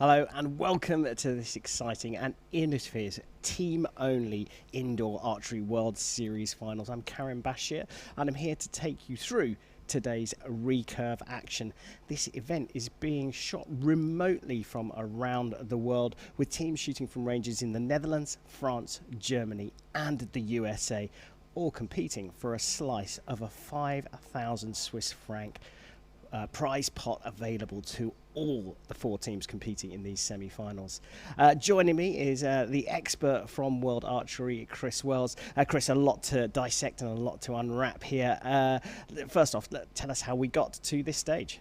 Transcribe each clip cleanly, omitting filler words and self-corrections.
Hello and welcome to this exciting and innovative team-only indoor archery World Series finals. I'm Karen Bashir and I'm here to take you through today's Recurve action. This event is being shot remotely from around the world, with teams shooting from ranges in the Netherlands, France, Germany and the USA, all competing for a slice of a 5,000 Swiss franc prize pot available to all the 4 teams competing in these semi-finals. Joining me is the expert from World Archery, Chris Wells. Chris, a lot to dissect and a lot to unwrap here. First off, tell us how we got to this stage.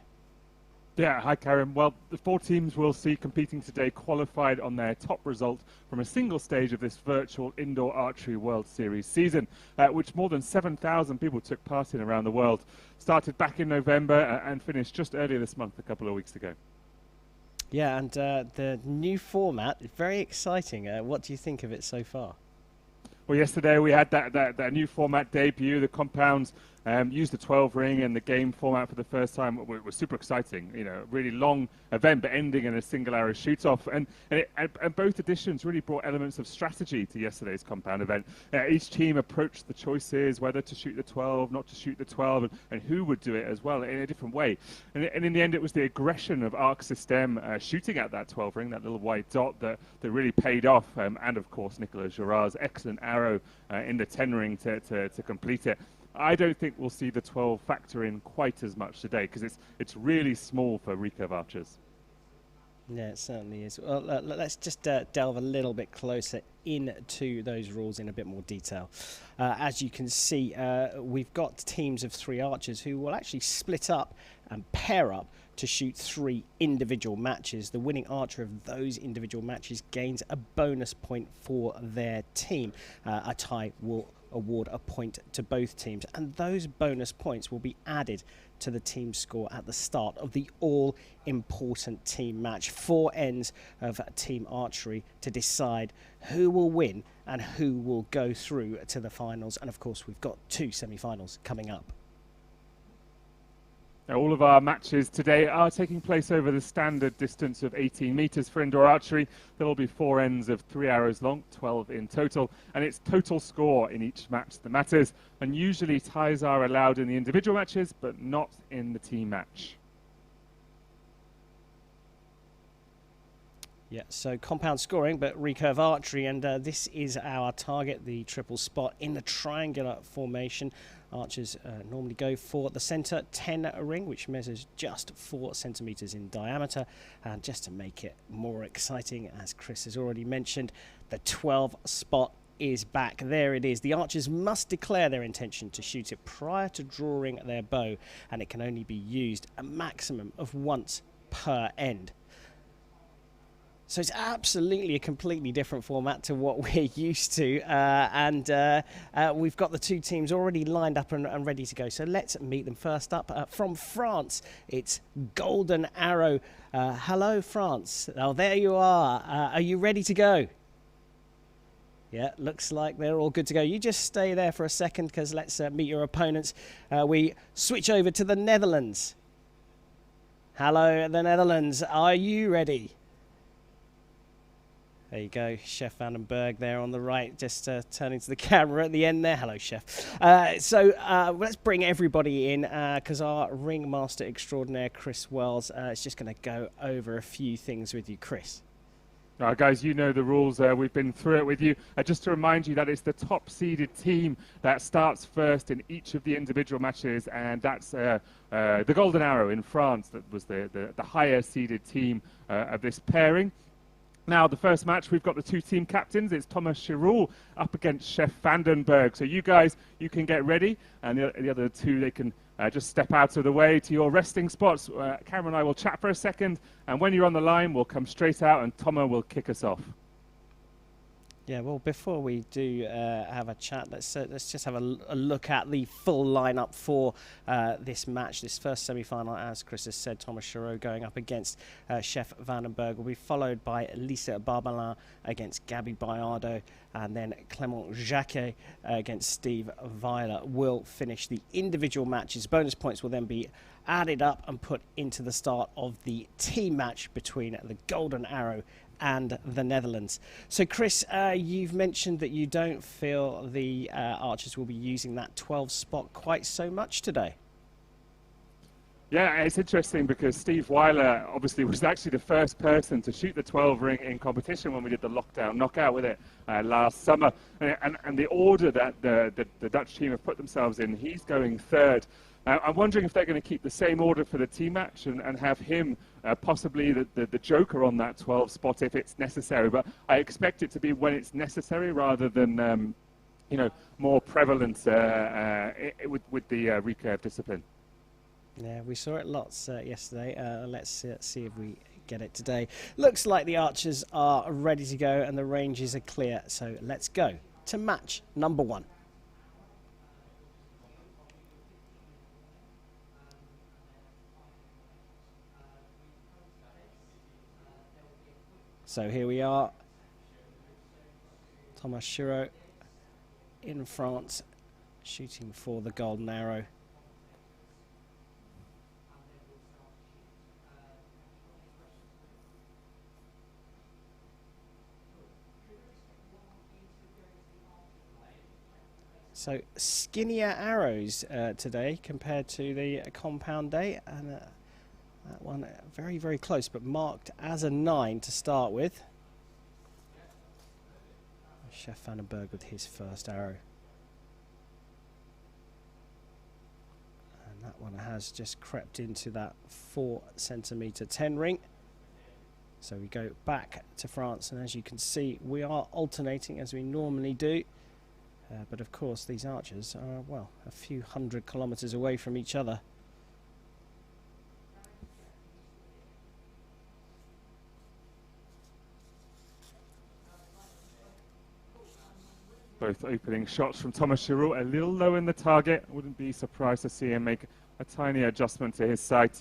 Yeah, hi Karen. Well, the 4 teams we'll see competing today qualified on their top result from a single stage of this virtual indoor archery World Series season, which more than 7,000 people took part in around the world. Started back in November and finished just earlier this month, a couple of weeks ago. Yeah, and the new format is very exciting. What do you think of it so far? Well, yesterday we had that new format debut. The compounds used the 12 ring and the game format for the first time. It was super exciting. You know, really long event, but ending in a single arrow shoot off. And both editions really brought elements of strategy to yesterday's compound event. Each team approached the choices, whether to shoot the 12, not to shoot the 12, and who would do it as well in a different way. And in the end, it was the aggression of Arc System shooting at that 12 ring, that little white dot, that really paid off. And of course, Nicolas Girard's excellent arrow in the 10 ring to complete it. I don't think we'll see the 12 factor in quite as much today because it's really small for Recurve archers. Yeah, it certainly is. Well, let's just delve a little bit closer into those rules in a bit more detail. As you can see, we've got teams of 3 archers who will actually split up and pair up to shoot 3 individual matches. The winning archer of those individual matches gains a bonus point for their team. A tie will award a point to both teams, and those bonus points will be added to the team score at the start of the all-important team match. 4 ends of team archery to decide who will win and who will go through to the finals. And of course, we've got 2 semi-finals coming up. Now, all of our matches today are taking place over the standard distance of 18 meters for indoor archery. There will be 4 ends of 3 arrows long, 12 in total, and it's total score in each match that matters. And usually ties are allowed in the individual matches, but not in the team match. Yeah, so compound scoring, but recurve archery, and this is our target, the triple spot in the triangular formation. Archers normally go for the centre 10 ring, which measures just 4 centimetres in diameter. And just to make it more exciting, as Chris has already mentioned, the 12 spot is back. There it is. The archers must declare their intention to shoot it prior to drawing their bow, and it can only be used a maximum of once per end. So it's absolutely a completely different format to what we're used to, and we've got the 2 teams already lined up and ready to go. So let's meet them. First up, from France, it's Golden Arrow. Hello, France. Oh, there you are. Are you ready to go? Yeah, looks like they're all good to go. You just stay there for a second because let's meet your opponents. We switch over to the Netherlands. Hello, the Netherlands. Are you ready? There you go, Chef Vandenberg there on the right, just turning to the camera at the end there. Hello, Chef. So let's bring everybody in because our ringmaster extraordinaire, Chris Wells, is just going to go over a few things with you. Chris. Guys, you know the rules. We've been through it with you. Just to remind you that it's the top-seeded team that starts first in each of the individual matches, and that's the Golden Arrow in France. That was the higher-seeded team of this pairing. Now, the first match, we've got the 2 team captains. It's Thomas Chirul up against Chef Vandenberg. So you guys, you can get ready, and the other 2, they can just step out of the way to your resting spots. Cameron and I will chat for a second, and when you're on the line, we'll come straight out, and Thomas will kick us off. Yeah, well, before we do have a chat, let's just have a look at the full lineup for this match, this first semi-final. As Chris has said, Thomas Chirul going up against Chef Vandenberg will be followed by Lisa Barbalin against Gabby Bayardo, and then Clément Jacquet against Steve Weiler will finish the individual matches. Bonus points will then be added up and put into the start of the team match between the Golden Arrow and the Netherlands. So Chris, you've mentioned that you don't feel the archers will be using that 12 spot quite so much today. Yeah, it's interesting because Steve Weiler obviously was actually the first person to shoot the 12 ring in competition when we did the lockdown knockout with it last summer. And the order that the Dutch team have put themselves in, he's going third. I'm wondering if they're going to keep the same order for the team match and have him possibly the joker on that 12 spot if it's necessary. But I expect it to be when it's necessary rather than, more prevalent with the recurve discipline. Yeah, we saw it lots yesterday. Let's see if we get it today. Looks like the archers are ready to go and the ranges are clear. So let's go to match number 1. So here we are. Thomas Chiraud in France, shooting for the Golden Arrow. So skinnier arrows today compared to the compound day, and that one very, very close, but marked as a 9 to start with. Chef Vandenberg with his first arrow. And that one has just crept into that 4 centimetre 10 ring. So we go back to France, and as you can see, we are alternating as we normally do. But of course these archers are, well, a few hundred kilometres away from each other. Both opening shots from Thomas Chiraud, a little low in the target. Wouldn't be surprised to see him make a tiny adjustment to his sight.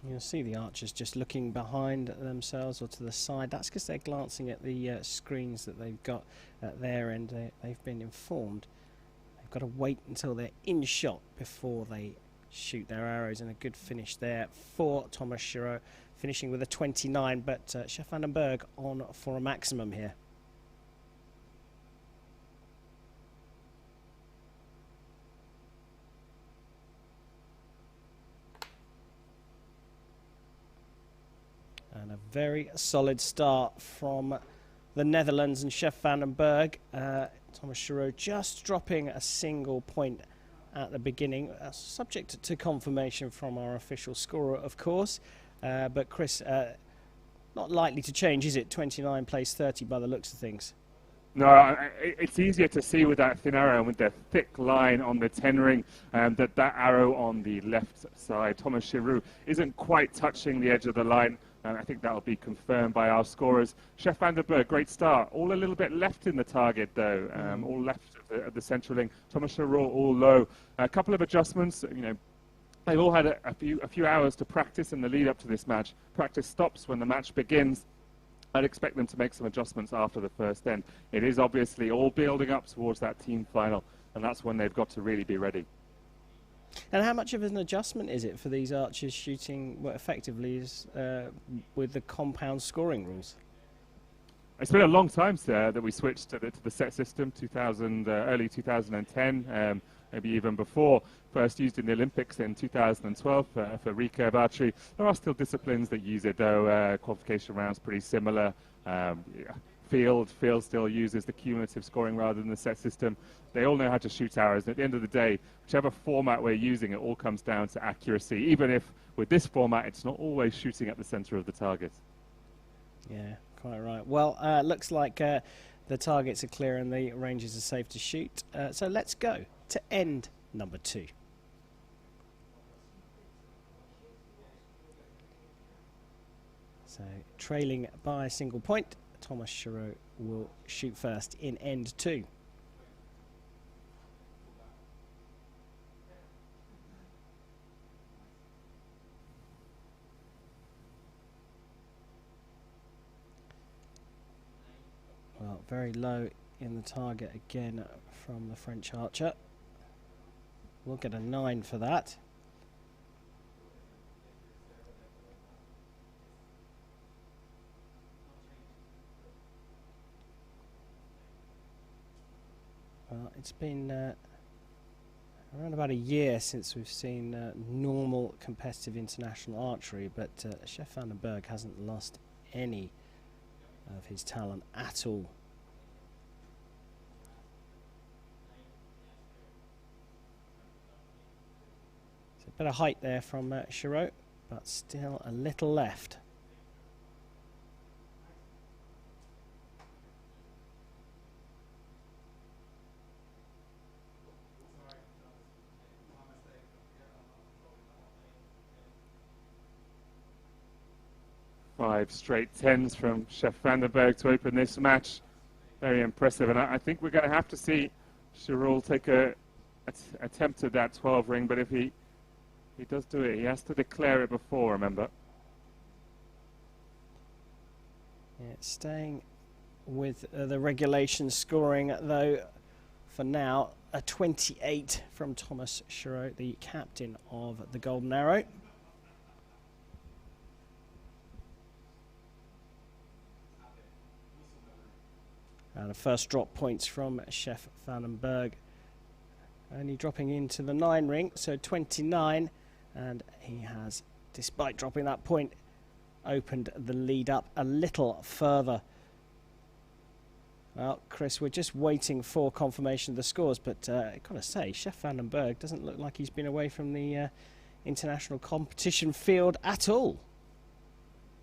You'll see the archers just looking behind themselves or to the side. That's because they're glancing at the screens that they've got at their end. They've been informed. They've got to wait until they're in shot before they shoot their arrows, and a good finish there for Thomas Chiraud, finishing with a 29, but Chef Vandenberg on for a maximum here. And a very solid start from the Netherlands and Chef Vandenberg. Thomas Chiraud just dropping a single point at the beginning, subject to confirmation from our official scorer, of course. But Chris, not likely to change, is it? 29 plays 30 by the looks of things. No, it's easier to see with that thin arrow and with the thick line on the 10 ring, that arrow on the left side, Thomas Chiraud, isn't quite touching the edge of the line. I think that'll be confirmed by our scorers. Chef Vandenberg, great start. All a little bit left in the target, though. All left at the central link. Thomas Chiraud all low. A couple of adjustments. They've all had a few hours to practice in the lead up to this match. Practice stops when the match begins. I'd expect them to make some adjustments after the first end. It is obviously all building up towards that team final, and that's when they've got to really be ready. And how much of an adjustment is it for these archers shooting what effectively is with the compound scoring rules? It's been a long time, sir, that we switched to the set system, early 2010, maybe even before. First used in the Olympics in 2012 for recurve archery. There are still disciplines that use it, though. Qualification rounds pretty similar. Field still uses the cumulative scoring rather than the set system. They all know how to shoot arrows, and at the end of the day, whichever format we're using, it all comes down to accuracy, even if with this format it's not always shooting at the center of the target. Yeah, quite right. Well, looks like the targets are clear and the ranges are safe to shoot. So let's go to end number 2. So trailing by a single point, Thomas Chiraud will shoot first in end 2. very low in the target again from the French archer. We'll get a 9 for that. Well, it's been around about a year since we've seen normal competitive international archery, but Chef van den Berg hasn't lost any of his talent at all. So a bit of height there from Chirot, but still a little left. Five straight 10s from Chef van den Berg to open this match. Very impressive, and I think we're going to have to see Chirot take a attempt at that 12 ring, but if he does do it, he has to declare it before, remember. Yeah, staying with the regulation scoring, though, for now, a 28 from Thomas Chirot, the captain of the Golden Arrow. And the first drop points from Chef van den Berg, only dropping into the 9 ring, so 29, and he has, despite dropping that point, opened the lead up a little further. Well, Chris, we're just waiting for confirmation of the scores, but I've got to say, Chef van den Berg doesn't look like he's been away from the international competition field at all.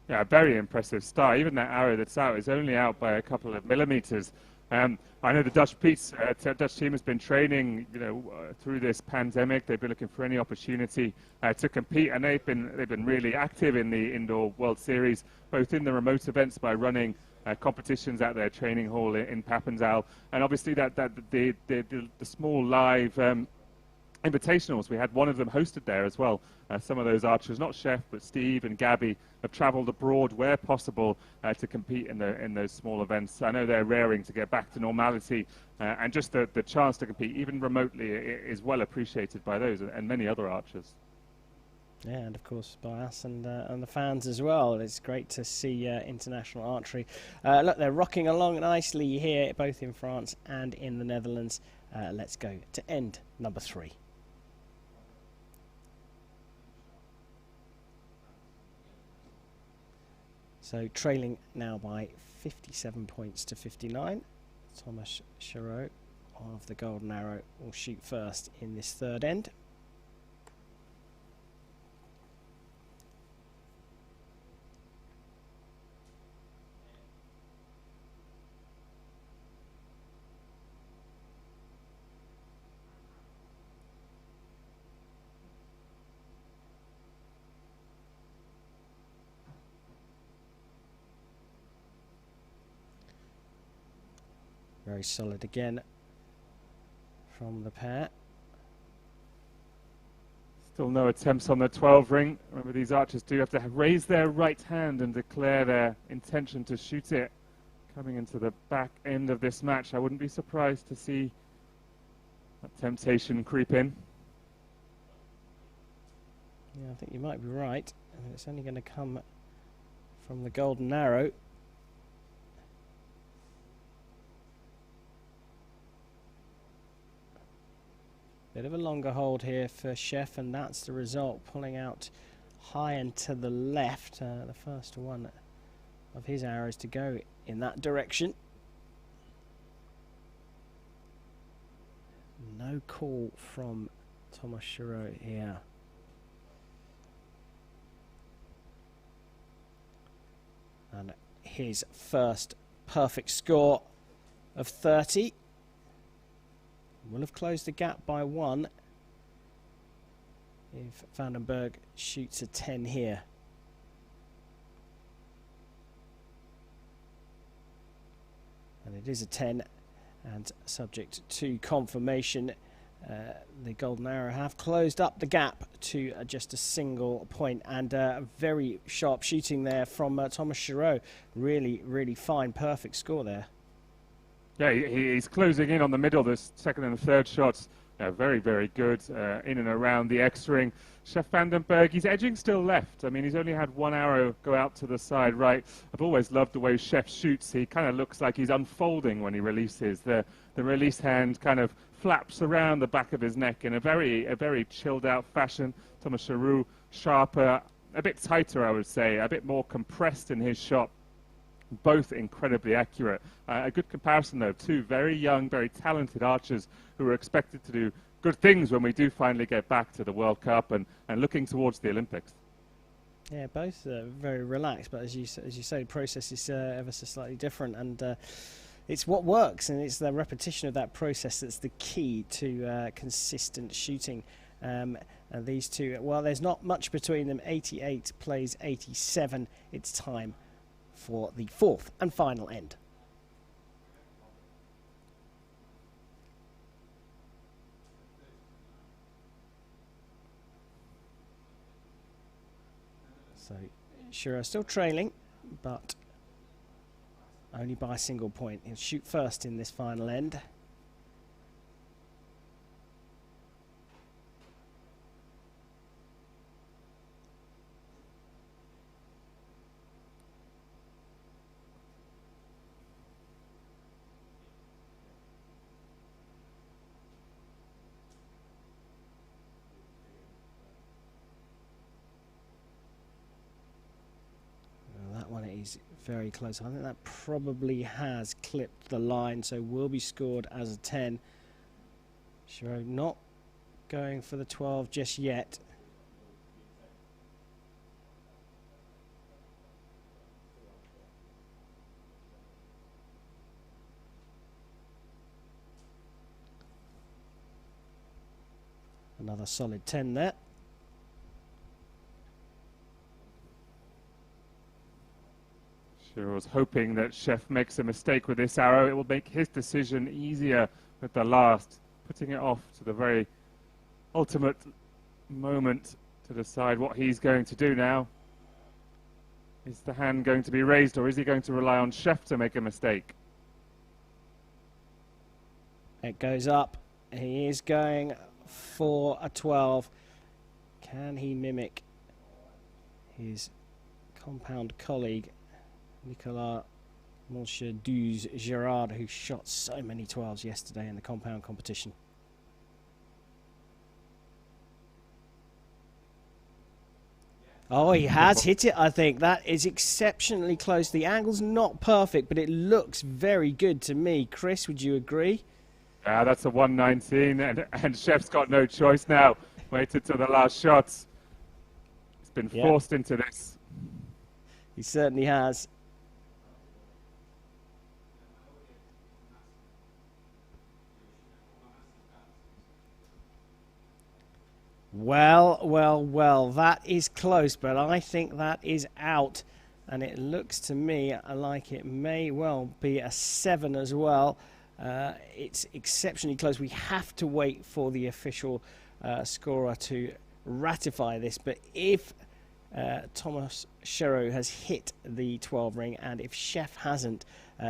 Yeah, very impressive start. Even that arrow that's out is only out by a couple of millimeters. I know the Dutch team has been training, through this pandemic. They've been looking for any opportunity to compete, and they've been really active in the Indoor World Series, both in the remote events by running competitions at their training hall in Papendal, and obviously the small live invitationals. We had one of them hosted there as well. Some of those archers, not Chef, but Steve and Gabby, have travelled abroad where possible to compete in those small events. I know they're raring to get back to normality, and just the chance to compete, even remotely, is well appreciated by those and many other archers. Yeah, and of course by us and the fans as well. It's great to see international archery. Look, they're rocking along nicely here, both in France and in the Netherlands. Let's go to end number 3. So trailing now by 57 points to 59. Thomas Chirot of the Golden Arrow will shoot first in this third end. Very solid again from the pair. Still no attempts on the 12 ring. Remember, these archers do have to raise their right hand and declare their intention to shoot it. Coming into the back end of this match, I wouldn't be surprised to see that temptation creep in. Yeah, I think you might be right. And it's only going to come from the Golden Arrow. Bit of a longer hold here for Chef, and that's the result, pulling out high and to the left. The first one of his arrows to go in that direction. No call from Thomas Chirot here. And his first perfect score of 30. Will have closed the gap by 1 if van den Berg shoots a 10 here. And it is a 10, and subject to confirmation, the Golden Arrow have closed up the gap to just a single point, and very sharp shooting there from Thomas Chirot. Really, really fine, perfect score there. Yeah, he's closing in on the middle. The second and third shots, very, very good in and around the X-ring. Chef Vandenberg, he's edging still left. I mean, he's only had one arrow go out to the side right. I've always loved the way Chef shoots. He kind of looks like he's unfolding when he releases. The release hand kind of flaps around the back of his neck in a very chilled out fashion. Thomas Charoux, sharper, a bit tighter, I would say, a bit more compressed in his shot. Both incredibly accurate. A good comparison, though. Two very young, very talented archers who are expected to do good things when we do finally get back to the World Cup and looking towards the Olympics. Yeah, both very relaxed, but as you say, the process is ever so slightly different, and it's what works, and it's the repetition of that process that's the key to consistent shooting. And these two, well, there's not much between them. 88 plays 87. It's time for the fourth and final end. So Shiro still trailing, but only by a single point. He'll shoot first in this final end. Is very close. I think that probably has clipped the line, so will be scored as a 10. Shiro not going for the 12 just yet. Another solid 10 there. Sure was hoping that Chef makes a mistake with this arrow. It will make his decision easier with the last, putting it off to the very ultimate moment to decide what he's going to do now. Is the hand going to be raised, or is he going to rely on Chef to make a mistake? It goes up. He is going for a 12. Can he mimic his compound colleague, Nicolas Moncherduz-Girard, who shot so many 12s yesterday in the compound competition? Oh, he has hit it, I think. That is exceptionally close. The angle's not perfect, but it looks very good to me. Chris, would you agree? Yeah, that's a 119, and Chef's got no choice now. Waited till the last shots. He's been forced into this. He certainly has. Well, that is close, but I think that is out. And it looks to me like it may well be a 7 as well. It's exceptionally close. We have to wait for the official scorer to ratify this. But if Thomas Charoux has hit the 12 ring, and if Chef hasn't,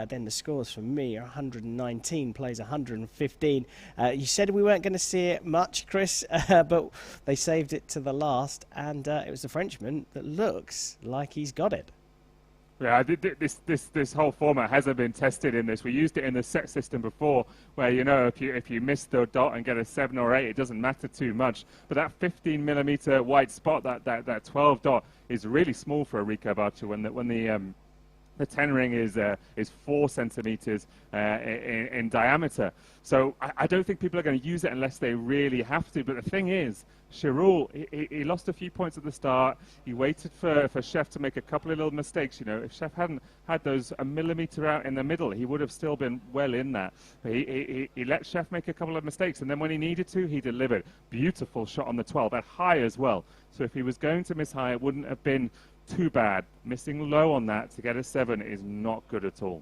then the scores for me are 119 plays 115. You said we weren't going to see it much, Chris, but they saved it to the last, and it was the Frenchman that looks like he's got it. Yeah, this whole format hasn't been tested in this. We used it in the set system before, where, you know, if you miss the dot and get a 7 or 8, it doesn't matter too much. But that 15mm white spot, that 12 dot, is really small for a recurve archer when the 10 ring is 4 centimeters in diameter. So I don't think people are going to use it unless they really have to. But the thing is, Charoux, he lost a few points at the start. He waited for Chef to make a couple of little mistakes. You know, if Chef hadn't had those a millimeter out in the middle, he would have still been well in that. But he let Chef make a couple of mistakes, and then when he needed to, he delivered. Beautiful shot on the 12, at high as well. So if he was going to miss high, it wouldn't have been too bad. Missing low on that to get a 7 is not good at all.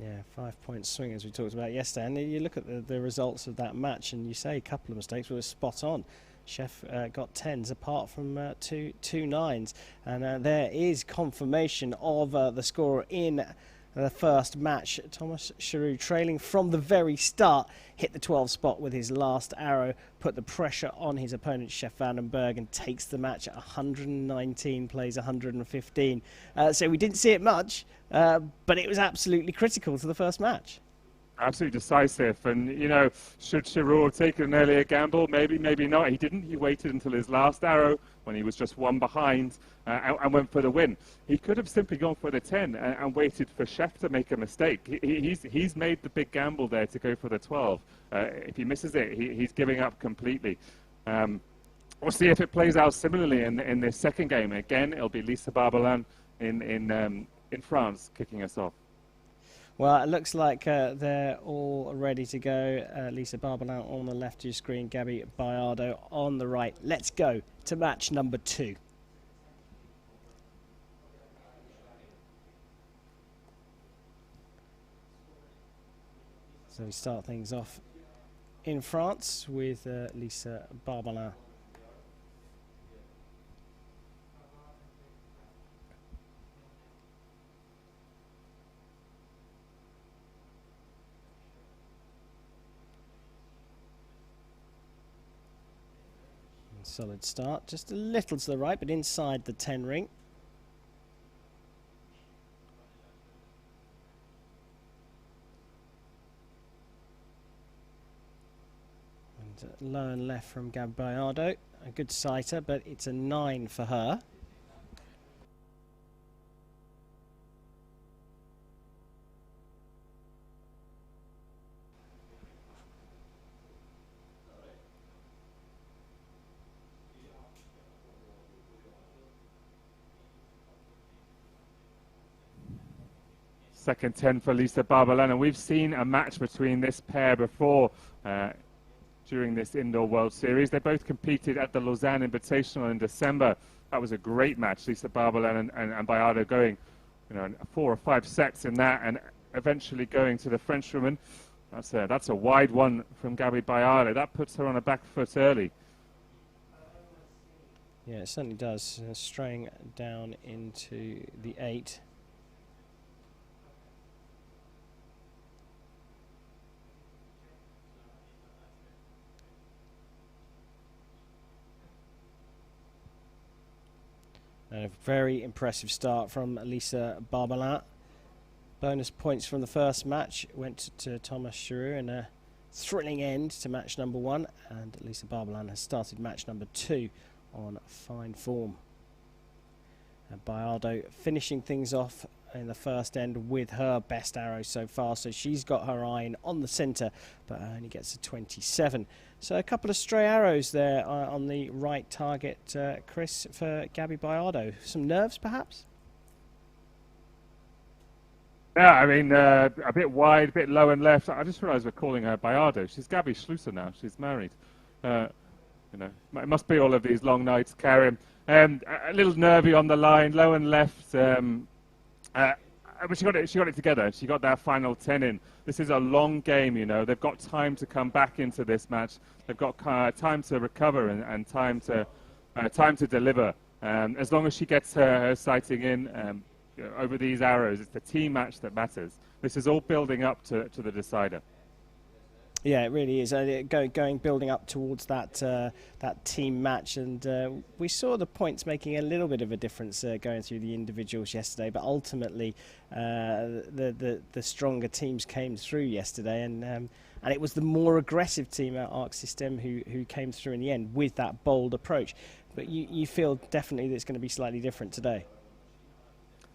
Yeah, 5-point swing, as we talked about yesterday. And you look at the results of that match, and you say a couple of mistakes were spot on. Chef got 10s apart from two 9s. And there is confirmation of the score in the first match. Thomas Giroux, trailing from the very start, hit the 12 spot with his last arrow, put the pressure on his opponent Chef Vandenberg, and takes the match at 119, plays 115. So we didn't see it much, but it was absolutely critical to the first match. Absolutely decisive, and you know, should Giroux have taken an earlier gamble? Maybe, maybe not. He didn't. He waited until his last arrow when he was just one behind and went for the win. He could have simply gone for the 10 and waited for Chef to make a mistake. He's made the big gamble there to go for the 12. If he misses it, he's giving up completely. We'll see if it plays out similarly in this second game. Again, it'll be Lisa Barbalan in France kicking us off. Well, it looks like they're all ready to go. Lisa Barbalan on the left of your screen, Gabby Bayardo on the right. Let's go to match number 2. So we start things off in France with Lisa Barbalan. Solid start, just a little to the right, but inside the 10 ring. And low and left from Gab Bayardo, a good sighter, but it's a 9 for her. Second 10 for Lisa Barbalan, and we've seen a match between this pair before during this Indoor World Series. They both competed at the Lausanne Invitational in December. That was a great match. Lisa Barbalan and Bayardo going, 4 or 5 sets in that, and eventually going to the Frenchwoman. That's a wide one from Gabby Bayardo. That puts her on a back foot early. Yeah, it certainly does. Straying down into the 8. A very impressive start from Lisa Barbalan. Bonus points from the first match went to Thomas Giroux, and a thrilling end to match number 1. And Lisa Barbalan has started match number 2 on fine form. And Bayardo finishing things off in the first end with her best arrow so far, so she's got her iron on the centre, but only gets a 27. So a couple of stray arrows there on the right target, Chris, for Gabby Bayardo. Some nerves, perhaps? Yeah, I mean, a bit wide, a bit low and left. I just realised we're calling her Bayardo. She's Gabby Schlusser now. She's married. It must be all of these long nights carrying. A little nervy on the line, low and left. But she got it together. She got that final 10 in. This is a long game, They've got time to come back into this match. They've got time to recover and time to deliver. As long as she gets her sighting in over these arrows, it's the team match that matters. This is all building up to the decider. Yeah, it really is. Building up towards that team match, and we saw the points making a little bit of a difference going through the individuals yesterday. But ultimately, the stronger teams came through yesterday, and it was the more aggressive team at Arc System who came through in the end with that bold approach. But you feel definitely that it's going to be slightly different today.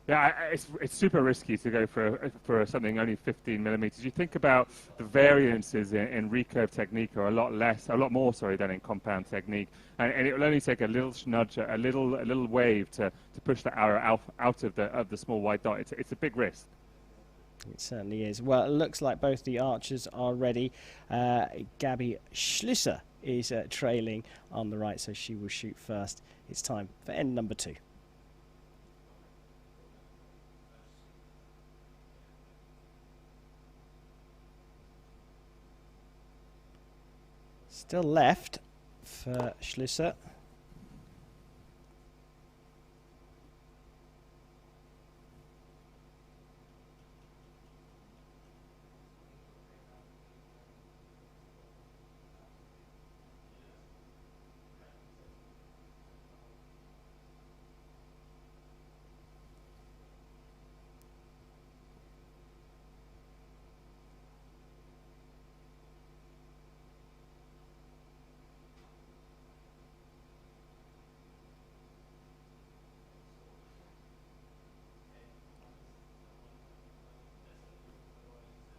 Yeah, it's super risky to go for something only 15 millimeters. You think about the variances in recurve technique are a lot more than in compound technique, and it will only take a little nudge, a little wave to push the arrow out of the small white dot. It's a big risk. It certainly is. Well, it looks like both the archers are ready. Gabby Schlusser is trailing on the right, so she will shoot first. It's time for end number 2. Still left for Schlusser.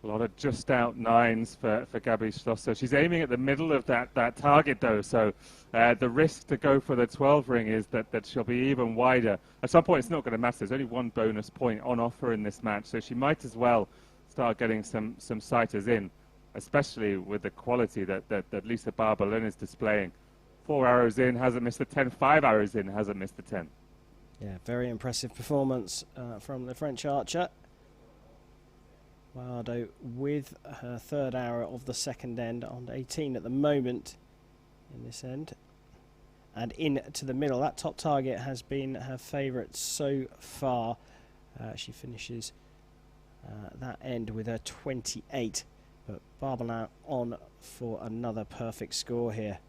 A lot of just out nines for Gabi Schlosser. She's aiming at the middle of that target though, so the risk to go for the 12 ring is that she'll be even wider. At some point it's not going to matter. There's only one bonus point on offer in this match, so she might as well start getting some sighters in, especially with the quality that Lisa Barberlin is displaying. 4 arrows in, hasn't missed the 10. 5 arrows in, hasn't missed the 10. Yeah, very impressive performance from the French archer. Guardo with her third arrow of the second end on 18 at the moment in this end. And into the middle. That top target has been her favourite so far. She finishes that end with her 28. But Barberlin on for another perfect score here.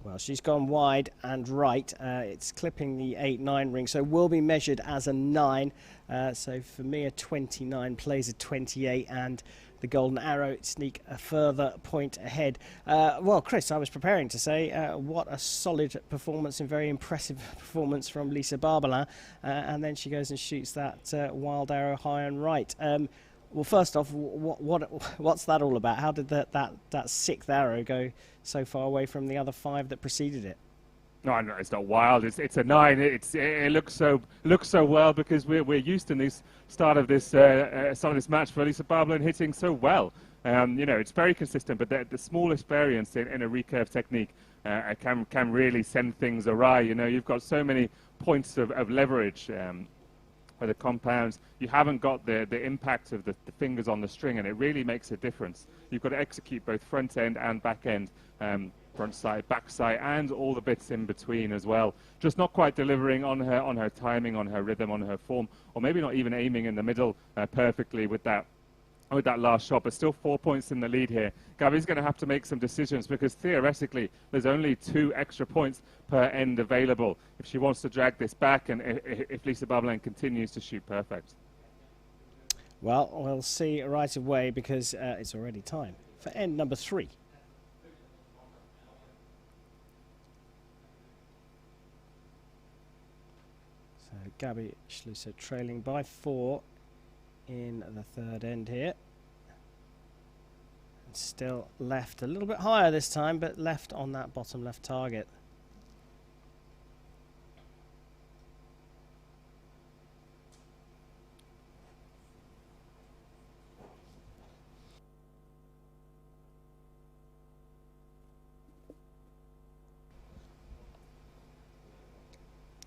Well, she's gone wide and right. It's clipping the 8-9 ring, so will be measured as a 9. So for me, a 29 plays a 28, and the golden arrow sneak a further point ahead. Well, Chris, I was preparing to say what a solid performance and very impressive performance from Lisa Barberlin, and then she goes and shoots that wild arrow high and right. Well, first off, what's that all about? How did that sixth arrow go so far away from the other 5 that preceded it? No, it's not wild. It's a 9. It looks so well because we're used to this start of this match for Lisa Barberlin hitting so well. You know, it's very consistent, but the smallest variance in a recurve technique can really send things awry. You know, you've got so many points of leverage. For the compounds, you haven't got the impact of the fingers on the string, and it really makes a difference. You've got to execute both front end and back end, front side, back side, and all the bits in between as well. Just not quite delivering on her timing, on her rhythm, on her form, or maybe not even aiming in the middle perfectly with that last shot, but still 4 points in the lead here. Gabi's going to have to make some decisions because theoretically there's only 2 extra points per end available if she wants to drag this back and if Lisa Barberlin continues to shoot perfect. Well, we'll see right away because it's already time for end number 3. So Gabi Schlosser trailing by 4 in the third end here. And still left a little bit higher this time, but left on that bottom left target.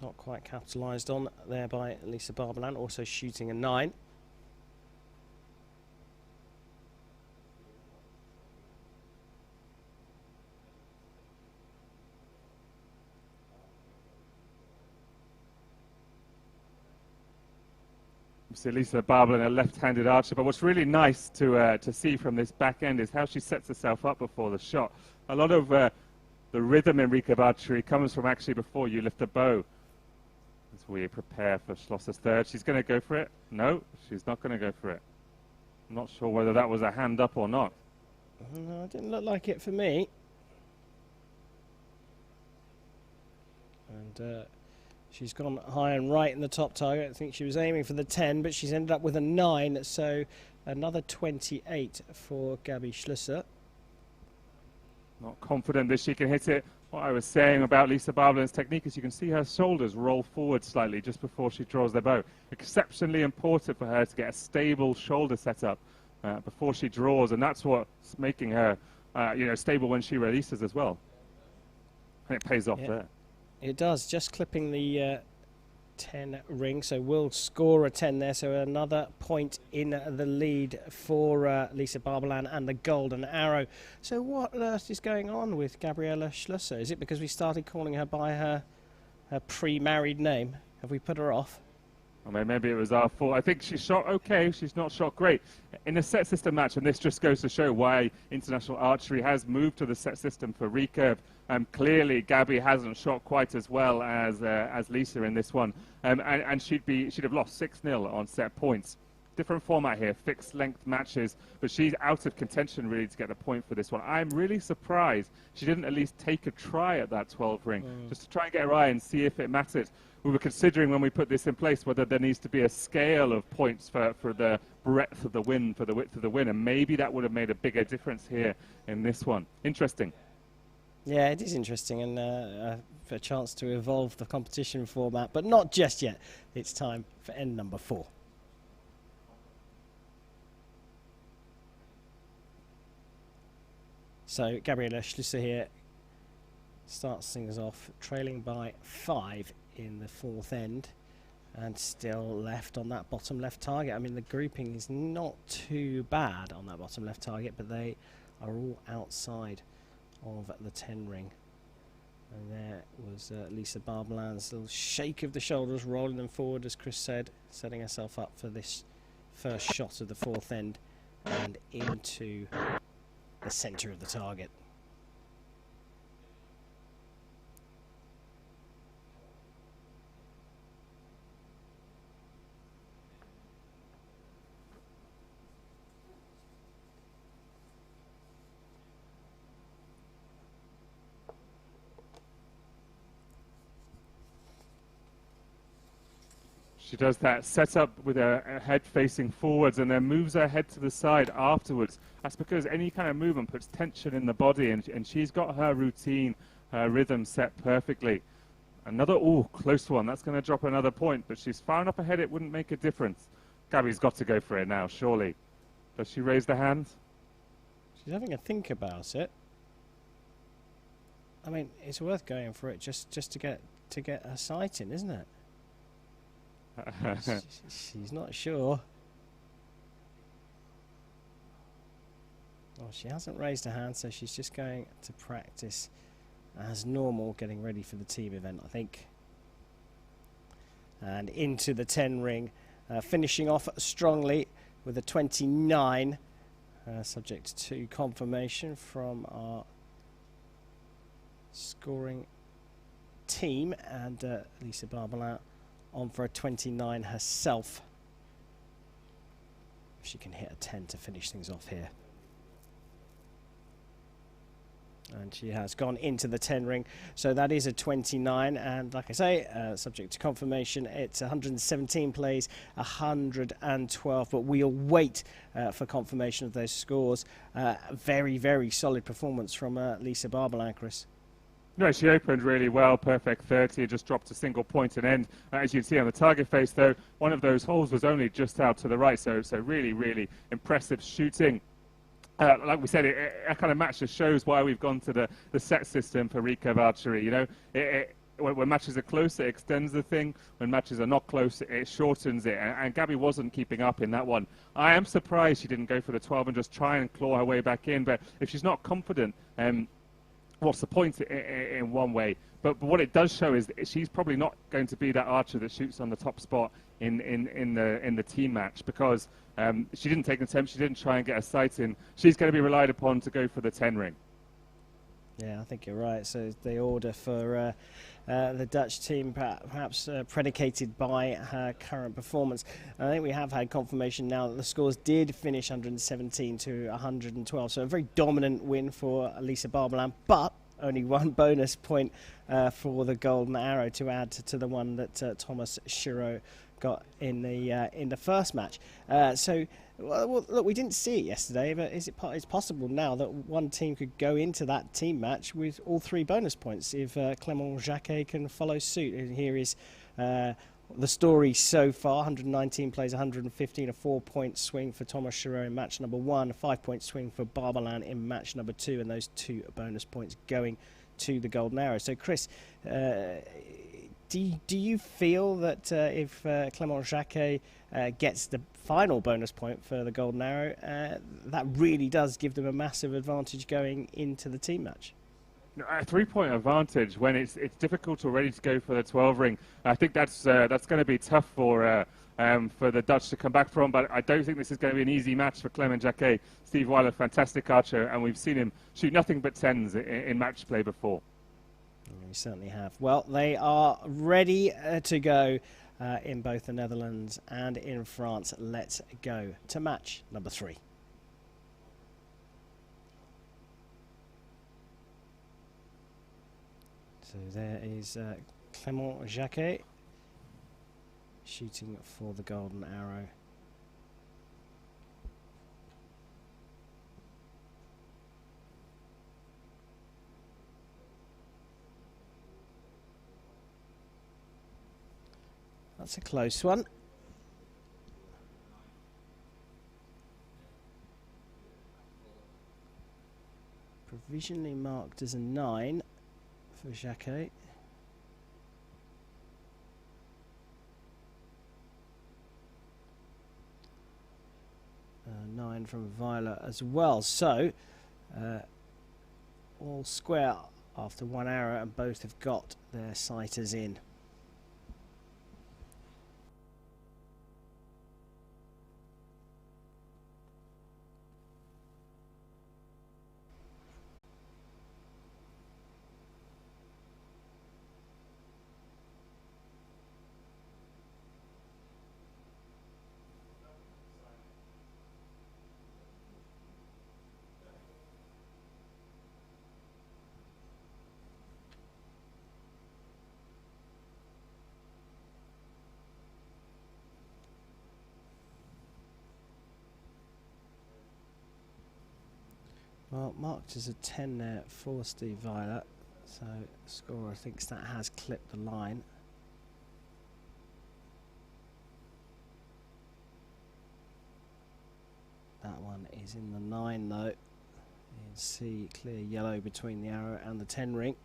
Not quite capitalised on there by Lisa Barberlin, also shooting a 9. So Lisa Barberlin, a left-handed archer, but what's really nice to see from this back end is how she sets herself up before the shot. A lot of the rhythm in recurve archery comes from actually before you lift the bow. As we prepare for Schlosser's third, she's going to go for it. No, she's not going to go for it. I'm not sure whether that was a hand up or not. No, it didn't look like it for me. And she's gone high and right in the top target. I think she was aiming for the 10, but she's ended up with a 9, so another 28 for Gabi Schlosser. Not confident that she can hit it. What I was saying about Lisa Barberlin's technique is you can see her shoulders roll forward slightly just before she draws the bow. Exceptionally important for her to get a stable shoulder setup before she draws, and that's what's making her stable when she releases as well. And it pays off there. It does, just clipping the 10 ring, so we'll score a 10 there, so another point in the lead for Lisa Barberlin and the golden arrow. So what on earth is going on with Gabriela Schlosser? Is it because we started calling her by her pre-married name? Have we put her off? I mean, maybe it was our fault. I think she shot okay. She's not shot great. In a set system match, and this just goes to show why international archery has moved to the set system for recurve. Clearly, Gabi hasn't shot quite as well as Lisa in this one, and she'd have lost 6-0 on set points. different format here, fixed length matches, but she's out of contention really to get the point for this one. I'm really surprised she didn't at least take a try at that 12 ring, just to try and get her eye and see if it mattered. We were considering when we put this in place whether there needs to be a scale of points for the breadth of the win, for the width of the win, and maybe that would have made a bigger difference here in this one. Interesting. Yeah, it is interesting, and a chance to evolve the competition format, but not just yet. It's time for end number 4. So Gabriela Schlüsser here starts things off, trailing by 5 in the 4th end, and still left on that bottom left target. I mean, the grouping is not too bad on that bottom left target, but they are all outside of the 10 ring. And there was Lisa Barbalin's little shake of the shoulders, rolling them forward, as Chris said, setting herself up for this first shot of the 4th end and into the centre of the target. She does that setup with her head facing forwards and then moves her head to the side afterwards. That's because any kind of movement puts tension in the body, and she's got her routine, her rhythm set perfectly. Another, close one. That's going to drop another point, but she's far enough ahead it wouldn't make a difference. Gabby's got to go for it now, surely. Does she raise the hand? She's having a think about it. I mean, it's worth going for it just to get her sight in, isn't it? She's not sure. Well, she hasn't raised her hand, so she's just going to practice as normal, getting ready for the team event, I think. And into the 10 ring, finishing off strongly with a 29, subject to confirmation from our scoring team, and Lisa Barbalin on for a 29 herself. If she can hit a 10 to finish things off here. And she has gone into the 10 ring, so that is a 29, and like I say, subject to confirmation, it's 117 plays, 112, but we'll wait for confirmation of those scores. Very, very solid performance from Lisa Barbalin, Chris. No, she opened really well, perfect 30, and just dropped a single point and end. As you can see on the target face, though, one of those holes was only just out to the right, so really, really impressive shooting. Like we said, it kind of match just shows why we've gone to the set system for Recurve Archery. You know, when matches are close, it extends the thing. When matches are not close, it shortens it. And Gabby wasn't keeping up in that one. I am surprised she didn't go for the 12 and just try and claw her way back in. But if she's not confident, what's the point in one way? But what it does show is that she's probably not going to be that archer that shoots on the top spot in the team match, because she didn't take an attempt, she didn't try and get a sight in. She's going to be relied upon to go for the 10 ring. Yeah, I think you're right. So the order for the Dutch team perhaps predicated by her current performance. I think we have had confirmation now that the scores did finish 117 to 112. So a very dominant win for Lisa Barbalin, but only one bonus point for the golden arrow to add to the one that Thomas Schiro got in the first match. Well, look, we didn't see it yesterday, but it's possible now that one team could go into that team match with all 3 bonus points if Clément Jacquet can follow suit. And here is the story so far: 119 plays, 115, a 4-point swing for Thomas Schiro in match number 1, a 5-point swing for Barbalin in match number 2, and those 2 bonus points going to the golden arrow. So, Chris, do you feel that if Clément Jacquet gets the final bonus point for the golden arrow, that really does give them a massive advantage going into the team match? A 3-point advantage when it's difficult already to go for the 12 ring. I think that's going to be tough for the Dutch to come back from, but I don't think this is going to be an easy match for Clément Jacquet. Steve Weiler, fantastic archer, and we've seen him shoot nothing but 10s in match play before. We certainly have. Well, they are ready to go. in both the Netherlands and in France. Let's go to match number 3. So there is Clément Jacquet shooting for the golden arrow. That's a close one. Provisionally marked as a 9 for Jacquet. Nine from Violet as well. So all square after one arrow, and both have got their sighters in. Well, marked as a 10 there for Steve Violet, so scorer thinks that has clipped the line. That one is in the 9 though. You can see clear yellow between the arrow and the 10 ring.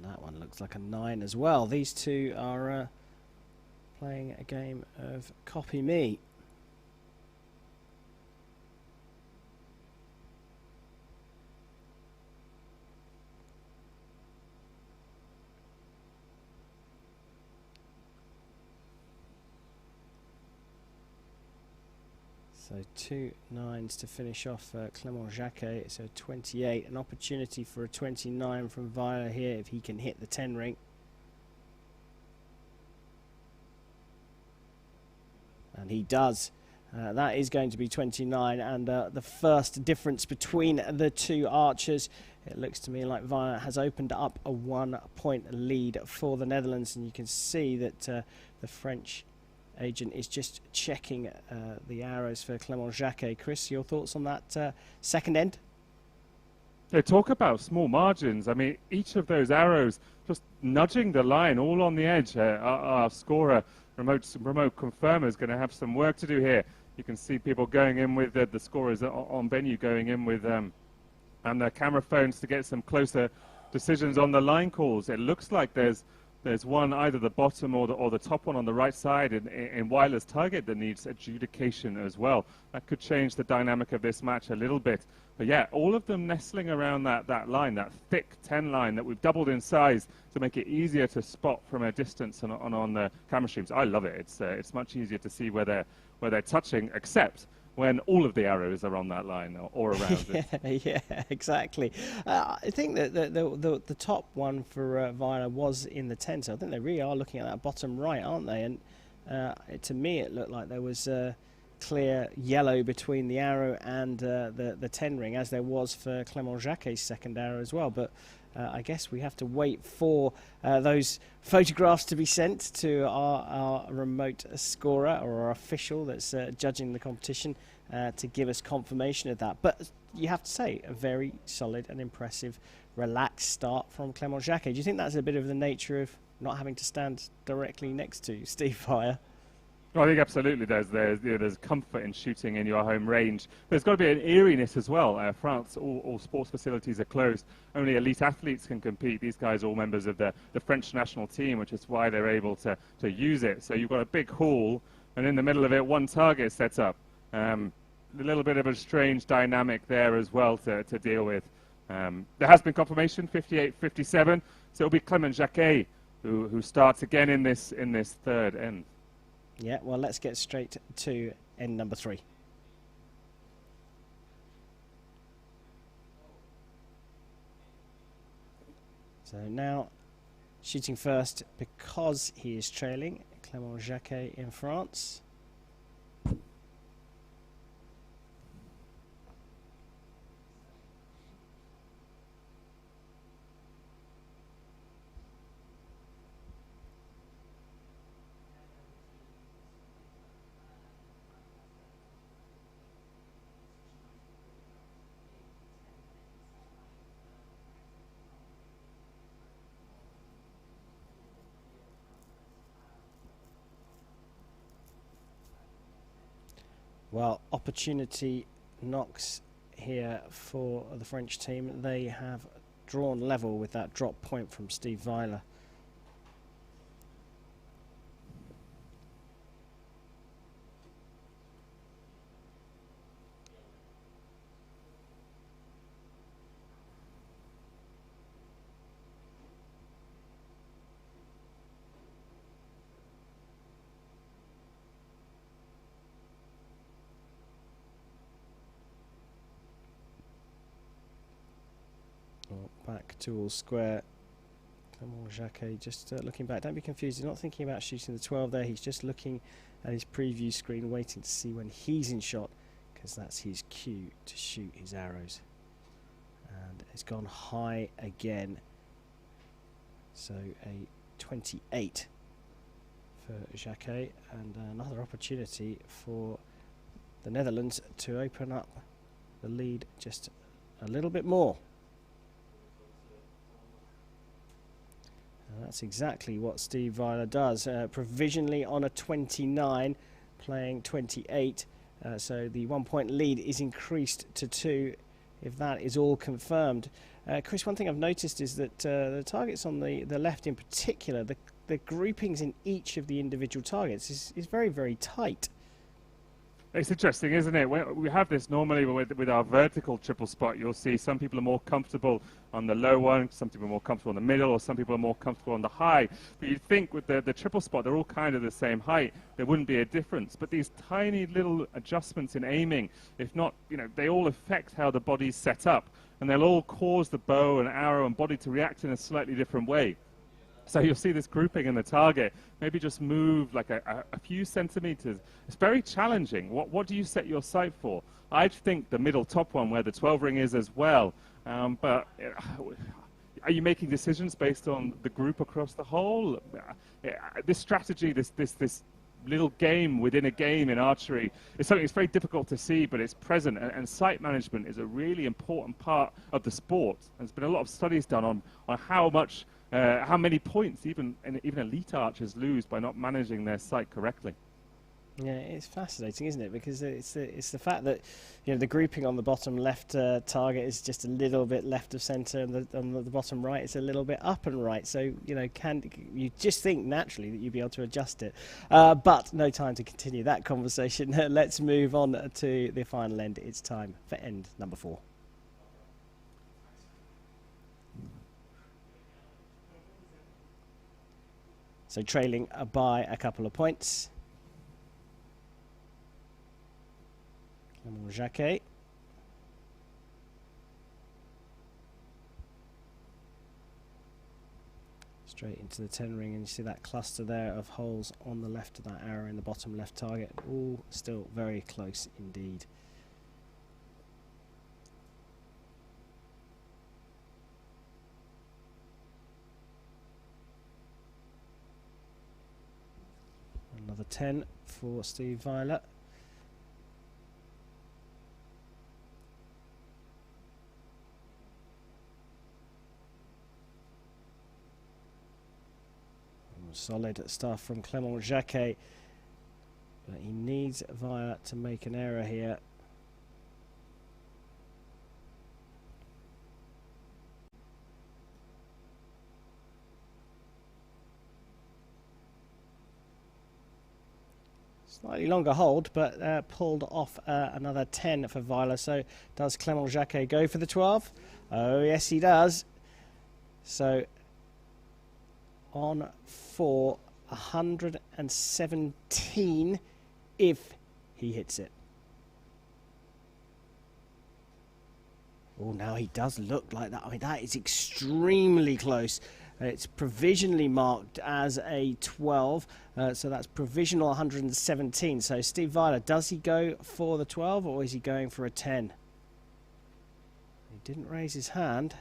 That one looks like a 9 as well. These two are playing a game of copy me. So 2 9s to finish off Clément Jacquet. So 28, an opportunity for a 29 from Violet here if he can hit the 10 ring. And he does. That is going to be 29, and the first difference between the two archers. It looks to me like Violet has opened up a 1-point lead for the Netherlands, and you can see that the French agent is just checking the arrows for Clément Jacquet. Chris, your thoughts on that second end? They talk about small margins. I mean, each of those arrows just nudging the line all on the edge. Our scorer, remote confirmer, is going to have some work to do here. You can see people going in with the scorers on venue going in with and their camera phones to get some closer decisions on the line calls. It looks like there's one, either the bottom or the top one on the right side in Weiler's target that needs adjudication as well. That could change the dynamic of this match a little bit. But yeah, all of them nestling around that line, that thick 10 line that we've doubled in size to make it easier to spot from a distance on the camera streams. I love it. It's much easier to see where they're touching, except when all of the arrows are on that line or around it. Yeah, exactly. I think that the top one for Viola was in the 10, so I think they really are looking at that bottom right, aren't they? And to me, it looked like there was clear yellow between the arrow and the 10 ring, as there was for Clément Jacquet's second arrow as well. But I guess we have to wait for those photographs to be sent to our remote scorer or our official that's judging the competition to give us confirmation of that. But you have to say, a very solid and impressive, relaxed start from Clément Jacquet. Do you think that's a bit of the nature of not having to stand directly next to Steve Violet? Well, I think absolutely there's comfort in shooting in your home range. There's got to be an eeriness as well. France, all sports facilities are closed. Only elite athletes can compete. These guys are all members of the French national team, which is why they're able to use it. So you've got a big hall, and in the middle of it, one target set up. A little bit of a strange dynamic there as well to deal with. There has been confirmation, 58-57. So it'll be Clément Jacquet who starts again in this third end. Yeah, well, let's get straight to end number 3. So now shooting first because he is trailing. Clément Jacquet in France. Well, opportunity knocks here for the French team. They have drawn level with that drop point from Steve Weiler. Back to all square. Clément Jacquet just looking back. Don't be confused. He's not thinking about shooting the 12 there. He's just looking at his preview screen, waiting to see when he's in shot, because that's his cue to shoot his arrows. And it's gone high again. So a 28 for Jacquet, and another opportunity for the Netherlands to open up the lead just a little bit more. And that's exactly what Steve Weiler does, provisionally on a 29, playing 28. So the 1 point lead is increased to 2 if that is all confirmed. Chris, one thing I've noticed is that the targets on the left in particular, the groupings in each of the individual targets is very, very tight. It's interesting, isn't it? We have this normally with our vertical triple spot. You'll see some people are more comfortable on the low one, some people are more comfortable on the middle, or some people are more comfortable on the high. But you'd think with the triple spot, they're all kind of the same height. There wouldn't be a difference. But these tiny little adjustments in aiming, if not, they all affect how the body's set up. And they'll all cause the bow and arrow and body to react in a slightly different way. So you'll see this grouping in the target, maybe just move like a few centimeters. It's very challenging. What do you set your sight for? I think the middle top one where the 12 ring is as well. But are you making decisions based on the group across the whole? This strategy, this little game within a game in archery is something that's very difficult to see, but it's present. And sight management is a really important part of the sport. There's been a lot of studies done on how many points even elite archers lose by not managing their sight correctly. Yeah, it's fascinating, isn't it? Because it's the fact that the grouping on the bottom left target is just a little bit left of centre, and on the bottom right it's a little bit up and right. So you just think naturally that you'd be able to adjust it, but no time to continue that conversation. Let's move on to the final end. It's time for end number 4. So trailing by a couple of points. Clément Jacquet. Straight into the 10 ring, and you see that cluster there of holes on the left of that arrow in the bottom left target. All still very close indeed. Another 10 for Steve Weiler. Solid stuff from Clément Jacquet, but he needs Weiler to make an error here. Slightly longer hold, but pulled off another 10 for Weiler. So does Clément Jacquet go for the 12? Oh, yes, he does. So on for 117 if he hits it. Oh, now he does look like that. I mean, that is extremely close. It's provisionally marked as a 12, so that's provisional 117. So Steve Weiler, does he go for the 12 or is he going for a 10? He didn't raise his hand.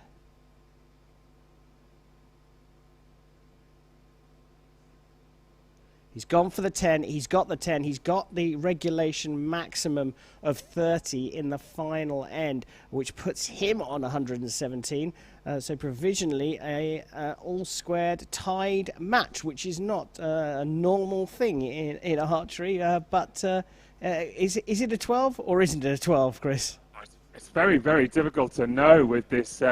He's gone for the 10. He's got the 10. He's got the regulation maximum of 30 in the final end, which puts him on 117. So provisionally a all-squared tied match, which is not a normal thing in archery. But is it a 12 or isn't it a 12, Chris? It's very, very difficult to know with this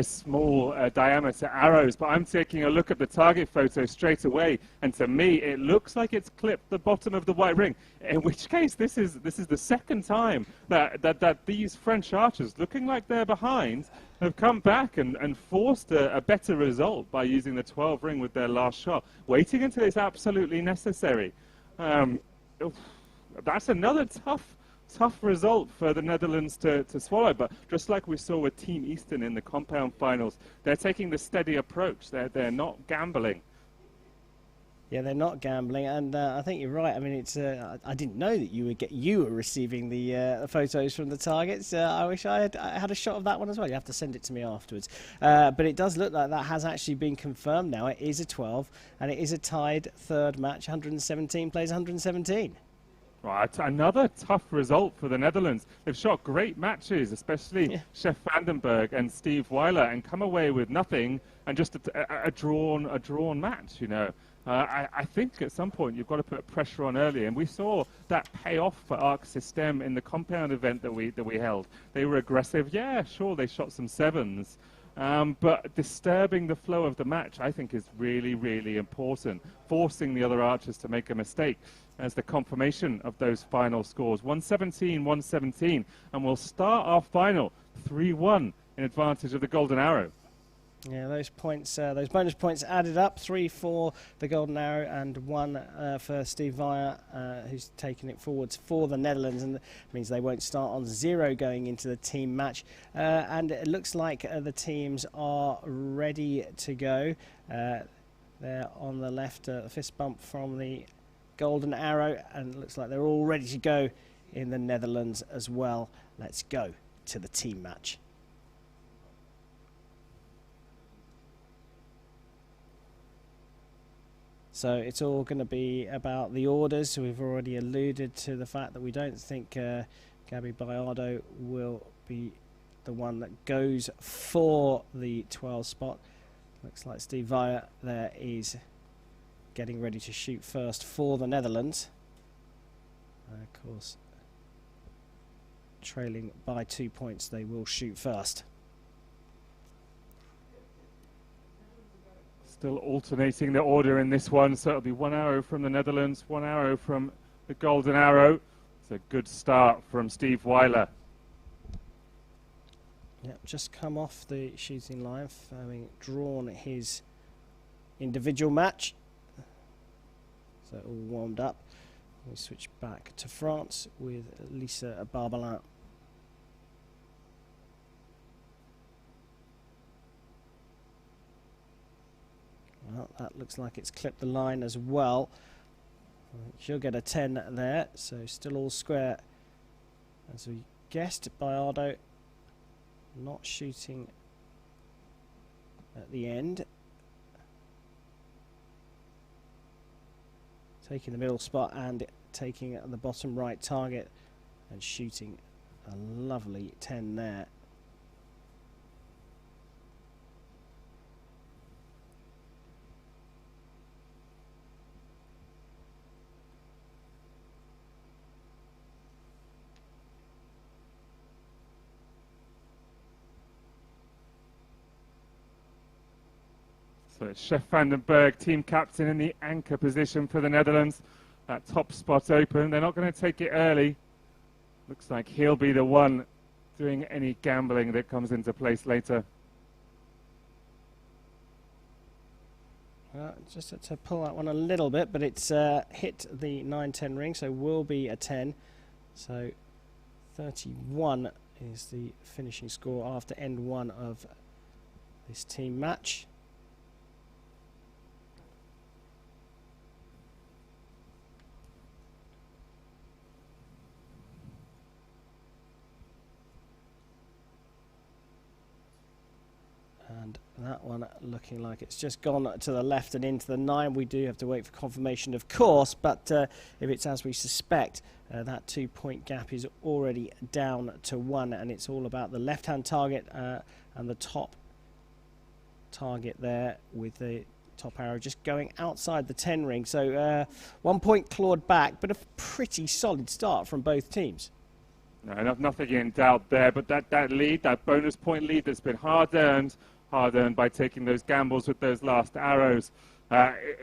small diameter arrows, but I'm taking a look at the target photo straight away, and to me it looks like it's clipped the bottom of the white ring, in which case this is the second time that these French archers, looking like they're behind, have come back and forced a better result by using the 12 ring with their last shot, waiting until it's absolutely necessary. That's another tough result for the Netherlands to swallow, but just like we saw with Team Eastern in the compound finals, they're taking the steady approach. They're not gambling. Yeah, they're not gambling, and I think you're right. I mean, it's I didn't know that you were receiving the photos from the targets. I wish I had a shot of that one as well. You have to send it to me afterwards. But it does look like that has actually been confirmed now. It is a 12, and it is a tied third match. 117 plays 117. Right, another tough result for the Netherlands. They've shot great matches, especially Chef Vandenberg and Steve Weiler, and come away with nothing and just a drawn match. You know, I think at some point you've got to put pressure on early, and we saw that pay off for Arc System in the compound event that we held. They were aggressive. Yeah, sure, they shot some sevens. But disturbing the flow of the match, I think, is really, really important. Forcing the other archers to make a mistake as the confirmation of those final scores. 117, 117. And we'll start our final 3-1 in advantage of the Golden Arrow. Yeah, those points, those bonus points added up. 3 for the Golden Arrow and 1 for Steve Weiler, who's taken it forwards for the Netherlands, and that means they won't start on 0 going into the team match. And it looks like the teams are ready to go. They're on the left, a fist bump from the Golden Arrow, and it looks like they're all ready to go in the Netherlands as well. Let's go to the team match. So it's all going to be about the orders. So we've already alluded to the fact that we don't think Gabby Biardo will be the one that goes for the 12 spot. Looks like Steve Weiler there is getting ready to shoot first for the Netherlands. Of course, trailing by 2 points, they will shoot first. Still alternating the order in this one, so it'll be 1 arrow from the Netherlands, 1 arrow from the Golden Arrow. It's a good start from Steve Weiler. Yep, just come off the shooting line, having drawn his individual match. So all warmed up. We switch back to France with Lisa Barbelin. Well, that looks like it's clipped the line as well. She'll get a 10 there, so still all square. As we guessed, Biardo not shooting at the end. Taking the middle spot and taking the bottom right target and shooting a lovely 10 there. So it's Chef Vandenberg, team captain in the anchor position for the Netherlands. That top spot open. They're not going to take it early. Looks like he'll be the one doing any gambling that comes into place later. Just to pull that one a little bit, but it's hit the 9-10 ring, so will be a 10. So 31 is the finishing score after end one of this team match. And that one looking like it's just gone to the left and into the 9. We do have to wait for confirmation, of course, but if it's as we suspect, that 2-point gap is already down to 1, and it's all about the left-hand target and the top target there with the top arrow just going outside the 10 ring. So 1 point clawed back, but a pretty solid start from both teams. No, nothing in doubt there, but that lead, that bonus point lead that's been hard-earned by taking those gambles with those last arrows,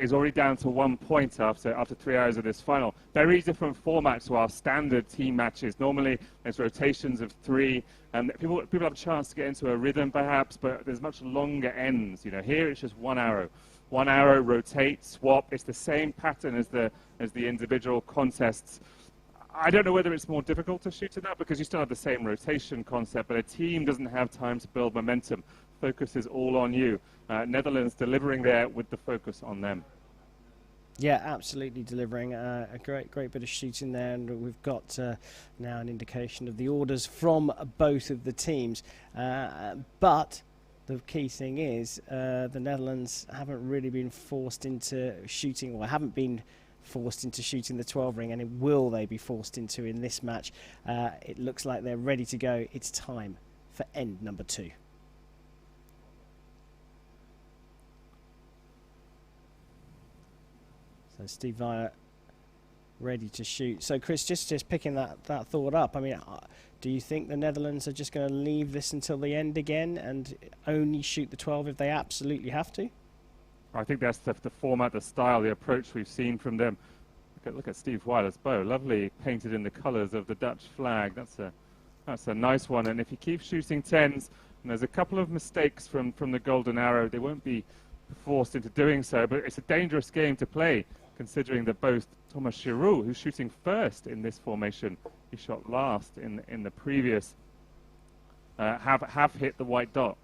is already down to 1 point after 3 hours of this final. Very different format to our standard team matches. Normally there's rotations of 3, and people have a chance to get into a rhythm perhaps, but there's much longer ends. You know, here it's just 1 arrow. 1 arrow, rotate, swap. It's the same pattern as the individual contests. I don't know whether it's more difficult to shoot it up because you still have the same rotation concept, but a team doesn't have time to build momentum. Focus is all on you. Netherlands delivering there with the focus on them. Yeah, absolutely delivering a great bit of shooting there, and we've got now an indication of the orders from both of the teams. But the key thing is the Netherlands haven't really been forced into shooting, or haven't been forced into shooting the 12 ring, and will they be forced into in this match? It looks like they're ready to go. It's time for end number 2. So Steve Weiler ready to shoot. So Chris, just picking that thought up, I mean, do you think the Netherlands are just going to leave this until the end again and only shoot the 12 if they absolutely have to? I think that's the format, the style, the approach we've seen from them. Look at Steve Weiler's bow, lovely painted in the colours of the Dutch flag. That's a nice one, and if he keeps shooting 10s, and there's a couple of mistakes from the golden arrow, they won't be forced into doing so, but it's a dangerous game to play, considering that both Thomas Giroux, who's shooting first in this formation, he shot last in the previous, have hit the white dot.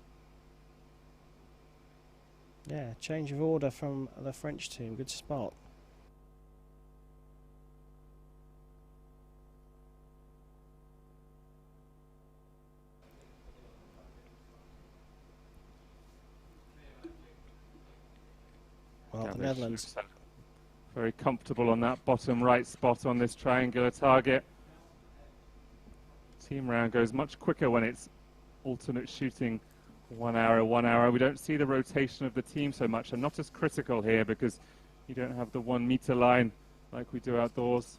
Yeah, change of order from the French team. Good spot. Well, the Netherlands very comfortable on that bottom right spot on this triangular target. Team round goes much quicker when it's alternate shooting. 1 arrow, 1 arrow. We don't see the rotation of the team so much. I'm not as critical here because you don't have the 1 meter line like we do outdoors.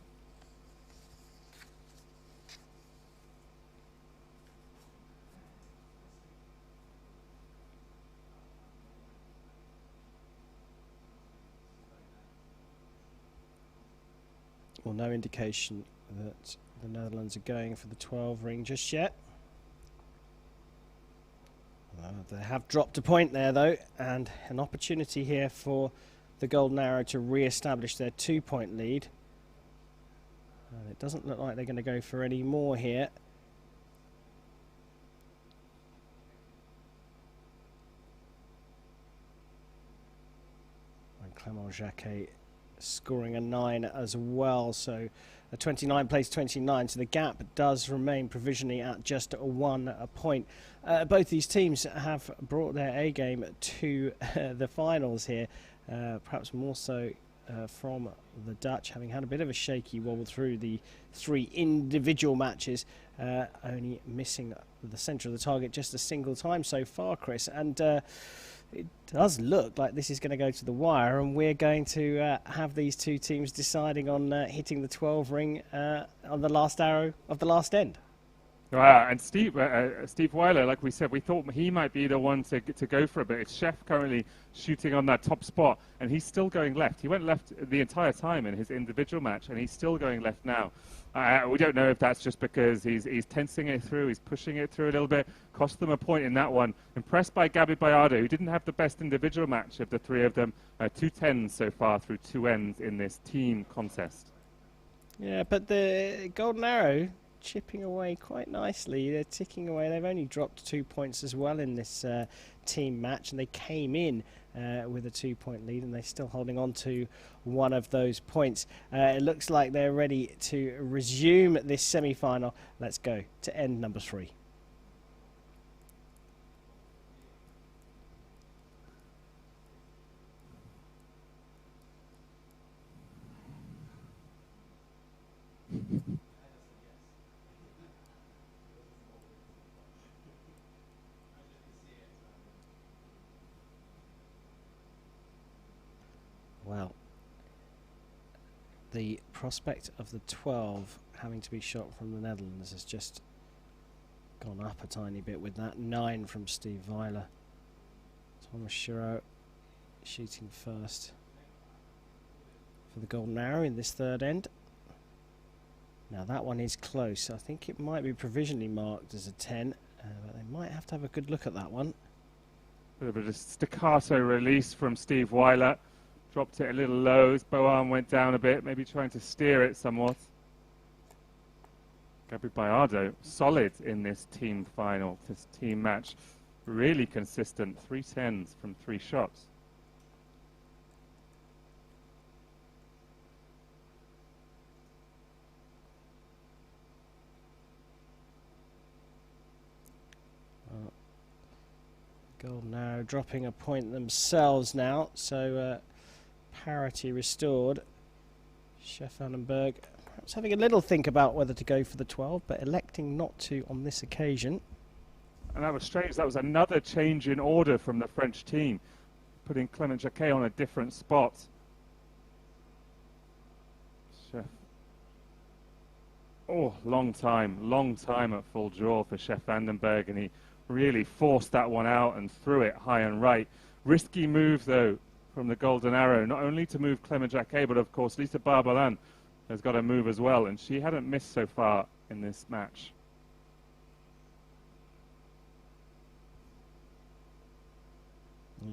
Well, no indication that the Netherlands are going for the 12 ring just yet. They have dropped a point there, though, and an opportunity here for the golden arrow to re-establish their 2-point lead. And it doesn't look like they're going to go for any more here. And Clément Jacquet scoring a 9 as well, so a 29 plays 29, so the gap does remain provisionally at just 1 point. Both these teams have brought their A game to the finals here, perhaps more so from the Dutch, having had a bit of a shaky wobble through the 3 individual matches, only missing the centre of the target just a single time so far, Chris. And it does look like this is going to go to the wire, and we're going to have these two teams deciding on hitting the 12 ring on the last arrow of the last end. And Steve Weiler, like we said, we thought he might be the one to go for it, but it's Chef currently shooting on that top spot, and he's still going left. He went left the entire time in his individual match, and he's still going left now. We don't know if that's just because he's tensing it through, he's pushing it through a little bit. Cost them a point in that one. Impressed by Gabi Bayardo, who didn't have the best individual match of the 3 of them. 2 10s so far through 2 ends in this team contest. Yeah, but the golden arrow chipping away quite nicely. They're ticking away. They've only dropped 2 points as well in this team match, and they came in with a 2-point lead, and they're still holding on to one of those points. It looks like they're ready to resume this semi-final. Let's go to end number 3. Well, the prospect of the 12 having to be shot from the Netherlands has just gone up a tiny bit with that. 9 from Steve Weiler. Thomas Chirot shooting first for the golden arrow in this third end. Now that one is close. I think it might be provisionally marked as a 10, but they might have to have a good look at that one. A little bit of staccato release from Steve Weiler. Dropped it a little low. His bow arm went down a bit, maybe trying to steer it somewhat. Gabriel Bayardo, solid in this team final, this team match. Really consistent, 3 10s from 3 shots. Golden Arrow dropping a point themselves now, so parity restored. Chef Annenberg perhaps having a little think about whether to go for the 12, but electing not to on this occasion. And that was strange. That was another change in order from the French team, putting Clement Jacquet on a different spot. Chef. Oh, long time at full draw for Chef Vandenberg, and he really forced that one out and threw it high and right. Risky move, though, from the Golden Arrow, not only to move Clement Jacquet, but of course Lisa Barbalan has got a move as well, and she hadn't missed so far in this match.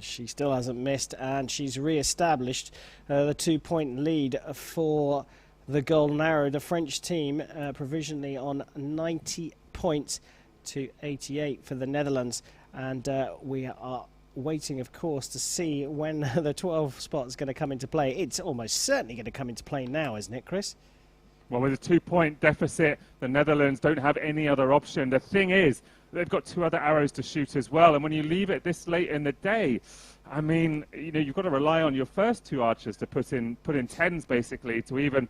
She still hasn't missed, and she's re-established the 2-point lead for the Golden Arrow. The French team provisionally on 90 points to 88 for the Netherlands, and we are waiting, of course, to see when the 12 spot is going to come into play. It's almost certainly going to come into play now, isn't it, Chris? Well, with a 2-point deficit, the Netherlands don't have any other option. The thing is, they've got 2 other arrows to shoot as well, and when you leave it this late in the day, I mean, you know, you've got to rely on your first 2 archers to put in 10s basically to even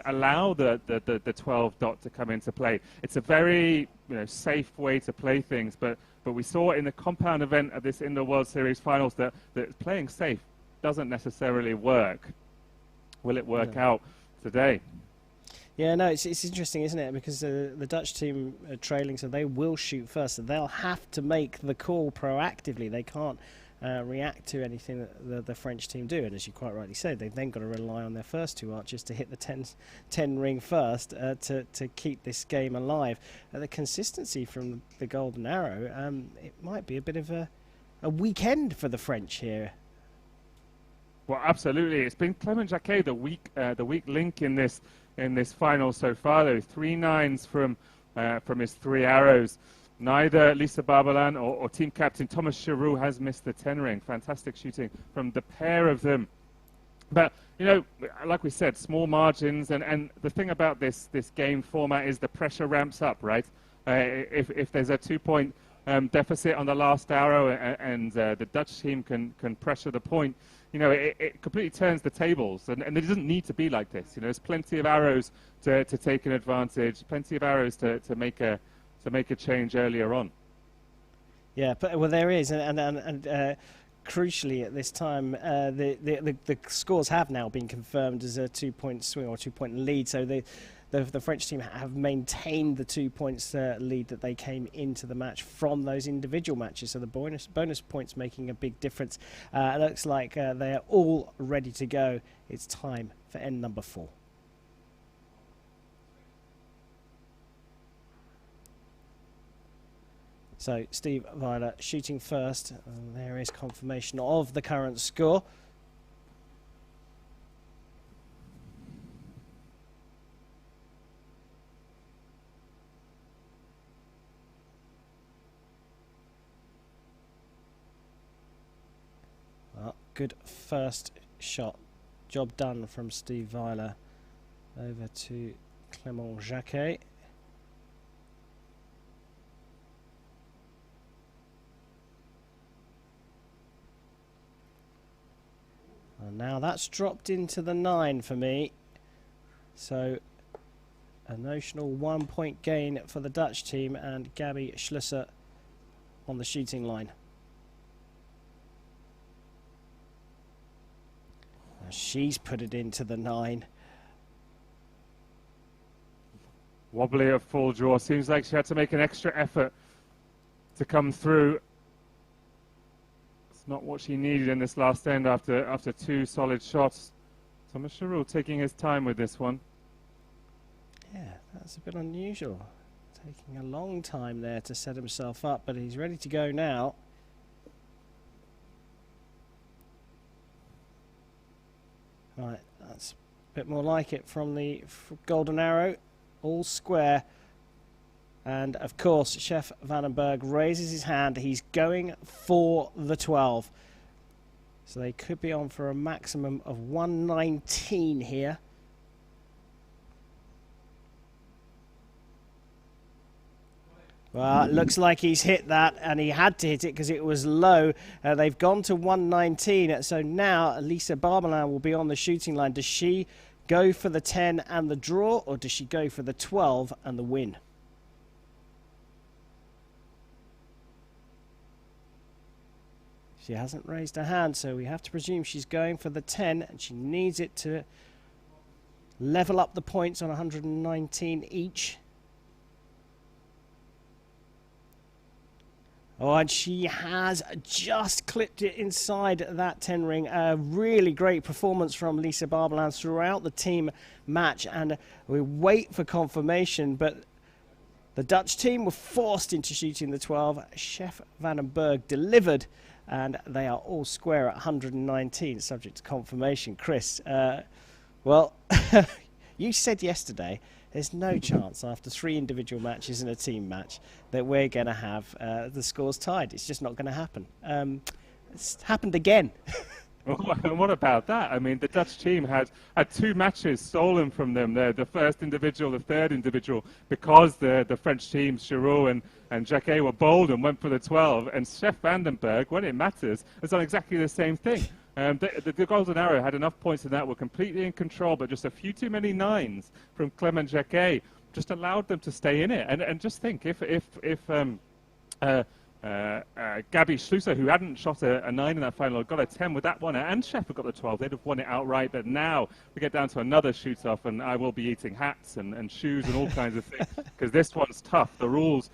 allow the 12 dot to come into play. It's a very safe way to play things, but we saw in the compound event of this Indoor World Series finals that playing safe doesn't necessarily work. Will it work out today? Yeah, no, it's interesting, isn't it? Because the Dutch team are trailing, so they will shoot first. So they'll have to make the call proactively. They can't react to anything that the French team do. And as you quite rightly said, they've then got to rely on their first 2 archers to hit the 10 ring first to keep this game alive. The consistency from the Golden Arrow, it might be a bit of a weekend for the French here. Well, absolutely. It's been Clement Jacquet, the weak link in this final so far. Though 3 9s from his 3 arrows. Neither Lisa Barbalan or team captain Thomas Chirot has missed the 10 ring. Fantastic shooting from the pair of them. But, like we said, small margins. And the thing about this game format is the pressure ramps up, right? If there's a 2-point deficit on the last arrow and the Dutch team can pressure the point, it completely turns the tables. And it doesn't need to be like this. There's plenty of arrows to take an advantage, plenty of arrows to make a change earlier on. Yeah, but there is, and crucially at this time, the scores have now been confirmed as a 2-point swing or 2-point lead. So the French team have maintained the 2 points lead that they came into the match from those individual matches. So the bonus points making a big difference. It looks like they are all ready to go. It's time for end number 4. So Steve Weiler shooting first, and there is confirmation of the current score. good first shot. Job done from Steve Weiler. Over to Clément Jacquet. And now that's dropped into the 9 for me. So a notional 1 point gain for the Dutch team, and Gabby Schlusser on the shooting line. Now she's put it into the 9. Wobbly at full draw. Seems like she had to make an extra effort to come through. It's not what she needed in this last end after 2 solid shots. Thomas Giroux taking his time with this one. Yeah, that's a bit unusual. Taking a long time there to set himself up, but he's ready to go now. Right, that's a bit more like it from the golden arrow. All square. And of course, Chef Vandenberg raises his hand. He's going for the 12. So they could be on for a maximum of 119 here. Well, it looks like he's hit that, and he had to hit it because it was low. They've gone to 119, so now Lisa Barbelin will be on the shooting line. Does she go for the 10 and the draw, or does she go for the 12 and the win? She hasn't raised her hand, so we have to presume she's going for the 10, and she needs it to level up the points on 119 each. Oh, and she has just clipped it inside that 10 ring. A really great performance from Lisa Barbelin throughout the team match, and we wait for confirmation, but the Dutch team were forced into shooting the 12. Chef Vandenberg delivered, and they are all square at 119, subject to confirmation. Chris, well, you said yesterday there's no chance after 3 individual matches and a team match that we're going to have the scores tied. It's just not going to happen. It's happened again. And what about that? I mean, the Dutch team had 2 matches stolen from them. The first individual, the third individual, because the French teams, Giroux and Jacquet, were bold and went for the 12. And Chef Vandenberg, when it matters, has done exactly the same thing. The Golden Arrow had enough points in that, were completely in control, but just a few too many 9s from Clément Jacquet just allowed them to stay in it. And just think, if Gabby Schlusser, who hadn't shot a 9 in that final, got a 10 with that one, and Chef had got the 12, they'd have won it outright. But now we get down to another shoot-off, and I will be eating hats and shoes and all kinds of things, because this one's tough. The rules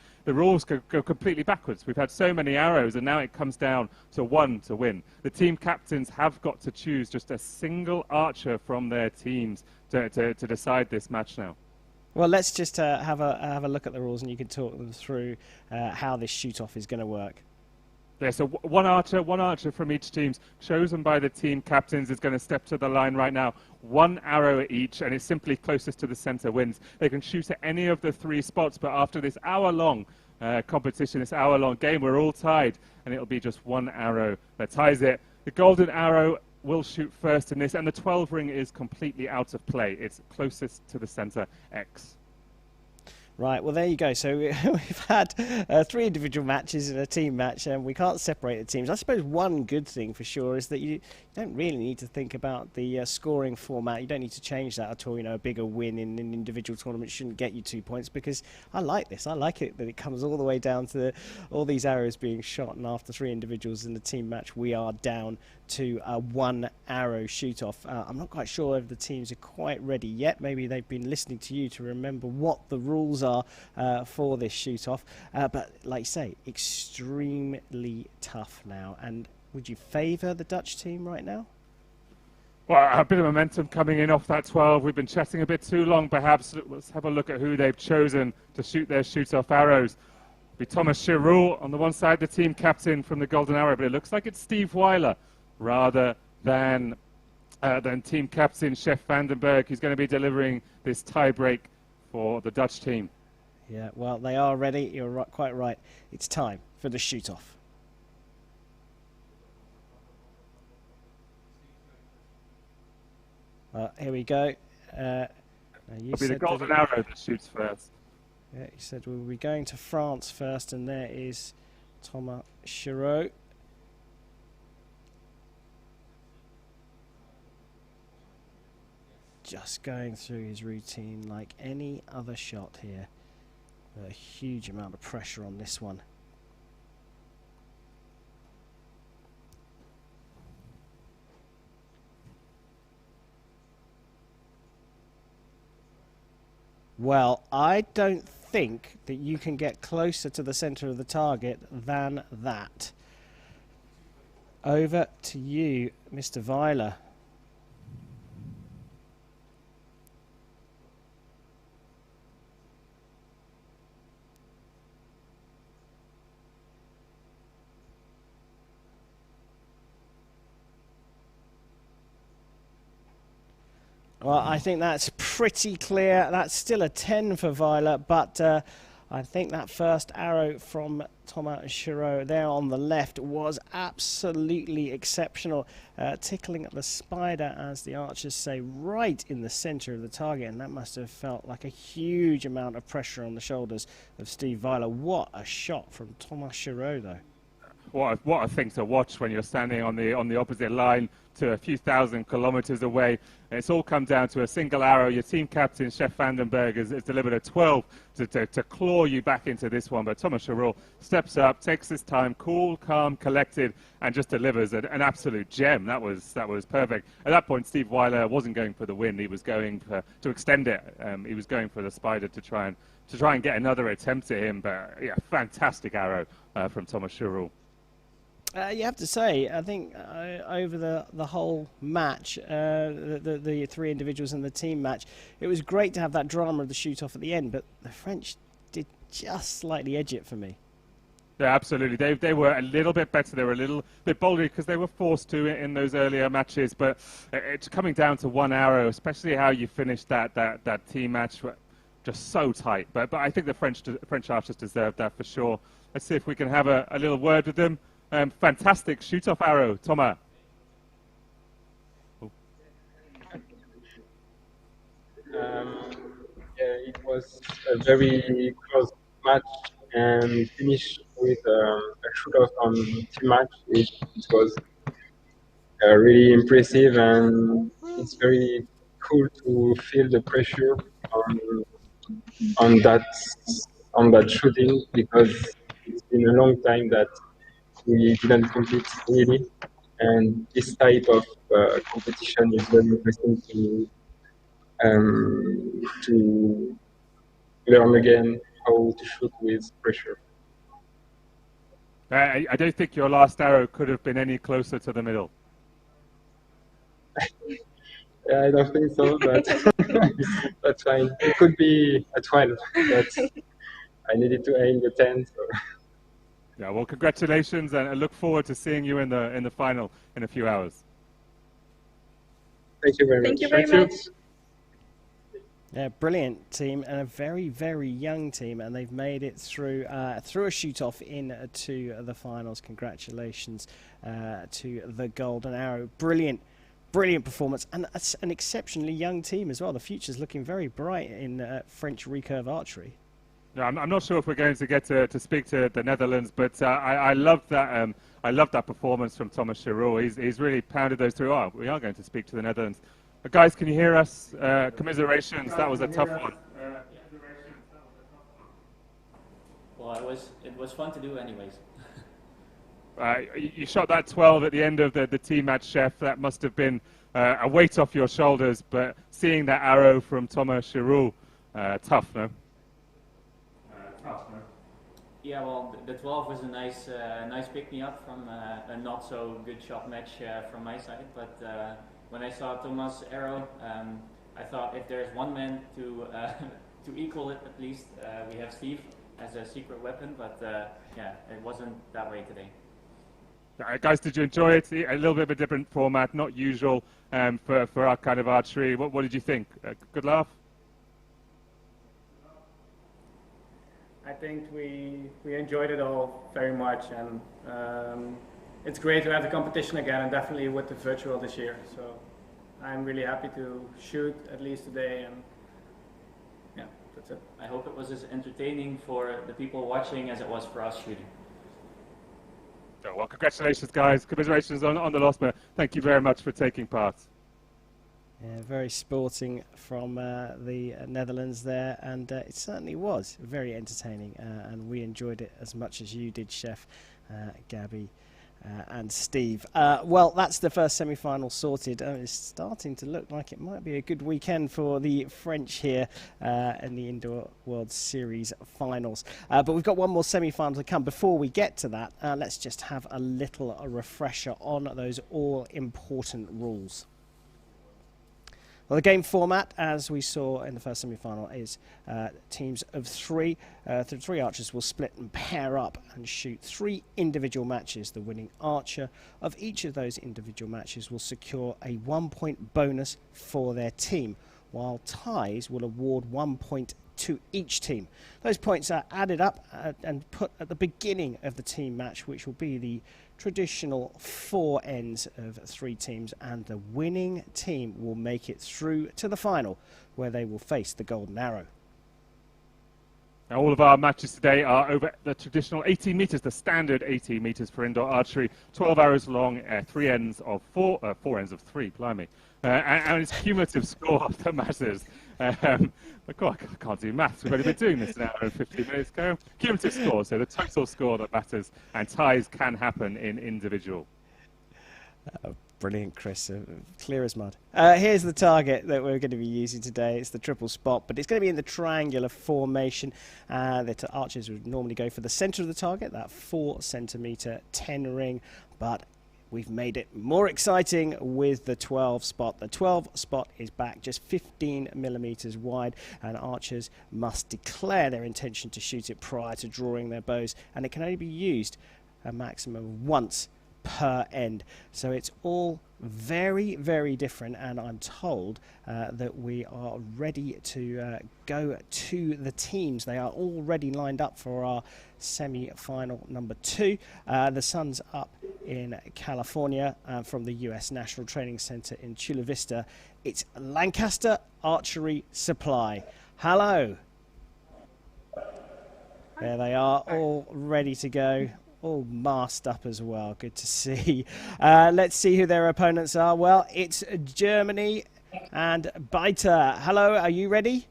go completely backwards. We've had so many arrows, and now it comes down to 1 to win. The team captains have got to choose just a single archer from their teams to decide this match now. Well, let's just have a look at the rules, and you can talk them through how this shoot-off is going to work. Yeah, so one archer from each team, chosen by the team captains, is going to step to the line right now. 1 arrow at each, and it's simply closest to the center wins. They can shoot at any of the 3 spots, but after this hour-long competition, this hour-long game, we're all tied, and it'll be just 1 arrow that ties it. The golden arrow will shoot first in this, and the 12 ring is completely out of play. It's closest to the center X. Right, well, there you go. So we've had 3 individual matches and a team match, and we can't separate the teams. I suppose one good thing for sure is that you don't really need to think about the scoring format. You don't need to change that at all. You know, a bigger win in an individual tournament shouldn't get you 2 points, because I like this. I like it that it comes all the way down to all these arrows being shot, and after 3 individuals in the team match, we are down to a 1 arrow shoot-off. I'm not quite sure if the teams are quite ready yet. Maybe they've been listening to you to remember what the rules are for this shoot-off. But like you say, extremely tough now. And would you favour the Dutch team right now? Well, a bit of momentum coming in off that 12. We've been chatting a bit too long, perhaps. Let's have a look at who they've chosen to shoot their shoot-off arrows. It'll be Thomas Giroux on the one side, the team captain from the Golden Arrow, but it looks like it's Steve Weiler rather than team captain Chef Vandenberg, who's going to be delivering this tie-break for the Dutch team. Yeah, well, they are ready. You're quite right. It's time for the shoot-off. Here we go. It'll be the golden arrow that shoots first. Yeah, he said we'll be going to France first, and there is Thomas Chiraud. Just going through his routine like any other shot here. A huge amount of pressure on this one. Well, I don't think that you can get closer to the centre of the target than that. Over to you, Mr. Weiler. Well, I think that's pretty clear. That's still a 10 for Weiler, but I think that first arrow from Thomas Chiraud there on the left was absolutely exceptional. Tickling at the spider, as the archers say, right in the centre of the target, and that must have felt like a huge amount of pressure on the shoulders of Steve Weiler. What a shot from Thomas Chiraud, though. What a thing to watch when you're standing on the opposite line to a few thousand kilometres away. It's all come down to a single arrow. Your team captain, Chef Vandenberg, has delivered a 12 to claw you back into this one. But Thomas Chiraud steps up, takes his time, cool, calm, collected, and just delivers an absolute gem. That was perfect. At that point, Steve Weiler wasn't going for the win. He was going to extend it. He was going for the spider to try and get another attempt at him. But yeah, fantastic arrow from Thomas Chiraud. You have to say, I think over the whole match, the three individuals in the team match, it was great to have that drama of the shoot-off at the end, but the French did just slightly edge it for me. Yeah, absolutely. They were a little bit better. They were a little bit bolder because they were forced to in those earlier matches, but it's coming down to one arrow, especially how you finished that team match, just so tight. But I think the French archers deserved that for sure. Let's see if we can have a little word with them. Fantastic shoot-off arrow, Thomas. Yeah, it was a very close match and finished with a shoot-off on team match. It was really impressive, and it's very cool to feel the pressure on that shooting, because it's been a long time that we didn't compete really, and this type of competition is very interesting to learn again how to shoot with pressure. I don't think your last arrow could have been any closer to the middle. I don't think so, but that's fine. It could be a 12, but I needed to aim the 10. So. Yeah, well, congratulations, and I look forward to seeing you in the final in a few hours. Thank you very much. Thank you very much. Yeah, brilliant team, and a very, very young team, and they've made it through a shoot-off into the finals. Congratulations to the Golden Arrow. Brilliant performance, and an exceptionally young team as well. The future's looking very bright in French recurve archery. No, I'm not sure if we're going to get to speak to the Netherlands, but I love that. I love that performance from Thomas Chiraud. He's really pounded those through. Oh, we are going to speak to the Netherlands. Guys, can you hear us? Commiserations. That was a tough one. Well, it was fun to do, anyways. You shot that 12 at the end of the team match, Chef. That must have been a weight off your shoulders. But seeing that arrow from Thomas Chiraud, tough, no? Yeah, well, the 12 was a nice pick-me-up from a not-so-good shot match from my side. But when I saw Thomas' arrow, I thought if there's one man to equal it, at least, we have Steve as a secret weapon. But yeah, it wasn't that way today. Guys, did you enjoy it? A little bit of a different format, not usual for our kind of archery. What did you think? Good laugh? I think we enjoyed it all very much, and it's great to have the competition again, and definitely with the virtual this year. So I'm really happy to shoot at least today, and yeah, that's it. I hope it was as entertaining for the people watching as it was for us shooting. Oh, well, congratulations, guys. Commiserations on the loss, but thank you very much for taking part. Yeah, very sporting from the Netherlands there, and it certainly was very entertaining, and we enjoyed it as much as you did, Chef, Gabby, and Steve. Well, that's the first semi-final sorted. It's starting to look like it might be a good weekend for the French here in the Indoor World Series finals. But we've got one more semi-final to come. Before we get to that, let's just have a little refresher on those all-important rules. Well, the game format, as we saw in the first semi-final, is teams of three. The three archers will split and pair up and shoot 3 individual matches. The winning archer of each of those individual matches will secure a 1-point bonus for their team, while ties will award 1 point to each team. Those points are added up and put at the beginning of the team match, which will be the traditional 4 ends of 3 teams, and the winning team will make it through to the final, where they will face the golden arrow. Now, all of our matches today are over the traditional 18 metres, the standard 18 metres for indoor archery, 12 arrows long, 3 ends of 4 ends of 3, blimey. And it's cumulative score that matters. God, I can't do maths. We've only been doing this an hour and 15 minutes ago. Cumulative score, so the total score that matters, and ties can happen in individual. Brilliant, Chris. Clear as mud. Here's the target that we're going to be using today. It's the triple spot, but it's going to be in the triangular formation. The archers would normally go for the centre of the target, that 4 centimetre 10 ring, but we've made it more exciting with the 12 spot. The 12 spot is back just 15 millimetres wide, and archers must declare their intention to shoot it prior to drawing their bows, and it can only be used a maximum of once per end. So it's all very, very different, and I'm told that we are ready to go to the teams. They are already lined up for our semi-final number 2. The sun's up in California from the US National Training Center in Chula Vista. It's Lancaster Archery Supply. Hello. There they are, all ready to go. All masked up as well. Good to see. Let's see who their opponents are. Well, it's Germany and Beiter. Hello, are you ready?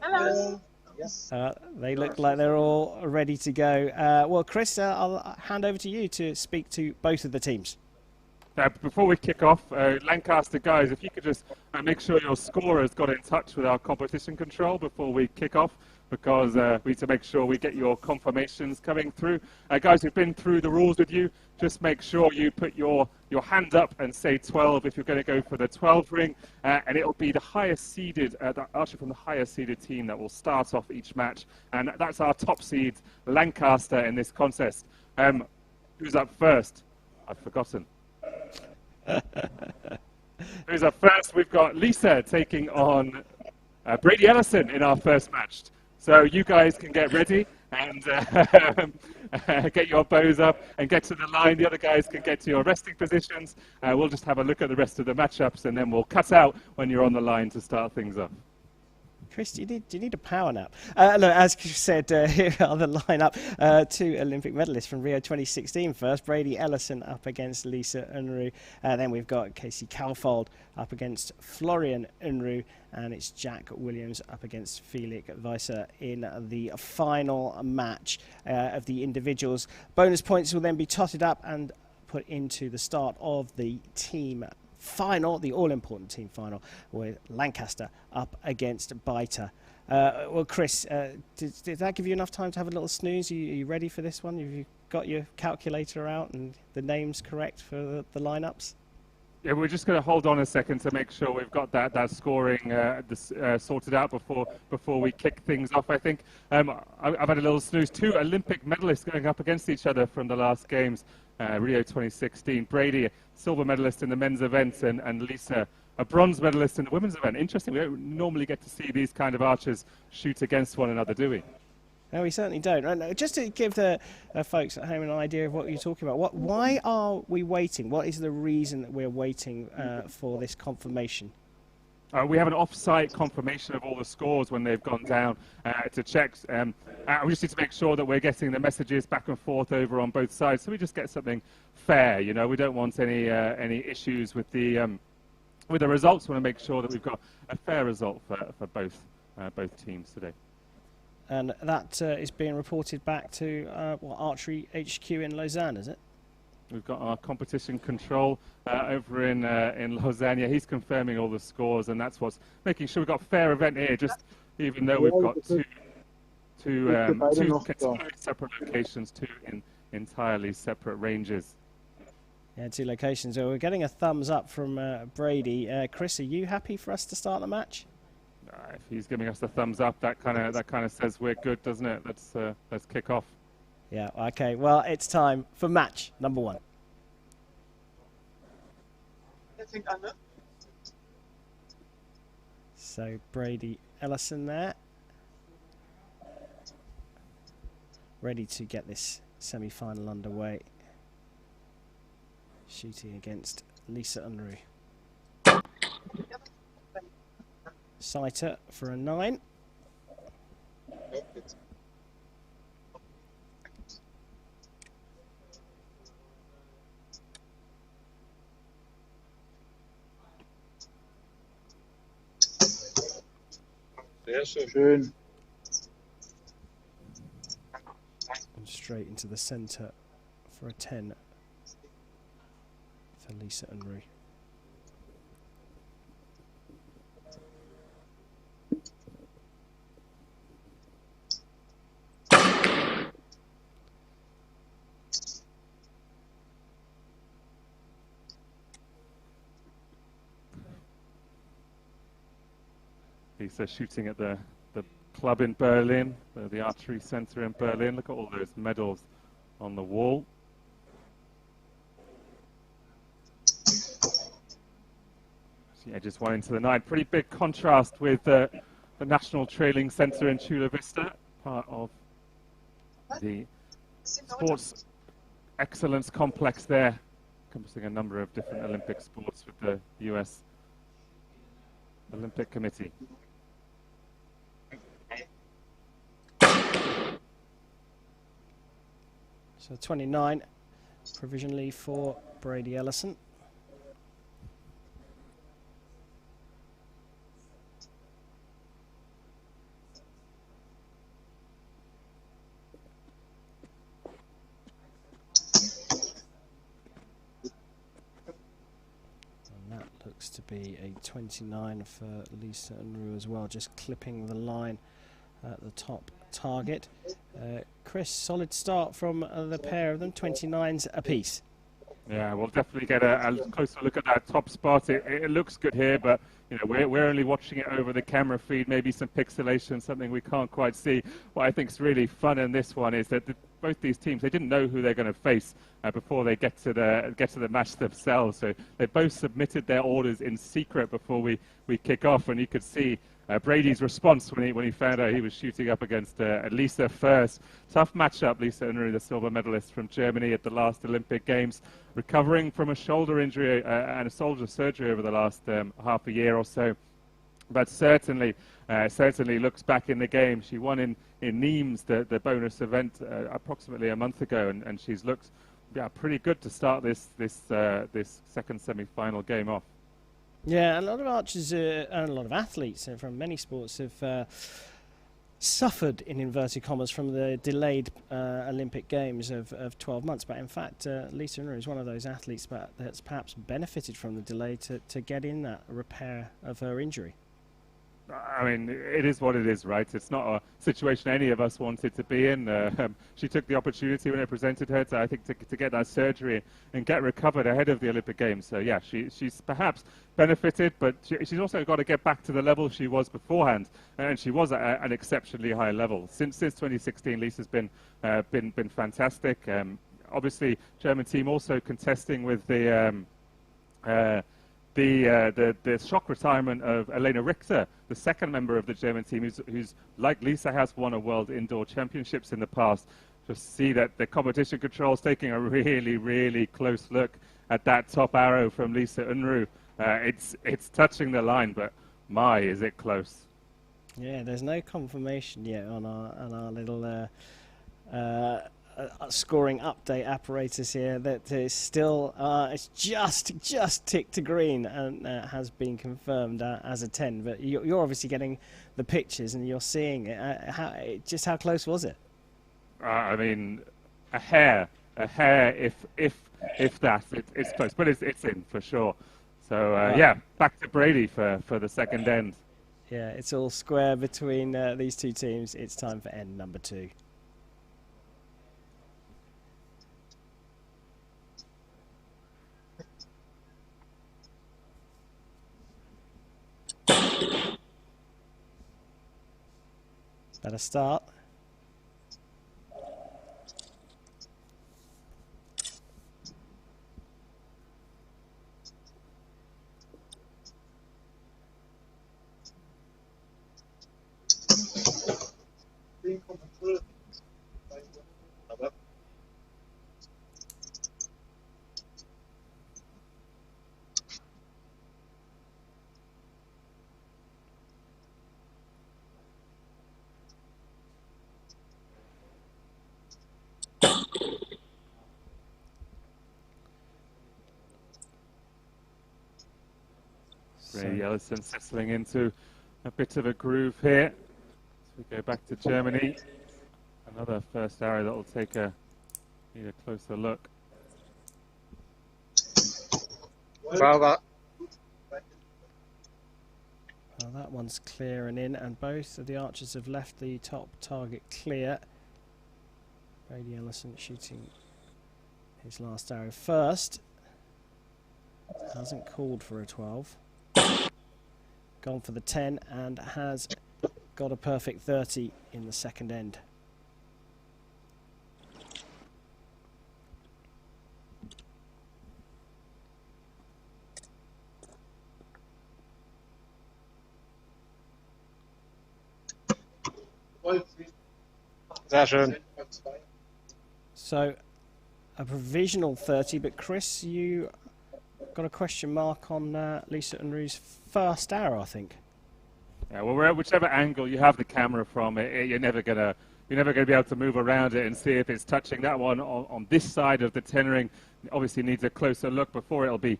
Hello. Yes. They look like they're all ready to go. Well, Chris, I'll hand over to you to speak to both of the teams. Before we kick off, Lancaster guys, if you could just make sure your scorers got in touch with our competition control before we kick off, because we need to make sure we get your confirmations coming through. Guys who've been through the rules with you, just make sure you put your hand up and say 12 if you're going to go for the 12 ring, and it'll be the highest seeded, the archer from the highest seeded team that will start off each match, and that's our top seed, Lancaster, in this contest. Who's up first? I've forgotten. Who's up first? We've got Lisa taking on Brady Ellison in our first match. So you guys can get ready and get your bows up and get to the line. The other guys can get to your resting positions. We'll just have a look at the rest of the matchups, and then we'll cut out when you're on the line to start things up. Chris, do you need a power nap? Look, as you said, here are the lineup. 2 Olympic medalists from Rio 2016 first. Brady Ellison up against Lisa Unruh. Then we've got Casey Calfold up against Florian Unruh. And it's Jack Williams up against Felix Weiser in the final match of the individuals. Bonus points will then be totted up and put into the start of the team final, the all-important team final, with Lancaster up against Beiter. Well, Chris, did that give you enough time to have a little snooze? Are you ready for this one? Have you got your calculator out and the names correct for the lineups? Yeah, we're just going to hold on a second to make sure we've got that scoring sorted out before we kick things off, I think. I've had a little snooze. 2 Olympic medalists going up against each other from the last games, Rio 2016. Brady, silver medalist in the men's event, and Lisa, a bronze medalist in the women's event. Interesting. We don't normally get to see these kind of archers shoot against one another, do we? No, we certainly don't. And just to give the folks at home an idea of what you're talking about, why are we waiting? What is the reason that we're waiting for this confirmation? We have an off-site confirmation of all the scores when they've gone down to check. We just need to make sure that we're getting the messages back and forth over on both sides, so we just get something fair. You know, we don't want any issues with the results. We want to make sure that we've got a fair result for both teams today. And that is being reported back to Archery HQ in Lausanne, is it? We've got our competition control over in Lausanne. Yeah, he's confirming all the scores, and that's what's making sure we've got a fair event here. Just even though we've got two separate locations, two in entirely separate ranges. Yeah, 2 locations. So we're getting a thumbs up from Brady. Chris, are you happy for us to start the match? If he's giving us a thumbs up, that kind of says we're good, doesn't it? Let's kick off. Yeah, okay. Well, it's time for match number 1. So Brady Ellison there, ready to get this semi-final underway, shooting against Lisa Unruh. Sighter for a 9. Sehr schön. And straight into the centre for a 10 for Lisa Unruh. Lisa shooting at the club in Berlin, the archery centre in Berlin. Look at all those medals on the wall. She edges one into the 9. Pretty big contrast with the National Trailing Centre in Chula Vista, part of the Sports Excellence Complex there, encompassing a number of different Olympic sports with the US Olympic Committee. So 29 provisionally for Brady Ellison. And that looks to be a 29 for Lisa Unruh as well, just clipping the line at the top target. Chris, solid start from the pair of them, 29s apiece. Yeah, we'll definitely get a closer look at that top spot. It looks good here, but you know we're only watching it over the camera feed. Maybe some pixelation, something we can't quite see. What I think is really fun in this one is that both these teams, they didn't know who they're going to face before they get to the match themselves. So they both submitted their orders in secret before we kick off, and you could see Brady's response when he found out he was shooting up against Lisa first. Tough matchup. Lisa Unruh, the silver medalist from Germany at the last Olympic Games, recovering from a shoulder injury and a shoulder surgery over the last half a year or so. But certainly looks back in the game. She won in Nîmes, the bonus event, approximately a month ago, and she's looked pretty good to start this second semi-final game off. Yeah, a lot of archers and a lot of athletes from many sports have suffered, in inverted commas, from the delayed Olympic Games of 12 months. But in fact, Lisa Unruh is one of those athletes that's perhaps benefited from the delay to get in that repair of her injury. I mean, it is what it is, right? It's not a situation any of us wanted to be in. She took the opportunity when it presented her to, I think, to get that surgery and get recovered ahead of the Olympic Games. So, yeah, she's perhaps benefited, but she's also got to get back to the level she was beforehand. And she was at an exceptionally high level. Since 2016, Lisa's been fantastic. Obviously, German team also contesting with the the shock retirement of Elena Richter, the second member of the German team, who's like Lisa has won a World Indoor Championships in the past. Just see that the competition control's taking a really, really close look at that top arrow from Lisa Unruh. It's touching the line, but my, is it close. Yeah, there's no confirmation yet on our little scoring update apparatus here that is still it's just ticked to green and has been confirmed as a 10. But you're obviously getting the pictures and you're seeing it. Just how close was it? I mean, a hair, if that, it's close, but it's in for sure. So yeah, back to Brady for the second end. Yeah, it's all square between these two teams. It's time for end number 2. Better start. Ray Ellison settling into a bit of a groove here. So we go back to Germany. Another first arrow that will need a closer look. Well, that one's clear and in, and both of the archers have left the top target clear. Brady Ellison shooting his last arrow first. Hasn't called for a 12. Gone for the 10 and has got a perfect 30 in the second end. Sehr schön. So a provisional 30, but Chris, you got a question mark on Lisa Unruh's first arrow, I think. Yeah, well, whichever angle you have the camera from, you're never gonna be able to move around it and see if it's touching that one on this side of the 10 ring. It obviously needs a closer look before it'll be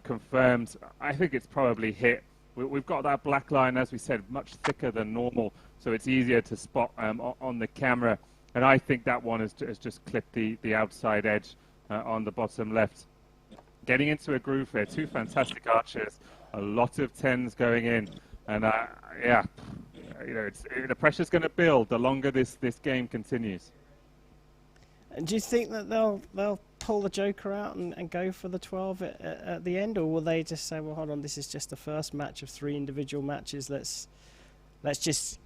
confirmed. I think it's probably hit. We've got that black line, as we said, much thicker than normal, so it's easier to spot on the camera. And I think that one has just clipped the outside edge on the bottom left. Getting into a groove here, two fantastic archers, a lot of 10s going in, and yeah, you know, the pressure's going to build the longer this game continues. And do you think that they'll pull the joker out and go for the 12 at the end, or will they just say, well, hold on, this is just the first match of 3 individual matches, let's just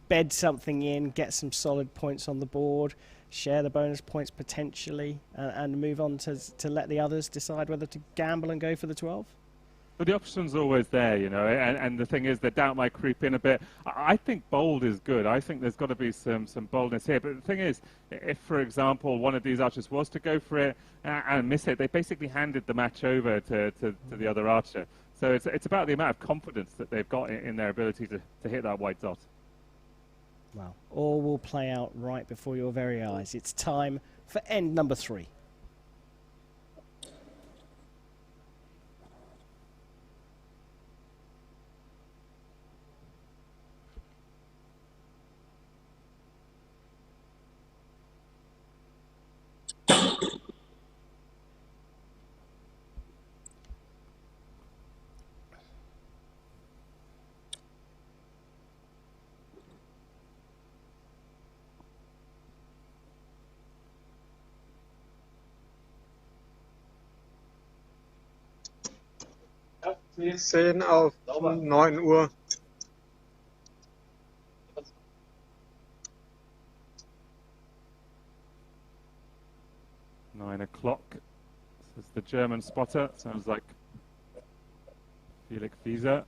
bed something in, get some solid points on the board, share the bonus points potentially, and move on to let the others decide whether to gamble and go for the 12? But the option's always there, you know, and the thing is, the doubt might creep in a bit. I think bold is good. I think there's got to be some boldness here. But the thing is, if, for example, one of these archers was to go for it and miss it, they basically handed the match over to the other archer. So it's about the amount of confidence that they've got in their ability to hit that white dot. Well, all will play out right before your very eyes. It's time for end number 3. Sehen auf 9 Uhr. 9 o'clock. This is the German spotter. Sounds like Felix Wieser.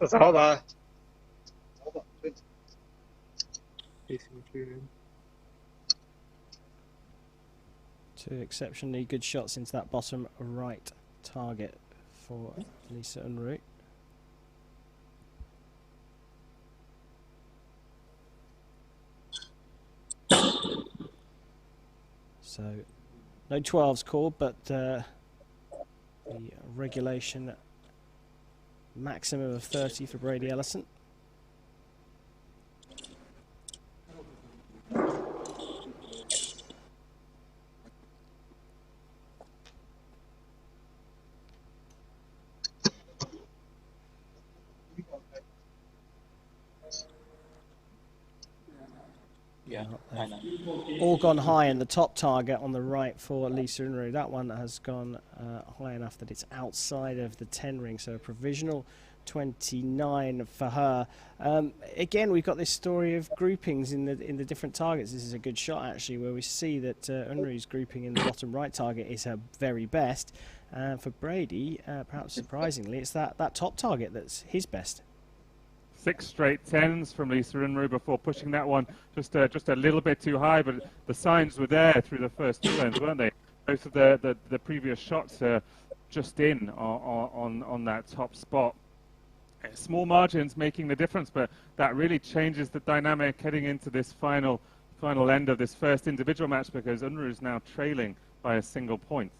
Sauber. Two exceptionally good shots into that bottom right target for Lisa Unruh. So, no 12s called, but the regulation maximum of 30 for Brady Ellison. Yeah, I know. All gone high, and the top target on the right for Lisa Unruh, that one has gone high enough that it's outside of the 10 ring, so a provisional 29 for her. Again, we've got this story of groupings in the different targets. This is a good shot actually, where we see that Unruh's grouping in the bottom right target is her very best, and for Brady, perhaps surprisingly, it's that top target that's his best. 6 straight 10s from Lisa Unruh before pushing that one just a little bit too high, but the signs were there through the first 2 ends, weren't they? Both of the previous shots are just in on that top spot. Small margins making the difference, but that really changes the dynamic heading into this final end of this first individual match, because Unruh is now trailing by a single point.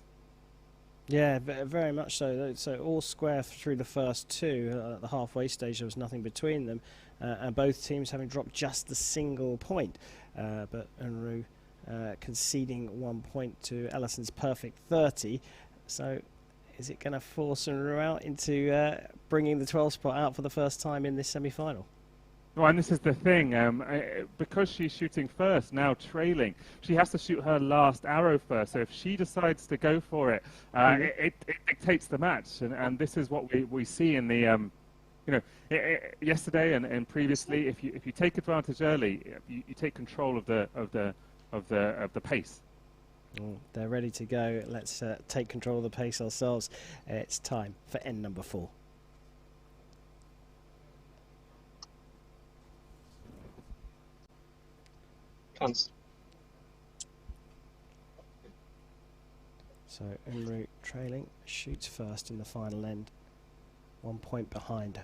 Yeah, very much so. So all square through the first 2. At the halfway stage, there was nothing between them, and both teams having dropped just a single point. But Unruh conceding 1 point to Ellison's perfect 30. So is it going to force Unruh out into bringing the 12 spot out for the first time in this semi-final? Well, and this is the thing, because she's shooting first, now trailing, she has to shoot her last arrow first. So if she decides to go for it, it dictates the match. And this is what we see in the, yesterday and previously. If you take advantage early, you take control of the pace. They're ready to go. Let's take control of the pace ourselves. It's time for end number 4. So Unruh trailing, shoots first in the final end, 1 point behind.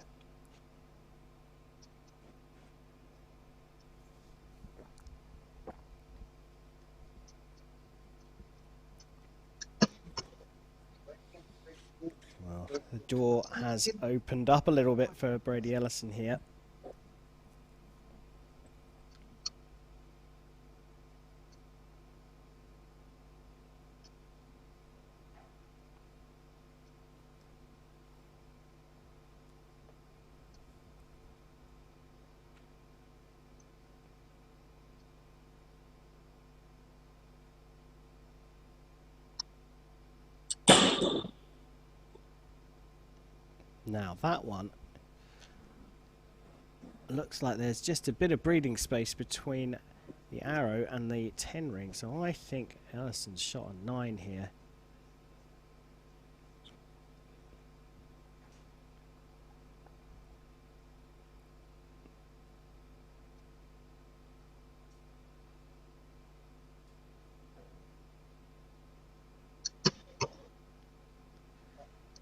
Well, the door has opened up a little bit for Brady Ellison here. Now that one looks like there's just a bit of breathing space between the arrow and the 10 ring, so I think Ellison's shot a 9 here.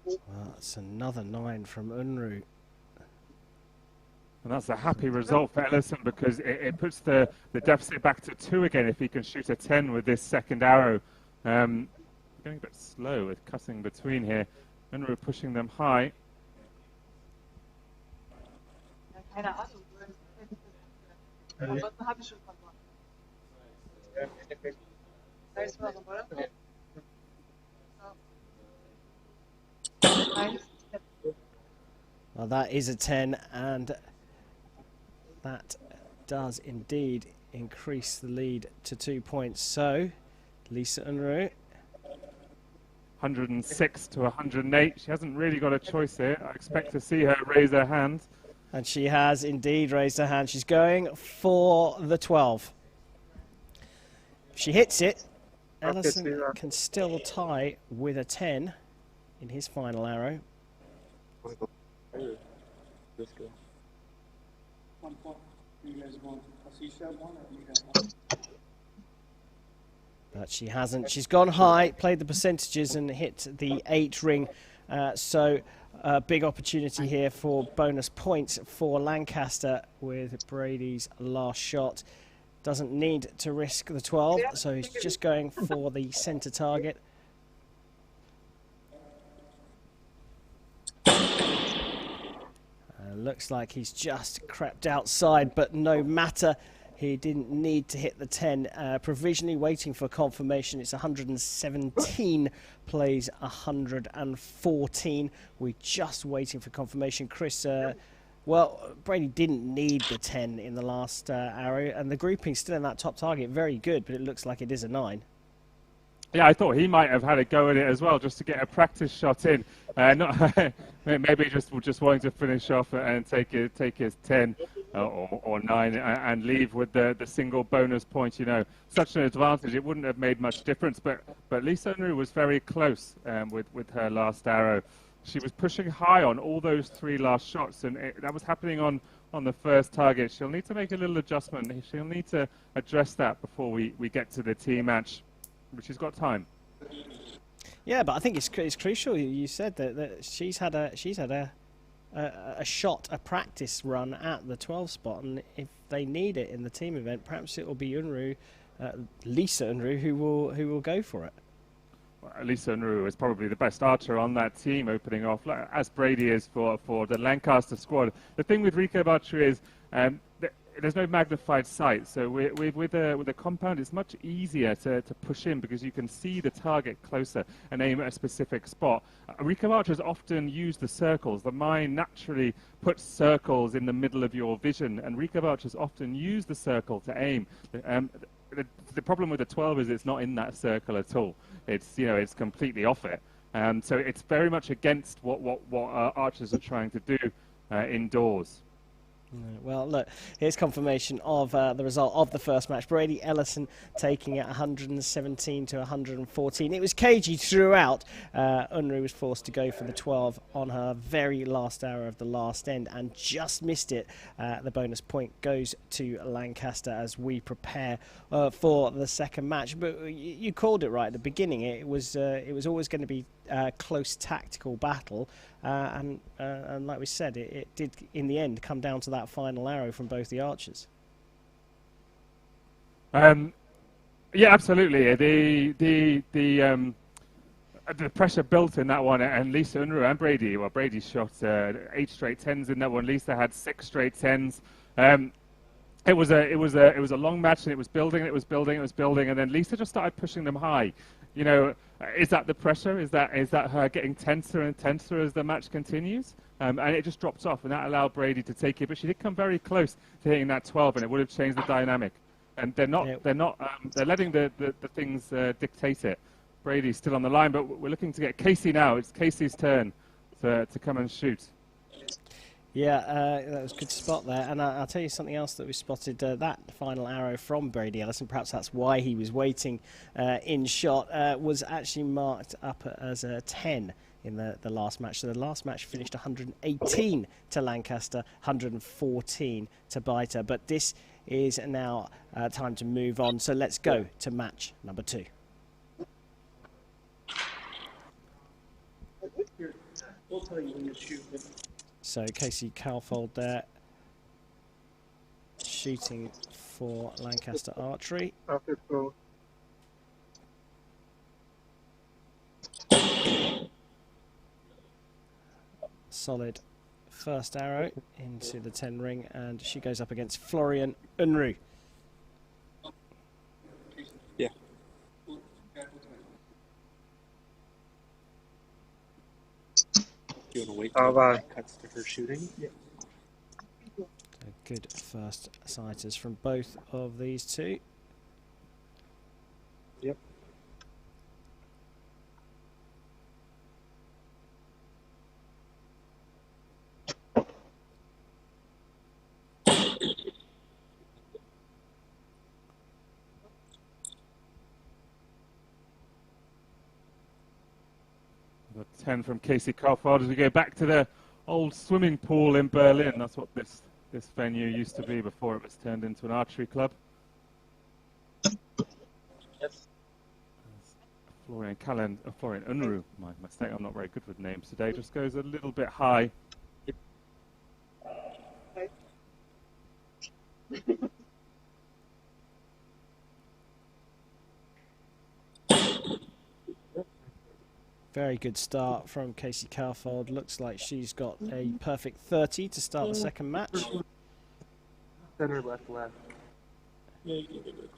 Well, that's another 9 from Unruh. And that's a happy result for Ellison, because it puts the deficit back to 2 again if he can shoot a 10 with this second arrow. Going a bit slow with cutting between here. Unruh pushing them high. Well, that is a 10, and that does indeed increase the lead to 2 points. So, Lisa Unruh 106 to 108. She hasn't really got a choice here. I expect to see her raise her hand. And she has indeed raised her hand. She's going for the 12. If she hits it, Ellison can still tie with a 10 in his final arrow. Let's go. 1 point. You guys want a C-sharp one or you got one? But she hasn't. She's gone high, played the percentages and hit the 8 ring. So a big opportunity here for bonus points for Lancaster with Brady's last shot. Doesn't need to risk the 12, so he's just going for the centre target. Looks like he's just crept outside, but no matter. He didn't need to hit the 10. Provisionally waiting for confirmation. It's 117, plays 114. We're just waiting for confirmation. Chris, well, Brady didn't need the 10 in the last arrow, and the grouping's still in that top target. Very good, but it looks like it is a 9. Yeah, I thought he might have had a go at it as well, just to get a practice shot in. Not maybe just wanting to finish off and take his 10 or 9 and leave with the single bonus point. You know, such an advantage. It wouldn't have made much difference. But Lisa Unruh was very close with her last arrow. She was pushing high on all those 3 last shots, and that was happening on the first target. She'll need to make a little adjustment. She'll need to address that before we get to the team match. But she's got time. Yeah, but I think it's crucial. You said that she's had a shot, a practice run at the 12 spot, and if they need it in the team event, perhaps it will be Unruh, Lisa Unruh, who will go for it. Well, Lisa Unruh is probably the best archer on that team, opening off, as Brady is for the Lancaster squad. The thing with Recurve Archery is there's no magnified sight, so with a compound it's much easier to push in because you can see the target closer and aim at a specific spot. Recurve archers often use the circles. The mind naturally puts circles in the middle of your vision, and Recurve archers often use the circle to aim. The problem with the 12 is it's not in that circle at all. It's completely off it. So it's very much against what archers are trying to do indoors. Well, look, here's confirmation of the result of the first match. Brady Ellison taking it 117 to 114. It was cagey throughout. Unruh was forced to go for the 12 on her very last hour of the last end and just missed it. The bonus point goes to Lancaster as we prepare for the second match. But you called it right at the beginning. It was always going to be a close tactical battle. And like we said, it did in the end come down to that final arrow from both the archers. Yeah, absolutely. The pressure built in that one, and Lisa Unruh and Brady. Well, Brady shot 8 straight 10s in that one. Lisa had 6 straight 10s. It was a long match, and it was building, and then Lisa just started pushing them high. You know, is that the pressure? Is that her getting tenser and tenser as the match continues? And it just dropped off, and that allowed Brady to take it. But she did come very close to hitting that 12, and it would have changed the dynamic. And they're letting the things dictate it. Brady's still on the line, but we're looking to get Casey now. It's Casey's turn to come and shoot. Yeah, that was a good spot there. And I'll tell you something else that we spotted. That final arrow from Brady Ellison, perhaps that's why he was waiting in shot, was actually marked up as a 10 in the last match. So the last match finished 118 to Lancaster, 114 to Biter. But this is now time to move on. So let's go to match number 2. We'll tell you when to shoot. So Casey Calfold there, shooting for Lancaster Archery. Solid first arrow into the 10 ring, and she goes up against Florian Unruh. Yeah. You want to wait till it cuts to her shooting? Yeah. Good first sighters from both of these two. Yep. A 10 from Casey Kaufhold as we go back to the old swimming pool in Berlin. That's what this venue used to be before it was turned into an archery club. Yes. Florian Unruh, my mistake, I'm not very good with names today, just goes a little bit high. Very good start from Casey Kaufhold. Looks like she's got a perfect 30 to start the second match. Center left, left. Yeah, you can get it.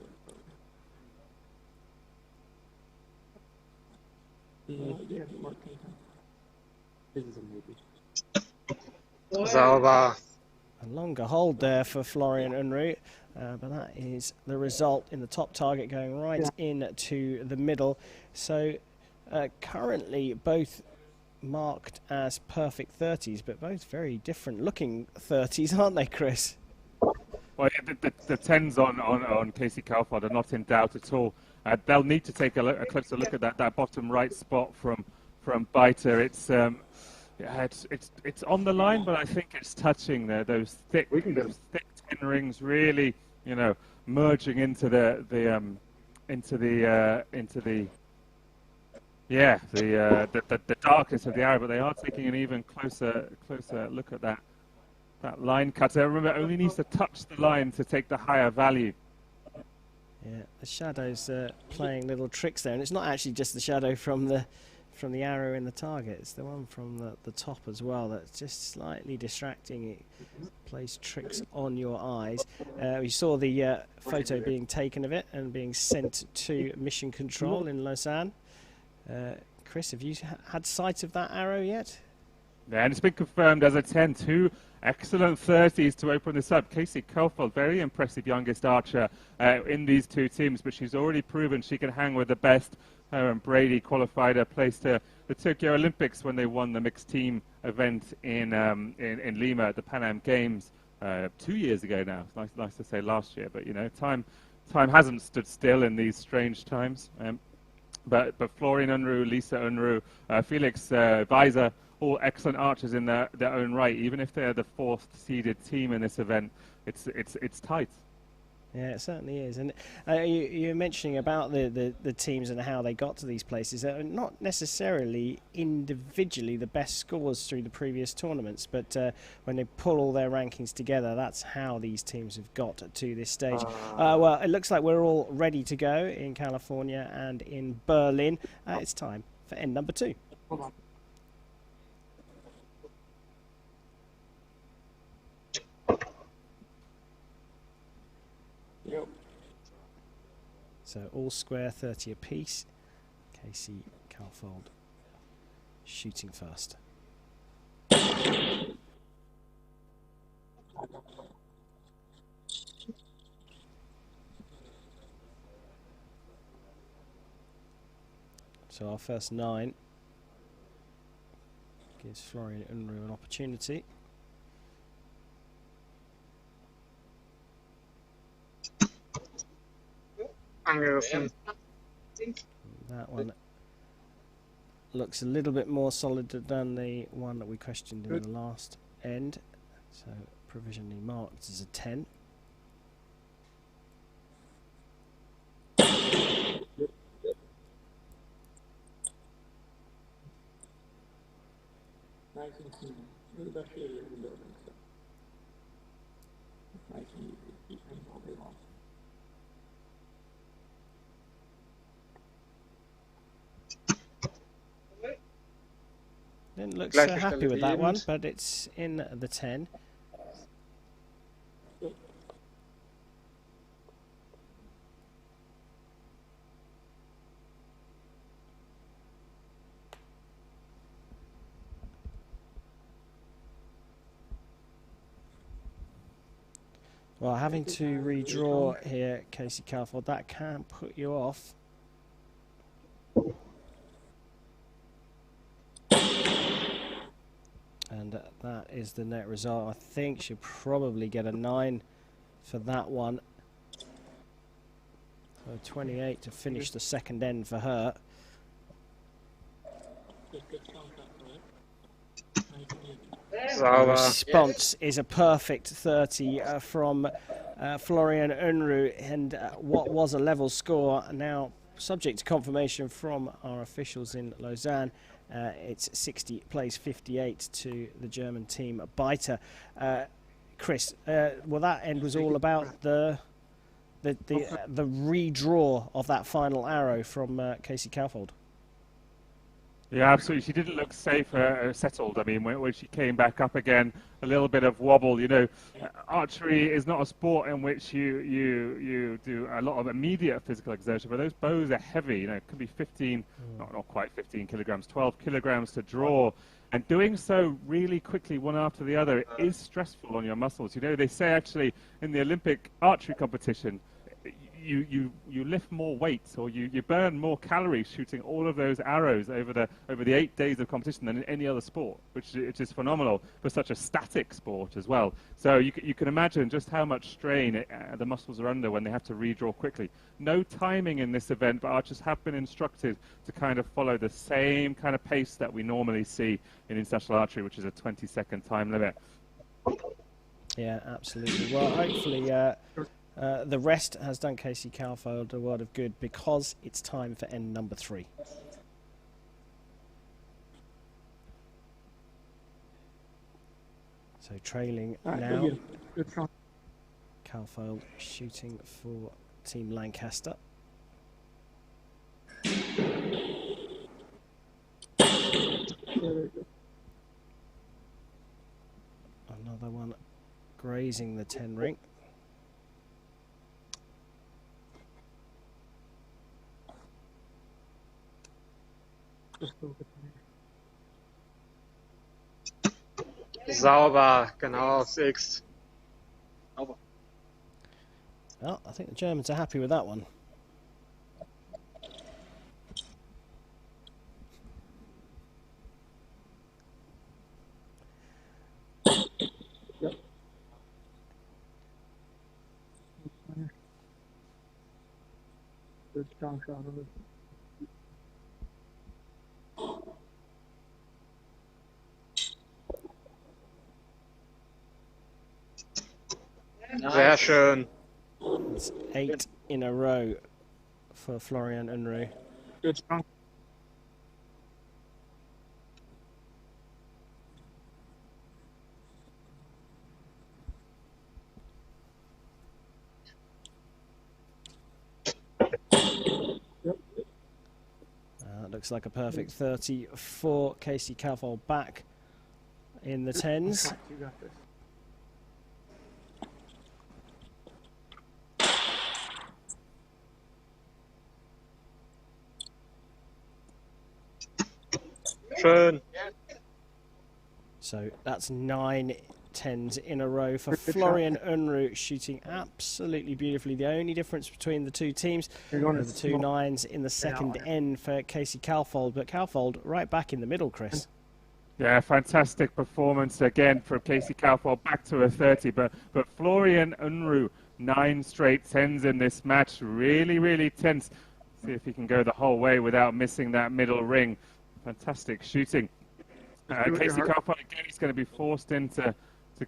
Yeah, Mark. This is a maybe. Sauber. A longer hold there for Florian Unruh, but that is the result in the top target going right into the middle. So currently both marked as perfect 30s, but both very different looking 30s, aren't they, Chris? Well, the 10s on Casey Kaufhold are not in doubt at all. They'll need to take a closer look at that bottom right spot from Biter. It's on the line, but I think it's touching there. Those thick 10 rings really, merging into the darkness of the arrow. But they are taking an even closer look at that line cutter. Remember, it only needs to touch the line to take the higher value. Yeah, the shadow's playing little tricks there, and it's not actually just the shadow from the arrow in the target. It's the one from the top as well that's just slightly distracting. It plays tricks on your eyes. We saw the photo being taken of it and being sent to Mission Control in Lausanne. Chris, have you had sight of that arrow yet? Yeah, and it's been confirmed as a 10. 2 excellent 30s to open this up. Casey Kaufhold, very impressive youngest archer in these two teams, but she's already proven she can hang with the best. Her and Brady qualified a place to the Tokyo Olympics when they won the mixed team event in Lima at the Pan Am Games 2 years ago now. It's nice to say last year, but time hasn't stood still in these strange times. But Florian Unruh, Lisa Unruh, Felix Weiser, all excellent archers in their own right. Even if they're the fourth seeded team in this event, it's tight. Yeah, it certainly is. And you're mentioning about the teams and how they got to these places. They're not necessarily individually the best scores through the previous tournaments, but when they pull all their rankings together, that's how these teams have got to this stage. Well, it looks like we're all ready to go in California and in Berlin. It's time for end number 2. Hold on. Yep. So all square 30 apiece. Casey Kaufhold shooting first. So our first 9 gives Florian Unruh an opportunity. Angegriffen. That one looks a little bit more solid than the one that we questioned in the last end. So provisionally marked as a 10. Nice and clean. You're the best shader in the building. So. Nice and easy. Keep things all day long. Didn't look so happy with that one, but it's in the 10. Well, having to redraw here, Casey Kaufhold, that can put you off. And that is the net result. I think she'll probably get a 9 for that one. So 28 to finish the second end for her. The response is a perfect 30 from Florian Unruh, and what was a level score now subject to confirmation from our officials in Lausanne. It's 60 plays 58 to the German team Beiter. Chris, well, that end was all about the redraw of that final arrow from Casey Kaufhold. Yeah, absolutely. She didn't look safe, settled. I mean, when she came back up again, a little bit of wobble. You know, archery is not a sport in which you do a lot of immediate physical exertion, but those bows are heavy. You know, it could be 15, not quite 15 kilograms, 12 kilograms to draw. And doing so really quickly, one after the other, is stressful on your muscles. You know, they say actually in the Olympic archery competition, you lift more weight, or you burn more calories shooting all of those arrows over the 8 days of competition than in any other sport, which is phenomenal for such a static sport as well. So you can imagine just how much strain the muscles are under when they have to redraw quickly. No timing in this event, but archers have been instructed to kind of follow the same kind of pace that we normally see in international archery, which is a 20-second time limit. Yeah, absolutely. Well, hopefully the rest has done Casey Kaufhold a world of good, because it's time for end number 3. So trailing now. Kaufhold shooting for Team Lancaster. Another one grazing the 10 ring. Sauber, genau auf 6. Well, I think the Germans are happy with that one. Good strong shot of it. Sehr schön. It's 8 in a row for Florian Unruh. Good strong. Looks like a perfect 30 for Casey Kaufhold, back in the 10s. You got this. Schön. So that's 9 10s in a row for Florian Unruh, shooting absolutely beautifully. The only difference between the two teams are the 2 9s in the second end for Casey Kaufhold, but Kaufhold right back in the middle, Chris. Yeah, fantastic performance again from Casey Kaufhold, back to a 30. But Florian Unruh, 9 straight 10s in this match. Really, really tense. See if he can go the whole way without missing that middle ring. Fantastic shooting. Casey Kaufhold, again, he's going to be forced into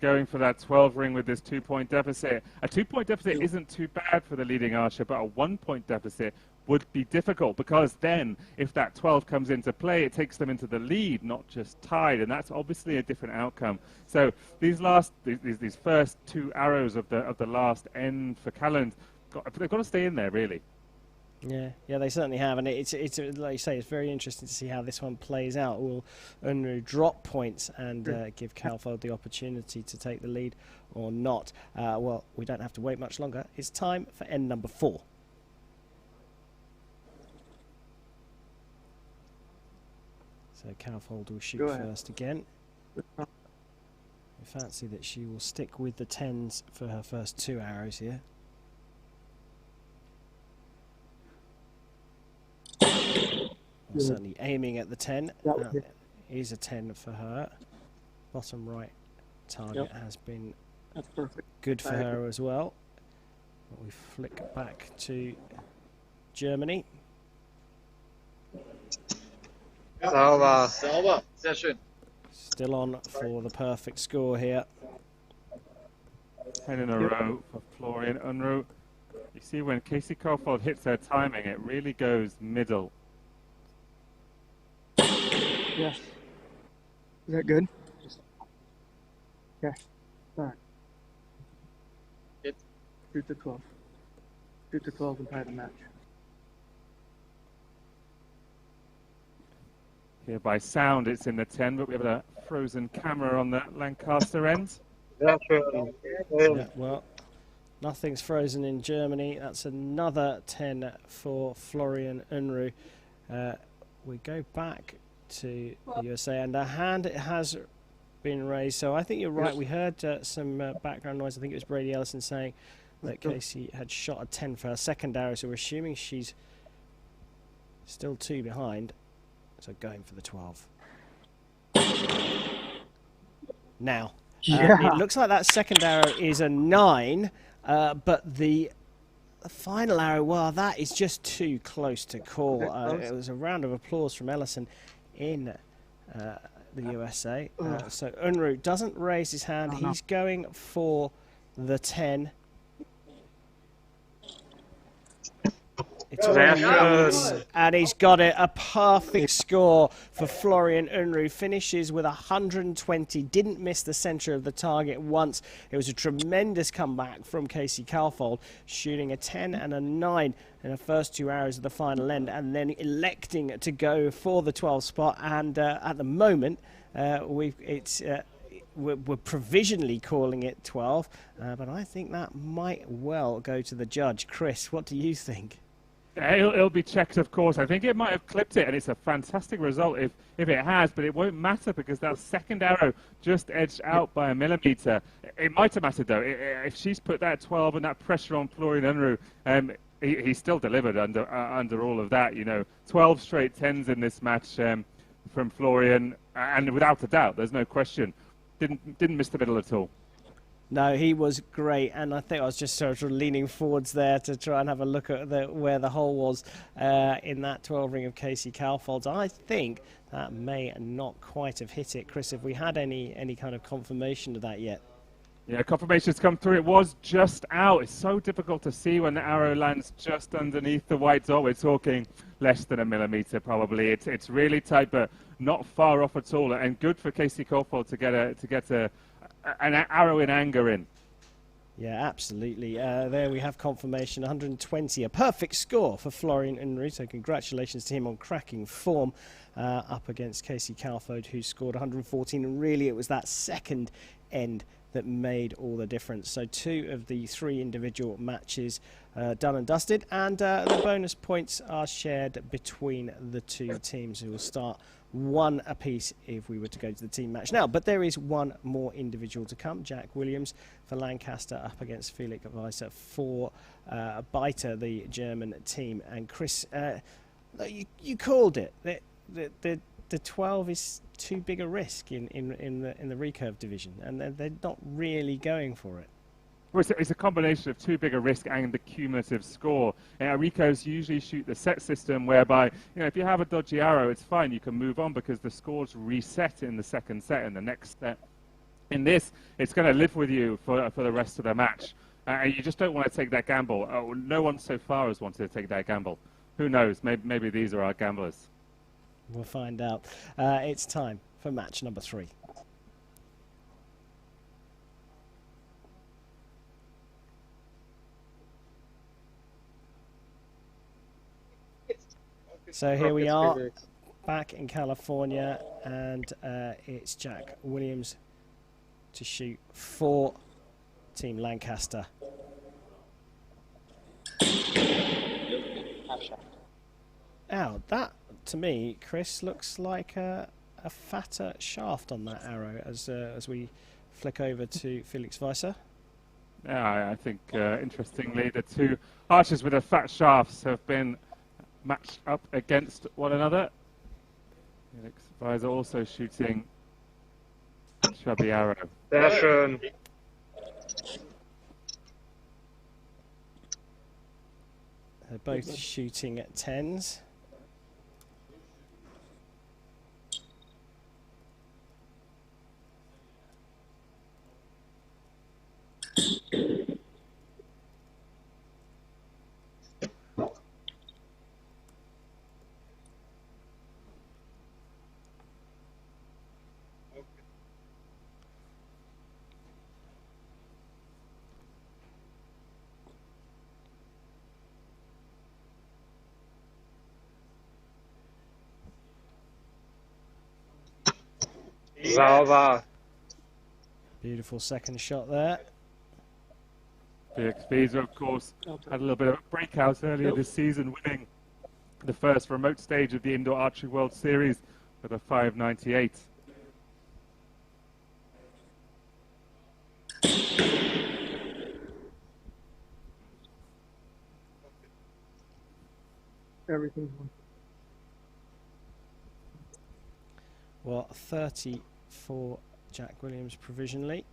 going for that 12 ring with this 2-point deficit. A 2-point deficit isn't too bad for the leading archer, but a 1-point deficit would be difficult, because then if that 12 comes into play, it takes them into the lead, not just tied, and that's obviously a different outcome. So these first 2 arrows of the last end for Calland, they've got to stay in there, really. Yeah, they certainly have, and it's like you say, it's very interesting to see how this one plays out. Will Unruh drop points and give Kaufhold the opportunity to take the lead or not? Well, we don't have to wait much longer. It's time for end number 4. So Kaufhold will shoot first again. I fancy that she will stick with the 10s for her first 2 arrows here. Certainly aiming at the 10. Is a 10 for her. Bottom right target has been good for her as well. We flick back to Germany. Sauber. Sauber. Sehr schön. Still on for the perfect score here. 10 in a row for Florian Unruh. You see, when Casey Caulfield hits her timing, it really goes middle. Yes. Is that good? Okay. All right. Jetzt. Shoot to 12. Shoot to 12 and tie the match. Here by sound, it's in the 10, but we have a frozen camera on the Lancaster end. Sehr schön. Yeah, well, nothing's frozen in Germany. That's another 10 for Florian Unruh. We go back to the USA, and a hand has been raised. So I think you're right. We heard some background noise. I think it was Brady Ellison saying that Casey had shot a 10 for her second arrow. So we're assuming she's still 2 behind. So going for the 12. Now, it looks like that second arrow is a 9, but the final arrow, well, that is just too close to call. It was a round of applause from Ellison in the USA. So Unruh doesn't raise his hand. He's going for the 10. It's already out, and he's got it. A perfect score for Florian Unruh. Finishes with 120. Didn't miss the centre of the target once. It was a tremendous comeback from Casey Caulfield, shooting a 10 and a 9 in the first 2 arrows of the final end, and then electing to go for the 12 spot. And at the moment, we're provisionally calling it 12, but I think that might well go to the judge. Chris, what do you think? It'll be checked, of course. I think it might have clipped it, and it's a fantastic result if it has, but it won't matter because that second arrow just edged out by a millimetre. It might have mattered, though. If she's put that 12 and that pressure on Florian Unruh, he still delivered under all of that. 12 straight 10s in this match from Florian, and without a doubt, there's no question. Didn't miss the middle at all. No, he was great, and I think I was just sort of leaning forwards there to try and have a look at where the hole was in that 12 ring of Casey Caulfield's. I think that may not quite have hit it. Chris, have we had any kind of confirmation of that yet? Yeah, confirmation's come through. It was just out. It's so difficult to see when the arrow lands just underneath the white dot. We're talking less than a millimetre probably. It's really tight, but not far off at all. And good for Casey Caulfield to get an arrow in anger in. Yeah, absolutely. There we have confirmation, 120, a perfect score for Florian Unruh. So congratulations to him on cracking form up against Casey Caulfield, who scored 114. And really, it was that second end that made all the difference. So 2 of the 3 individual matches done and dusted, and the bonus points are shared between the 2 teams, who will start 1 apiece if we were to go to the team match now. But there is 1 more individual to come. Jack Williams for Lancaster up against Felix Weiser for Biter, the German team. And Chris, you called it. The 12 is too big a risk in the recurve division, and they're not really going for it. Well, it's a combination of too big a risk and the cumulative score. Recurves usually shoot the set system whereby, if you have a dodgy arrow, it's fine, you can move on because the score's reset in the second set and the next set. In this, it's going to live with you for the rest of the match. And you just don't want to take that gamble. No one so far has wanted to take that gamble. Who knows? Maybe these are our gamblers. We'll find out. It's time for match number 3. So here we are, back in California, and it's Jack Williams to shoot for Team Lancaster. Now, that, to me, Chris, looks like a fatter shaft on that arrow as we flick over to Felix Weiser. Yeah, I think, interestingly, the 2 archers with the fat shafts have been matched up against one another. Felix Weiser also shooting a chubby arrow. Sehr schön. They're both shooting at 10s. Sauber. Beautiful second shot there. Felix Visa, of course, had a little bit of a breakout earlier this season, winning the first remote stage of the Indoor Archery World Series with a 5.98. Everything's one. Well, 30 for Jack Williams provisionally.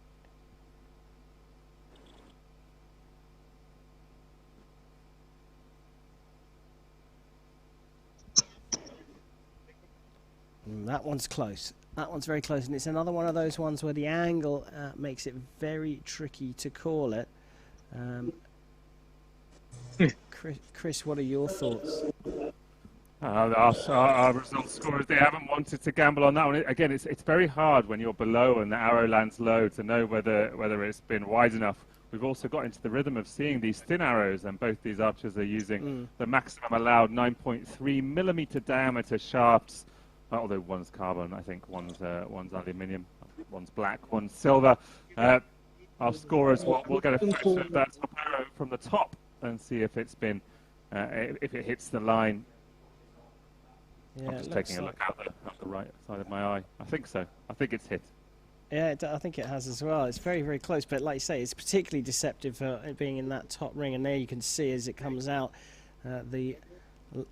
That one's close. That one's very close, and it's another one of those ones where the angle makes it very tricky to call it. Chris, what are your thoughts? Our result scorers, they haven't wanted to gamble on that one. Again, it's very hard when you're below and the arrow lands low to know whether it's been wide enough. We've also got into the rhythm of seeing these thin arrows, and both these archers are using the maximum allowed 9.3 millimeter diameter shafts. Although one's carbon, I think one's aluminium, one's black, one's silver. Our scorers will get a photo of that top arrow from the top and see if it's been if it hits the line. Yeah, I'm just taking a look out the right side of my eye. I think so. I think it's hit. Yeah, I think it has as well. It's very, very close, but like you say, it's particularly deceptive it being in that top ring, and there you can see as it comes out, the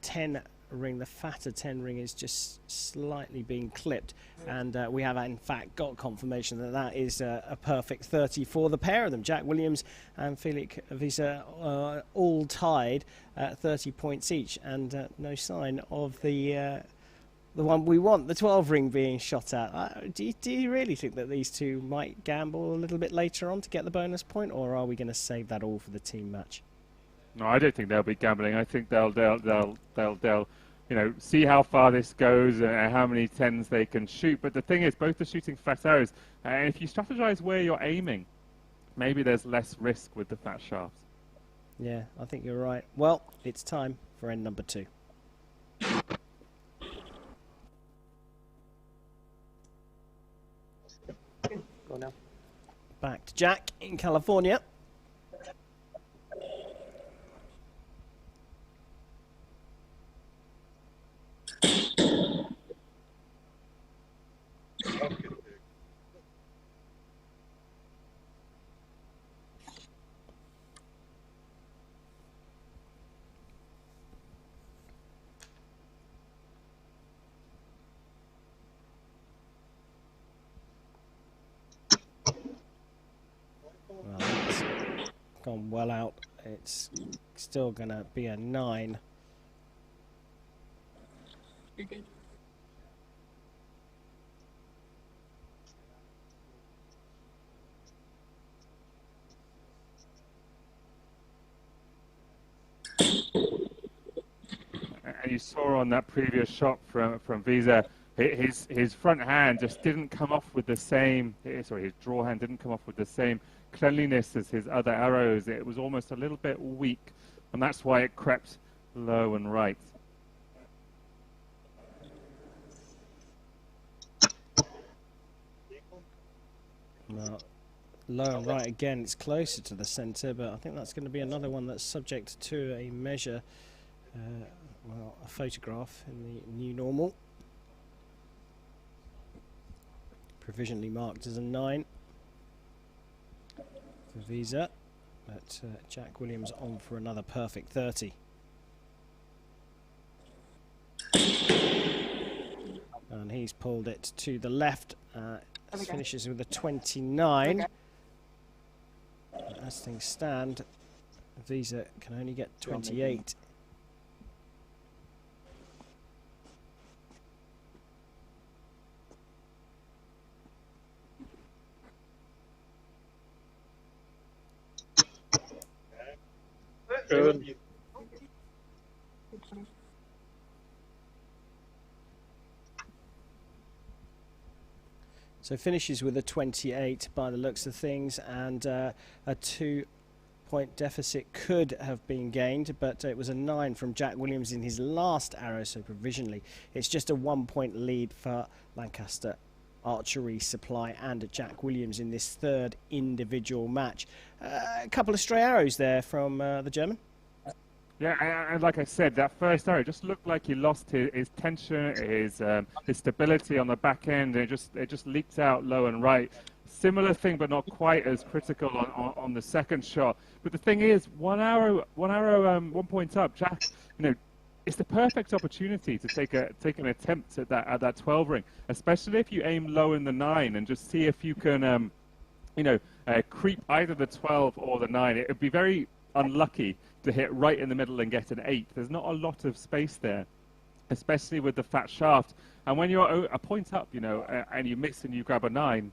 10 ring, the fatter 10 ring is just slightly being clipped, and we have in fact got confirmation that that is a perfect 30 for the pair of them. Jack Williams and Felix Visa all tied at 30 points each, and no sign of the one we want, the 12 ring, being shot at. Do you really think that these two might gamble a little bit later on to get the bonus point, or are we going to save that all for the team match? No, I don't think they'll be gambling. I think they'll see how far this goes and how many 10s they can shoot. But the thing is, both are shooting fat arrows, and if you strategize where you're aiming, maybe there's less risk with the fat shafts. Yeah, I think you're right. Well, it's time for end number 2. Go now. Back to Jack in California. Well, it's gone well out. It's still going to be a 9. And you saw on that previous shot from Visa, his front hand just didn't come off with the same, sorry, his draw hand didn't come off with the same cleanliness as his other arrows. It was almost a little bit weak, and that's why it crept low and right. Well, low and right again, it's closer to the centre, but I think that's going to be another one that's subject to a measure, well, a photograph in the new normal. Provisionally marked as a 9 for Visa, but Jack Williams on for another perfect 30. And he's pulled it to the left. Finishes with a 29. As things stand, Visa can only get 28. Good. So finishes with a 28 by the looks of things, and a 2-point deficit could have been gained, but it was a 9 from Jack Williams in his last arrow, so provisionally it's just a 1-point lead for Lancaster Archery Supply and Jack Williams in this third individual match. A couple of stray arrows there from the German. Yeah, and like I said, that first arrow just looked like he lost his tension, his stability on the back end, and it just leaked out low and right. Similar thing, but not quite as critical on the second shot. But the thing is, one arrow, 1 point up. Jack, it's the perfect opportunity to take an attempt at that 12 ring, especially if you aim low in the 9 and just see if you can, creep either the 12 or the 9. It would be very unlucky to hit right in the middle and get an 8. There's not a lot of space there, especially with the fat shaft. And when you're a point up, and you miss and you grab a 9,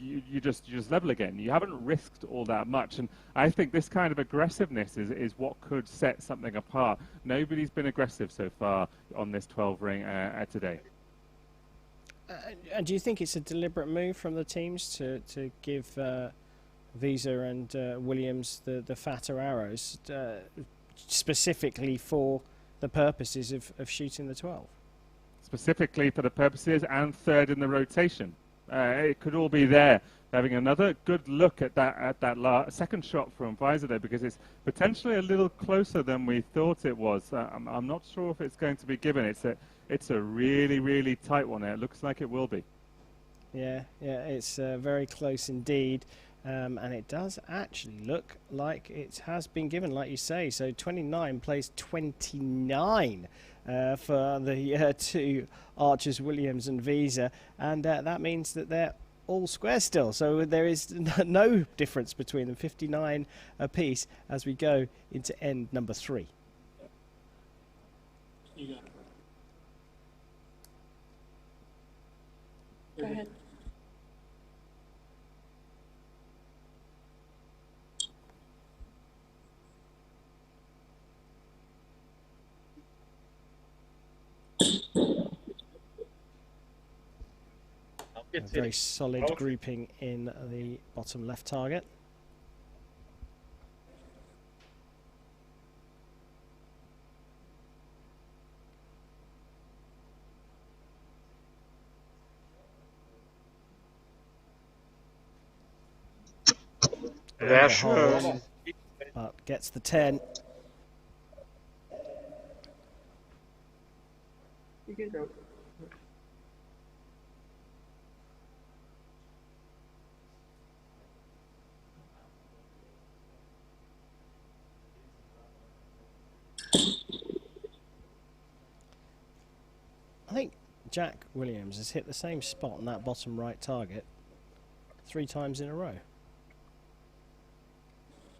you just level again. You haven't risked all that much, and I think this kind of aggressiveness is what could set something apart. Nobody's been aggressive so far on this 12 ring today. And do you think it's a deliberate move from the teams to give Visa and Williams the fatter arrows, specifically for the purposes of shooting the 12? Specifically for the purposes and third in the rotation. It could all be there. Having another good look at that second shot from Visa there, because it's potentially a little closer than we thought it was. I'm not sure if it's going to be given. It's a really, really tight one there. It looks like it will be. Yeah, it's very close indeed. And it does actually look like it has been given, like you say. So 29 plays 29 for the two archers, Williams and Visa. And that means that they're all square still. So there is no difference between them, 59 apiece as we go into end number 3. You got it. Go ahead. A very solid grouping in the bottom left target. Sehr schön. But gets the 10. You can go. I think Jack Williams has hit the same spot on that bottom right target 3 times in a row.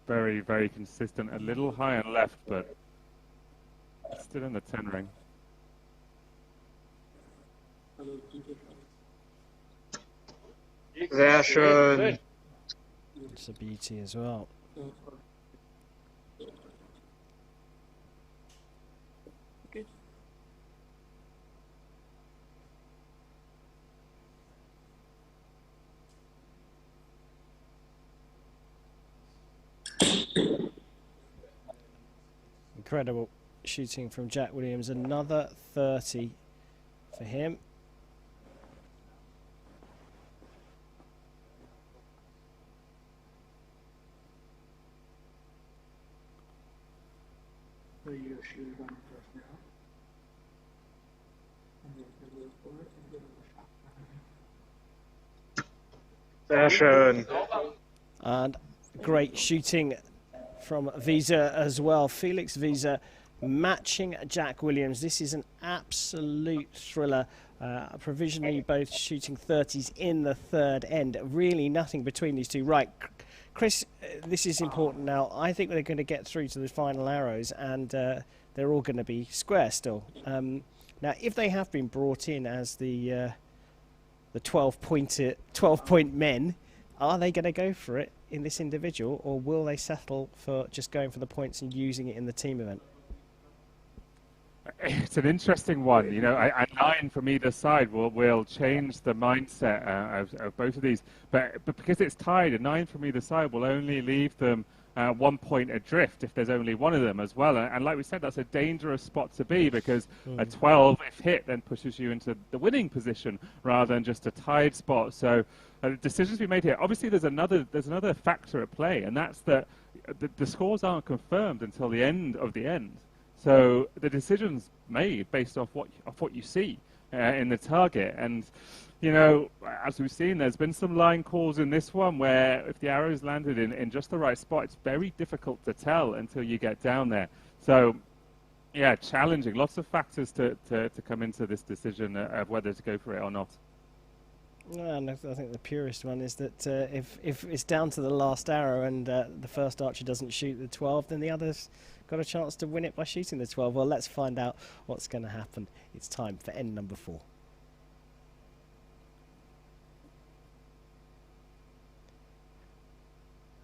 Very, very consistent. A little high and left, but still in the 10 ring. Sehr schön. It's a beauty as well. Good. Incredible shooting from Jack Williams. Another 30 for him. So you shoot it on the first now. And then you move forward and give it a shot. Sehr schön. And great shooting from Visa as well. Felix Visa matching Jack Williams. This is an absolute thriller. Provisionally both shooting 30s in the third end. Really nothing between these two. Right, Chris, this is important now. I think they're going to get through to the final arrows, and they're all going to be square still. Now, if they have been brought in as the 12-point men, are they going to go for it in this individual, or will they settle for just going for the points and using it in the team event? It's an interesting one. You know, a 9 from either side will change the mindset of both of these. But because it's tied, a 9 from either side will only leave them 1 point adrift if there's only one of them as well. And like we said, that's a dangerous spot to be, because a 12, if hit, then pushes you into the winning position rather than just a tied spot. So decisions we made here. Obviously, there's another factor at play, and that's that the scores aren't confirmed until the end of the end. So the decision's made based off what you see in the target. And, you know, as we've seen, there's been some line calls in this one where if the arrows landed in just the right spot, it's very difficult to tell until you get down there. So, yeah, challenging. Lots of factors to come into this decision of whether to go for it or not. Yeah, and I think the purest one is that if it's down to the last arrow and the first archer doesn't shoot the 12, then the other's got a chance to win it by shooting the 12. Well, let's find out what's going to happen. It's time for end number 4.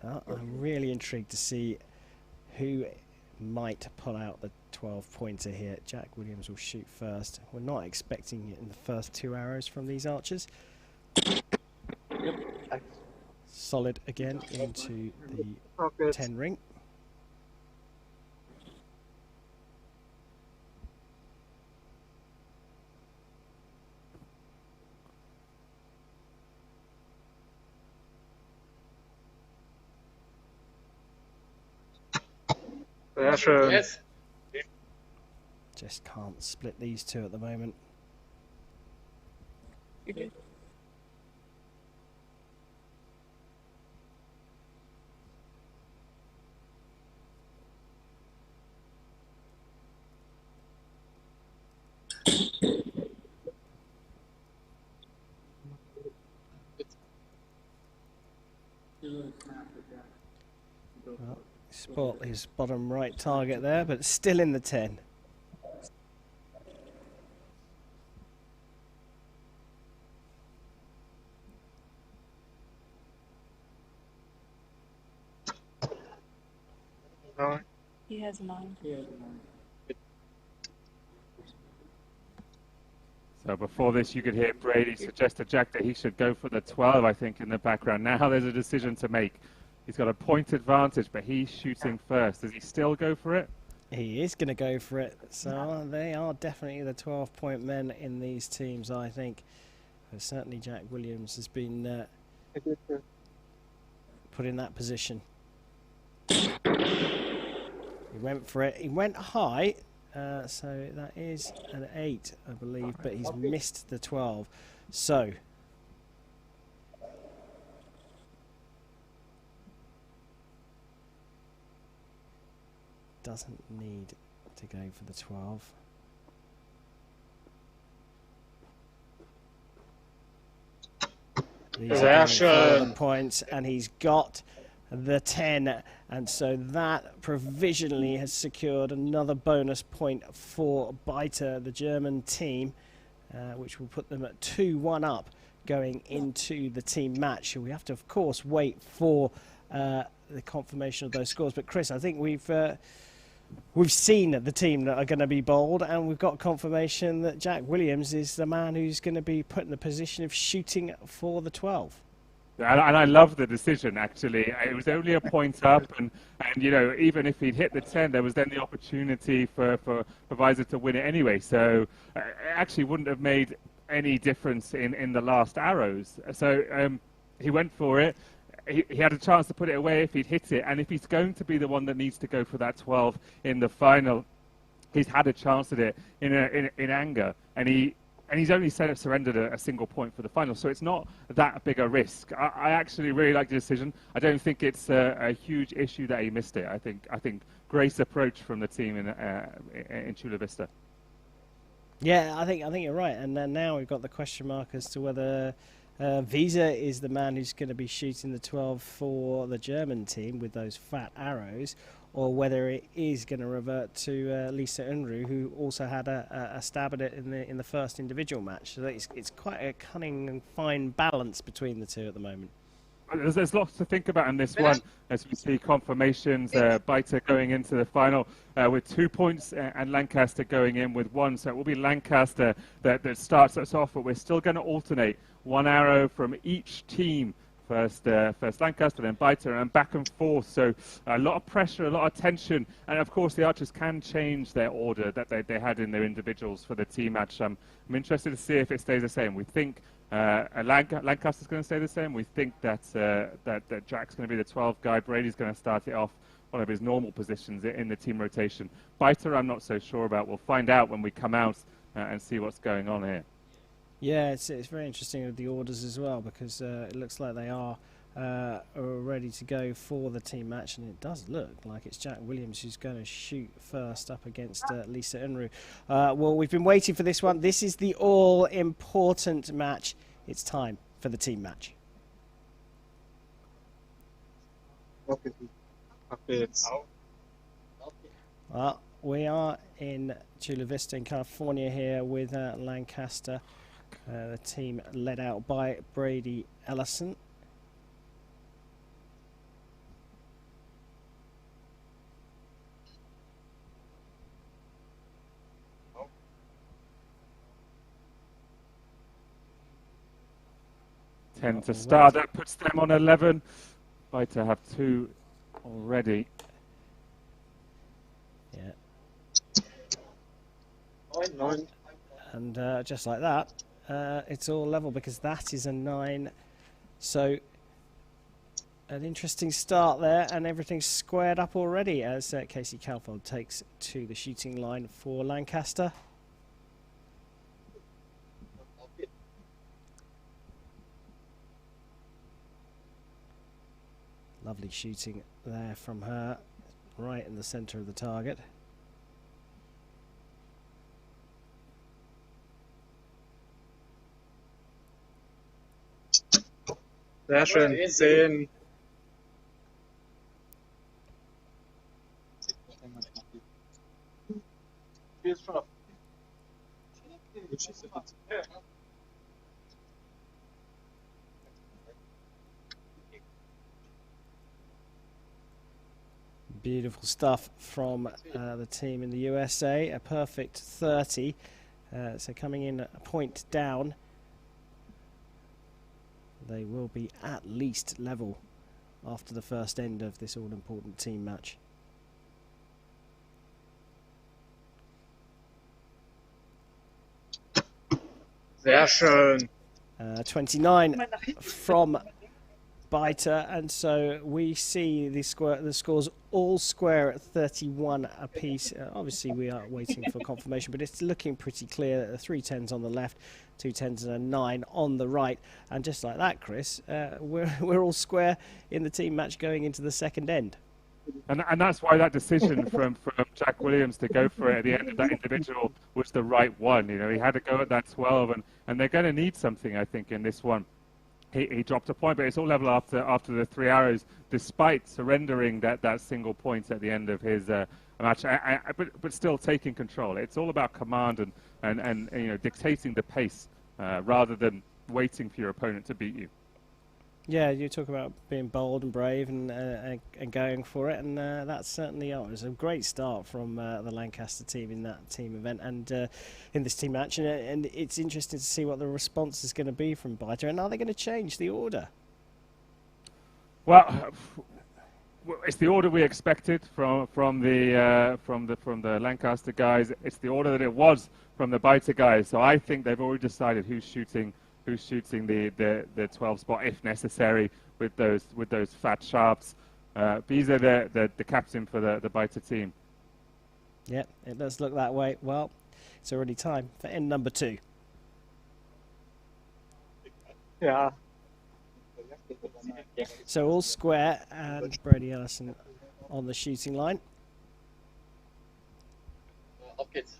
I'm really intrigued to see who might pull out the 12-pointer here. Jack Williams will shoot first. We're not expecting it in the first 2 arrows from these archers. Solid again into the 10 ring. Yes. Just can't split these two at the moment. Well, spot his bottom right target there, but still in the 10. He has 9. So before this, you could hear Brady suggest to Jack that he should go for the 12, I think, in the background. Now there's a decision to make. He's got a point advantage, but he's shooting first. Does he still go for it? He is going to go for it. So they are definitely the 12-point men in these teams, I think. But certainly Jack Williams has been put in that position. He went for it. He went high. So that is an 8, I believe, but he's missed the 12. So doesn't need to go for the 12. These are the points, and he's got the 10, and so that provisionally has secured another bonus point for Biter, the German team, which will put them at 2-1 up going into the team match. We have to, of course, wait for the confirmation of those scores. But Chris, I think we've seen the team that are going to be bowled, and we've got confirmation that Jack Williams is the man who's going to be put in the position of shooting for the 12. And I love the decision, actually. It was only a point up, and you know, even if he'd hit the 10, there was then the opportunity for Visor to win it anyway. So it actually wouldn't have made any difference in the last arrows. So he went for it. He had a chance to put it away if he'd hit it, and if he's going to be the one that needs to go for that 12 in the final, he's had a chance at it in anger, and he's only surrendered a single point for the final, so it's not that big a risk. I actually really like the decision. I don't think it's a huge issue that he missed it. I think great approach from the team in Chula Vista. Yeah, I think you're right. And then now we've got the question mark as to whether Visa is the man who's going to be shooting the 12 for the German team with those fat arrows, or whether it is going to revert to Lisa Unruh, who also had a stab at it in the first individual match. So it's quite a cunning and fine balance between the two at the moment. There's lots to think about in this one, as we see confirmations. Biter going into the final with 2 points, and Lancaster going in with 1. So it will be Lancaster that starts us off, but we're still going to alternate 1 arrow from each team First Lancaster, then Biter, and back and forth. So a lot of pressure, a lot of tension, and of course the Archers can change their order that they had in their individuals for the team match. I'm interested to see if it stays the same. We think Lancaster's going to stay the same. We think that Jack's going to be the 12 guy. Brady's going to start it off one of his normal positions in the team rotation. Biter, I'm not so sure about. We'll find out when we come out and see what's going on here. Yeah, it's very interesting with the orders as well, because it looks like they are ready to go for the team match, and it does look like it's Jack Williams who's going to shoot first up against Lisa Unruh. Well, we've been waiting for this one. This is the all-important match. It's time for the team match. Well, we are in Chula Vista in California here with Lancaster. The team led out by Brady Ellison. Ten to start. That puts them on 11. Biter have 2 already. Yeah. And just like that, it's all level because that is a 9. So an interesting start there, and everything's squared up already as Casey Calfold takes to the shooting line for Lancaster. Lovely shooting there from her, right in the centre of the target. Sehr schön. 10. Beautiful stuff from the team in the USA. A perfect 30. So coming in a point down, they will be at least level after the first end of this all-important team match. Sehr schön. 29 from Biter, and so we see the scores all square at 31 apiece. Obviously we are waiting for confirmation, but it's looking pretty clear. The 3 10s on the left, 2 10s and a 9 on the right, and just like that, Chris, we're all square in the team match going into the second end. And that's why that decision from Jack Williams to go for it at the end of that individual was the right one. You know, he had to go at that 12, and they're going to need something, I think, in this one. He dropped a point, but it's all level after the 3 arrows, despite surrendering that single point at the end of his match. But still taking control. It's all about command and you know, dictating the pace rather than waiting for your opponent to beat you. Yeah, you talk about being bold and brave and going for it, and that's certainly it was a great start from the Lancaster team in that team event and in this team match, and it's interesting to see what the response is going to be from Biter, and are they going to change the order? Well, it's the order we expected from the Lancaster guys. It's the order that it was from the Biter guys. So I think they've already decided who's shooting the 12 spot if necessary with those fat sharps. These are the captain for the Biter team. Yeah, it does look that way. Well, it's already time for end number 2. Ja. So all square and Brady Ellison on the shooting line. Auf geht's.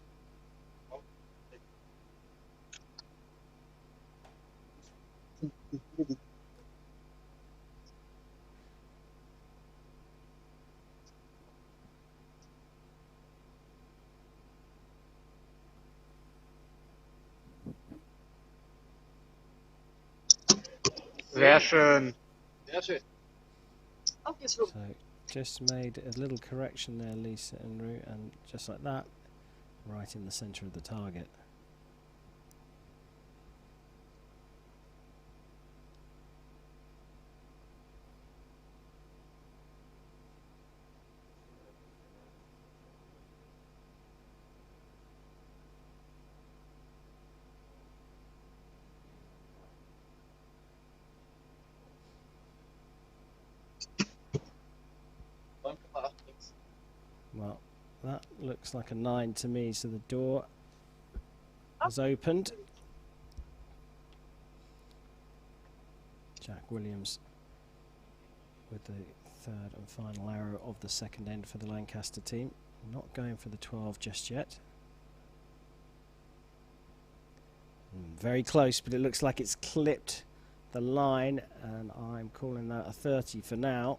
Sehr schön. Sehr schön. So just made a little correction there, Lisa Unruh, and just like that, right in the centre of the target. looks like a 9 to me, so the door has opened. Jack Williams with the third and final arrow of the second end for the Lancaster team. Not going for the 12 just yet. Very close, but it looks like it's clipped the line, and I'm calling that a 30 for now.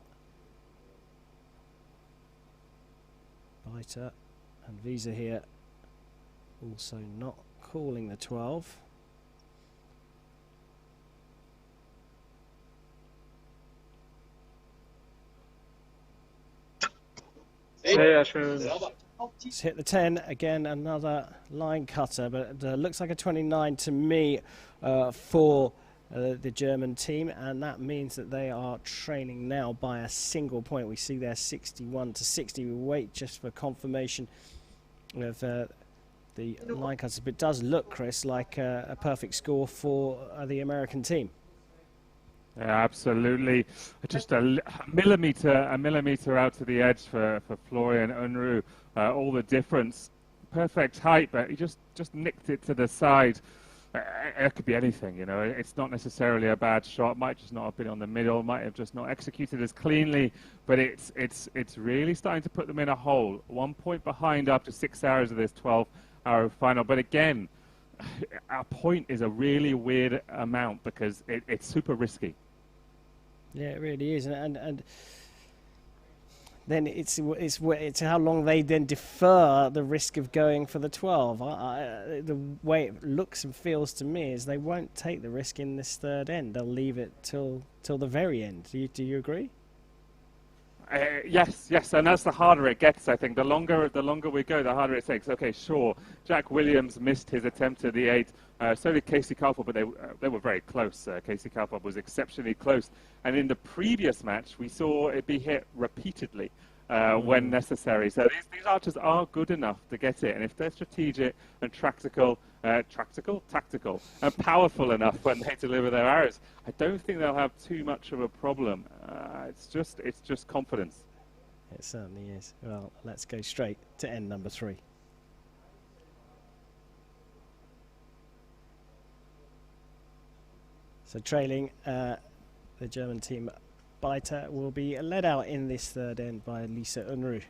Biter and Visa here also not calling the 12. Sehr schön. Let's hit the 10 again, another line cutter, but it looks like a 29 to me for the German team, and that means that they are trailing now by a single point. We see there 61 to 60. We wait just for confirmation of the line cutters, but it does look, Chris, like a perfect score for the American team. Yeah, absolutely. Just a millimeter out to the edge for Florian Unruh. All the difference. Perfect height, but he just nicked it to the side. It could be anything, you know. It's not necessarily a bad shot. Might just not have been on the middle. Might have just not executed as cleanly. But it's really starting to put them in a hole. 1 point behind after 6 hours of this 12-hour final. But again, a point is a really weird amount because it's super risky. Yeah, it really is, and then it's how long they then defer the risk of going for the 12. The way it looks and feels to me is they won't take the risk in this third end. They'll leave it till the very end. Do you agree? Yes, and that's the harder it gets, I think. The longer we go, the harder it takes. Okay, sure, Jack Williams missed his attempt at the 8. So did Casey Kalpop, but they were very close. Casey Kalpop was exceptionally close. And in the previous match, we saw it be hit repeatedly when necessary. So these archers are good enough to get it. And if they're strategic and tactical, and powerful enough when they deliver their arrows, I don't think they'll have too much of a problem. It's just confidence. It certainly is. Well, let's go straight to end number 3. So trailing the German team, Biter will be led out in this third end by Lisa Unruh.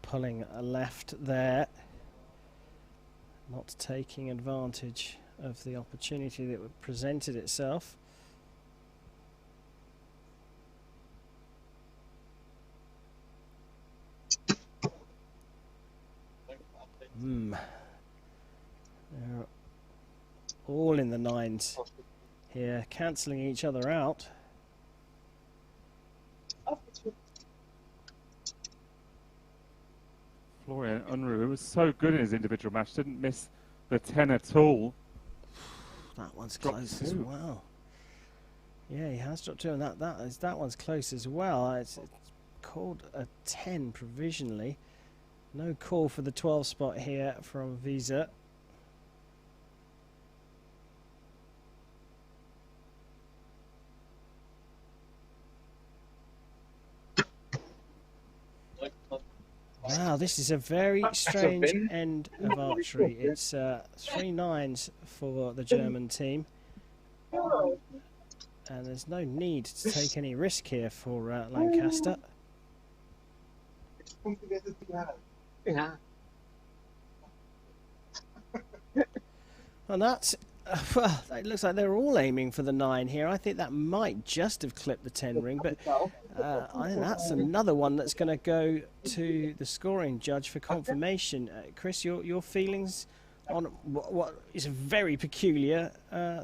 Pulling a left there, not taking advantage of the opportunity that presented itself. They're all in the 9s here, cancelling each other out. Florian Unruh was so good in his individual match, didn't miss the 10 at all. That one's close as well. Yeah, he has dropped 2, and that one's close as well. It's called a 10 provisionally. No call for the 12 spot here from Visa. Wow, this is a very strange end of archery. It's 3 9s for the German team. And there's no need to take any risk here for Lancaster. And that's, well, it looks like they're all aiming for the 9 here. I think that might just have clipped the 10 ring, but I think that's another one that's going to go to the scoring judge for confirmation. Chris, your feelings on what is a very peculiar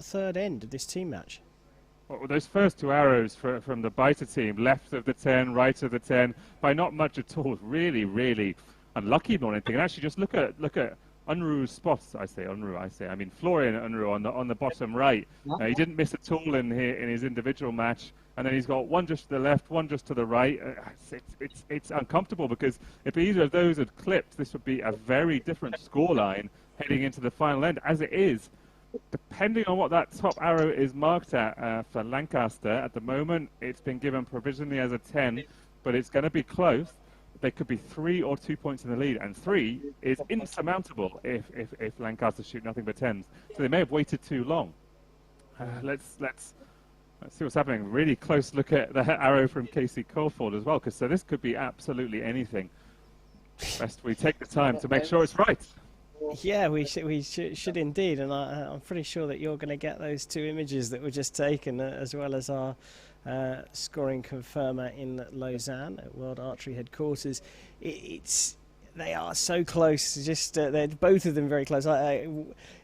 third end of this team match? Well, those first 2 arrows from the Biter team, left of the 10, right of the 10, by not much at all, really, really unlucky more than anything. And actually, just look at Unruh's spot. I mean Florian Unruh on the bottom right. He didn't miss at all in his individual match, and then he's got one just to the left, one just to the right. It's uncomfortable, because if either of those had clipped, this would be a very different scoreline heading into the final end. As it is, depending on what that top arrow is marked at for Lancaster at the moment, it's been given provisionally as a 10, but it's going to be close. They could be 3 or 2 points in the lead, and 3 is insurmountable if Lancaster shoot nothing but 10s. So they may have waited too long. Let's see what's happening. Really close look at the arrow from Casey Caulfield as well, because so this could be absolutely anything. Best we take the time to make sure it's right. Yeah, we should indeed, and I'm pretty sure that you're going to get those 2 images that were just taken, as well as our scoring confirmer in Lausanne at World Archery Headquarters. They are so close. Just they're both of them very close.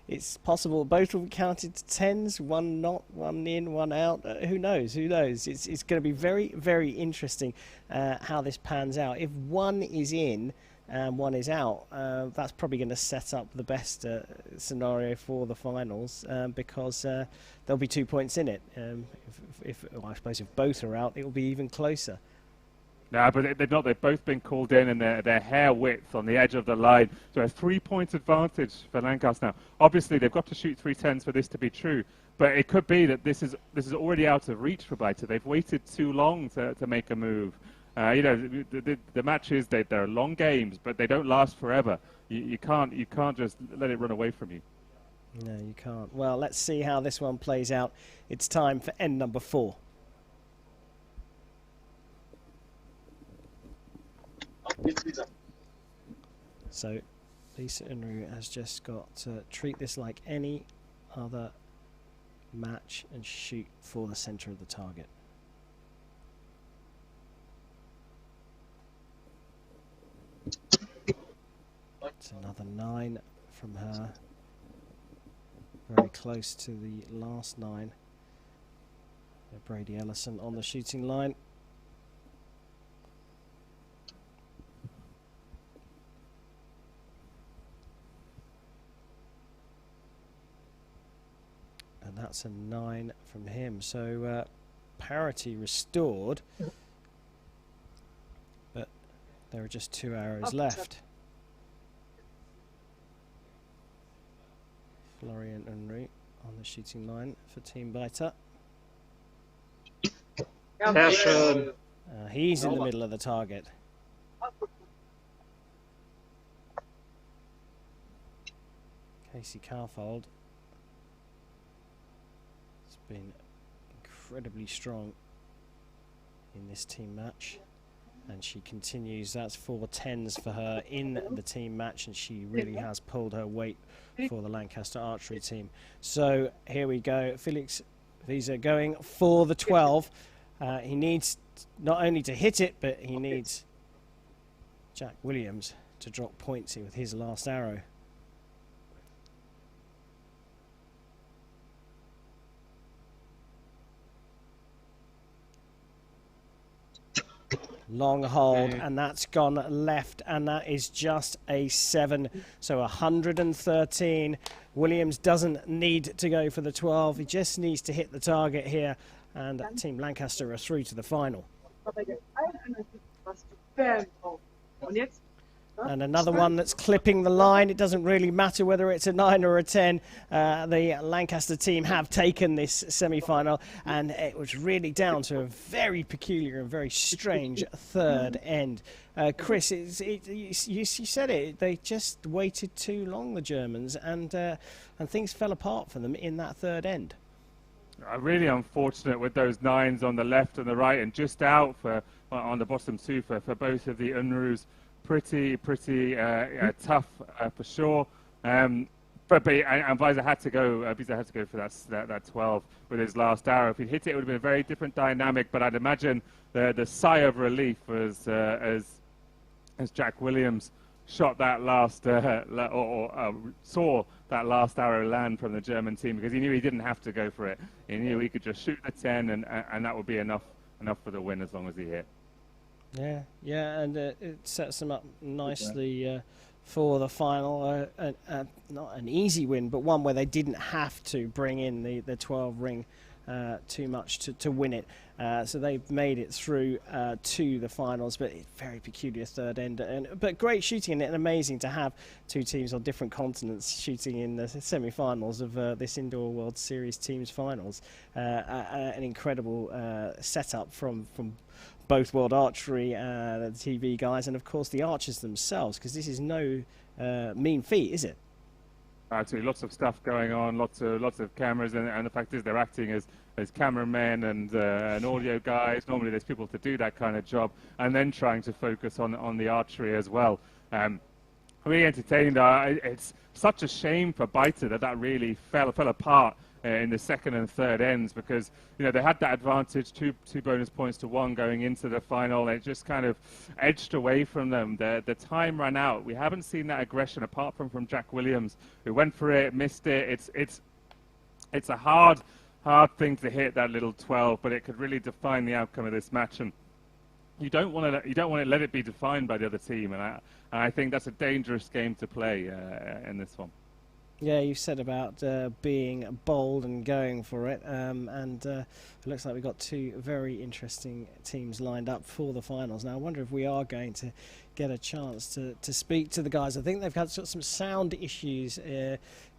It's possible both will be counted to 10s, one not, one in, one out. Who knows? Who knows? It's going to be very, very interesting how this pans out. If one is in and one is out, that's probably going to set up the best scenario for the finals, because there'll be 2 points in it. Well, I suppose if both are out, it will be even closer. No, but they've not. They've both been called in, and they're hair width on the edge of the line. So a 3-point advantage for Lancaster now. Obviously, they've got to shoot 3 10s for this to be true. But it could be that this is already out of reach for Beiter. They've waited too long to make a move. The matches, they're long games, but they don't last forever. You can't just let it run away from you. No, you can't. Well, let's see how this one plays out. It's time for end number 4. So Lisa Unruh has just got to treat this like any other match and shoot for the center of the target. It's another 9 from her. Very close to the last 9. Brady Ellison on the shooting line. And that's a 9 from him. So parity restored. But there are just 2 arrows left. Florian Unruh on the shooting line for Team Beiter. He's in the middle of the target. Casey Caulfield has been incredibly strong in this team match, and she continues. That's 4 10s for her in the team match, and she really has pulled her weight for the Lancaster archery team. So here we go. Felix Visa going for the 12. He needs not only to hit it, but he needs Jack Williams to drop points here with his last arrow. Long hold, and that's gone left, and that is just a 7. So 113. Williams doesn't need to go for the 12. He just needs to hit the target here, and Team Lancaster are through to the final. And another one that's clipping the line. It doesn't really matter whether it's a 9 or a 10. The Lancaster team have taken this semi-final, and it was really down to a very peculiar and very strange third end. Chris, you said it. They just waited too long, the Germans, and things fell apart for them in that third end. Really unfortunate with those 9s on the left and the right, and just out on the bottom 2 for both of the Unruhs. Pretty tough for sure. But Visa had to go. For that 12 with his last arrow. If he'd hit it, it would have been a very different dynamic. But I'd imagine the sigh of relief was as Jack Williams shot that last saw that last arrow land from the German team, because he knew he didn't have to go for it. He knew he could just shoot the 10, and that would be enough for the win as long as he hit. Yeah, and it sets them up nicely for the final. Not an easy win, but one where they didn't have to bring in the 12 ring too much to win it. So they've made it through to the finals, but very peculiar third end. But great shooting, and amazing to have two teams on different continents shooting in the semi-finals of this Indoor World Series Teams Finals. An incredible setup from both World Archery, the TV guys, and of course the archers themselves, because this is no mean feat, is it? Absolutely, lots of stuff going on, lots of cameras, and the fact is they're acting as cameramen and audio guys. Normally there's people to do that kind of job, and then trying to focus on the archery as well. Really entertained. It's such a shame for Biter that really fell apart in the second and third ends, because they had that advantage, two bonus points to one going into the final. It just kind of edged away from them. The time ran out. We haven't seen that aggression apart from Jack Williams, who went for it, missed it. It's a hard thing to hit, that little 12, but it could really define the outcome of this match. And you don't want to let it be defined by the other team. And I think that's a dangerous game to play in this one. Yeah, you said about being bold and going for it, and it looks like we've got two very interesting teams lined up for the finals. Now, I wonder if we are going to get a chance to speak to the guys. I think they've had some sound issues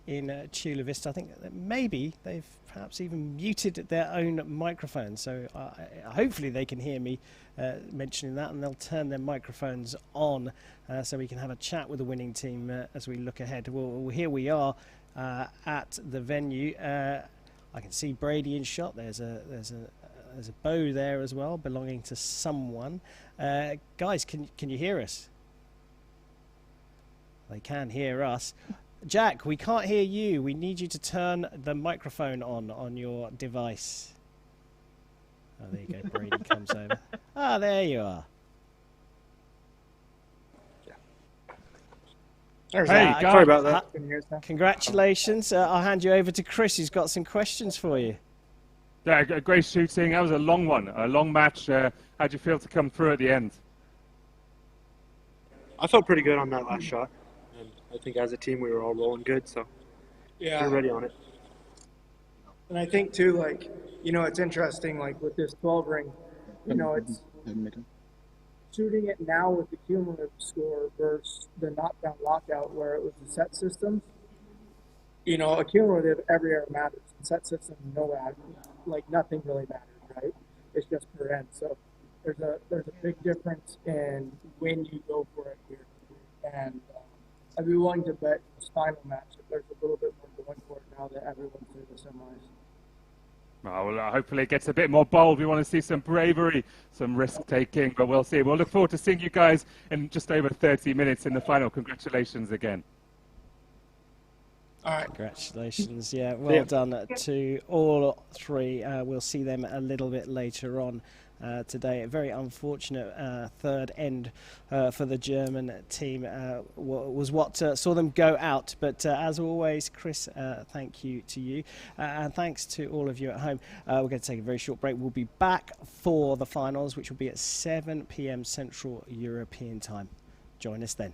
in Chula Vista. I think that maybe they've perhaps even muted their own microphone, so hopefully they can hear me mentioning that, and they'll turn their microphones on so we can have a chat with the winning team as we look ahead. Well, here we are at the venue. I can see Brady in shot. There's a bow there as well, belonging to someone. Guys, can you hear us? They can hear us. Jack, we can't hear you. We need you to turn the microphone on your device. Oh, there you go. Brady comes over. Ah, there you are. There's Hey, that. Sorry about that. Couldn't hear us now. Congratulations. I'll hand you over to Chris, who's got some questions for you. Yeah, great shooting. That was a long one, a long match. How'd you feel to come through at the end? I felt pretty good on that last shot. And I think as a team we were all rolling good, so we're ready on it. And I think too, like, it's interesting, like with this 12 ring, it's shooting it now with the cumulative score versus the knockdown lockout where it was the set systems. A cumulative every error matters. Set system, nothing really matters, right? It's just per end. So there's a big difference in when you go for it here. And I'd be willing to bet this final match that there's a little bit more going for it now that everyone's through the semis. Well, hopefully it gets a bit more bold. We want to see some bravery, some risk-taking, but we'll see. We'll look forward to seeing you guys in just over 30 minutes in the final. Congratulations again. All right. Congratulations. Yeah, well done to all three. We'll see them a little bit later on today. A very unfortunate third end for the German team was what saw them go out. But as always, Chris, thank you to you. And thanks to all of you at home. We're going to take a very short break. We'll be back for the finals, which will be at 7 p.m. Central European time. Join us then.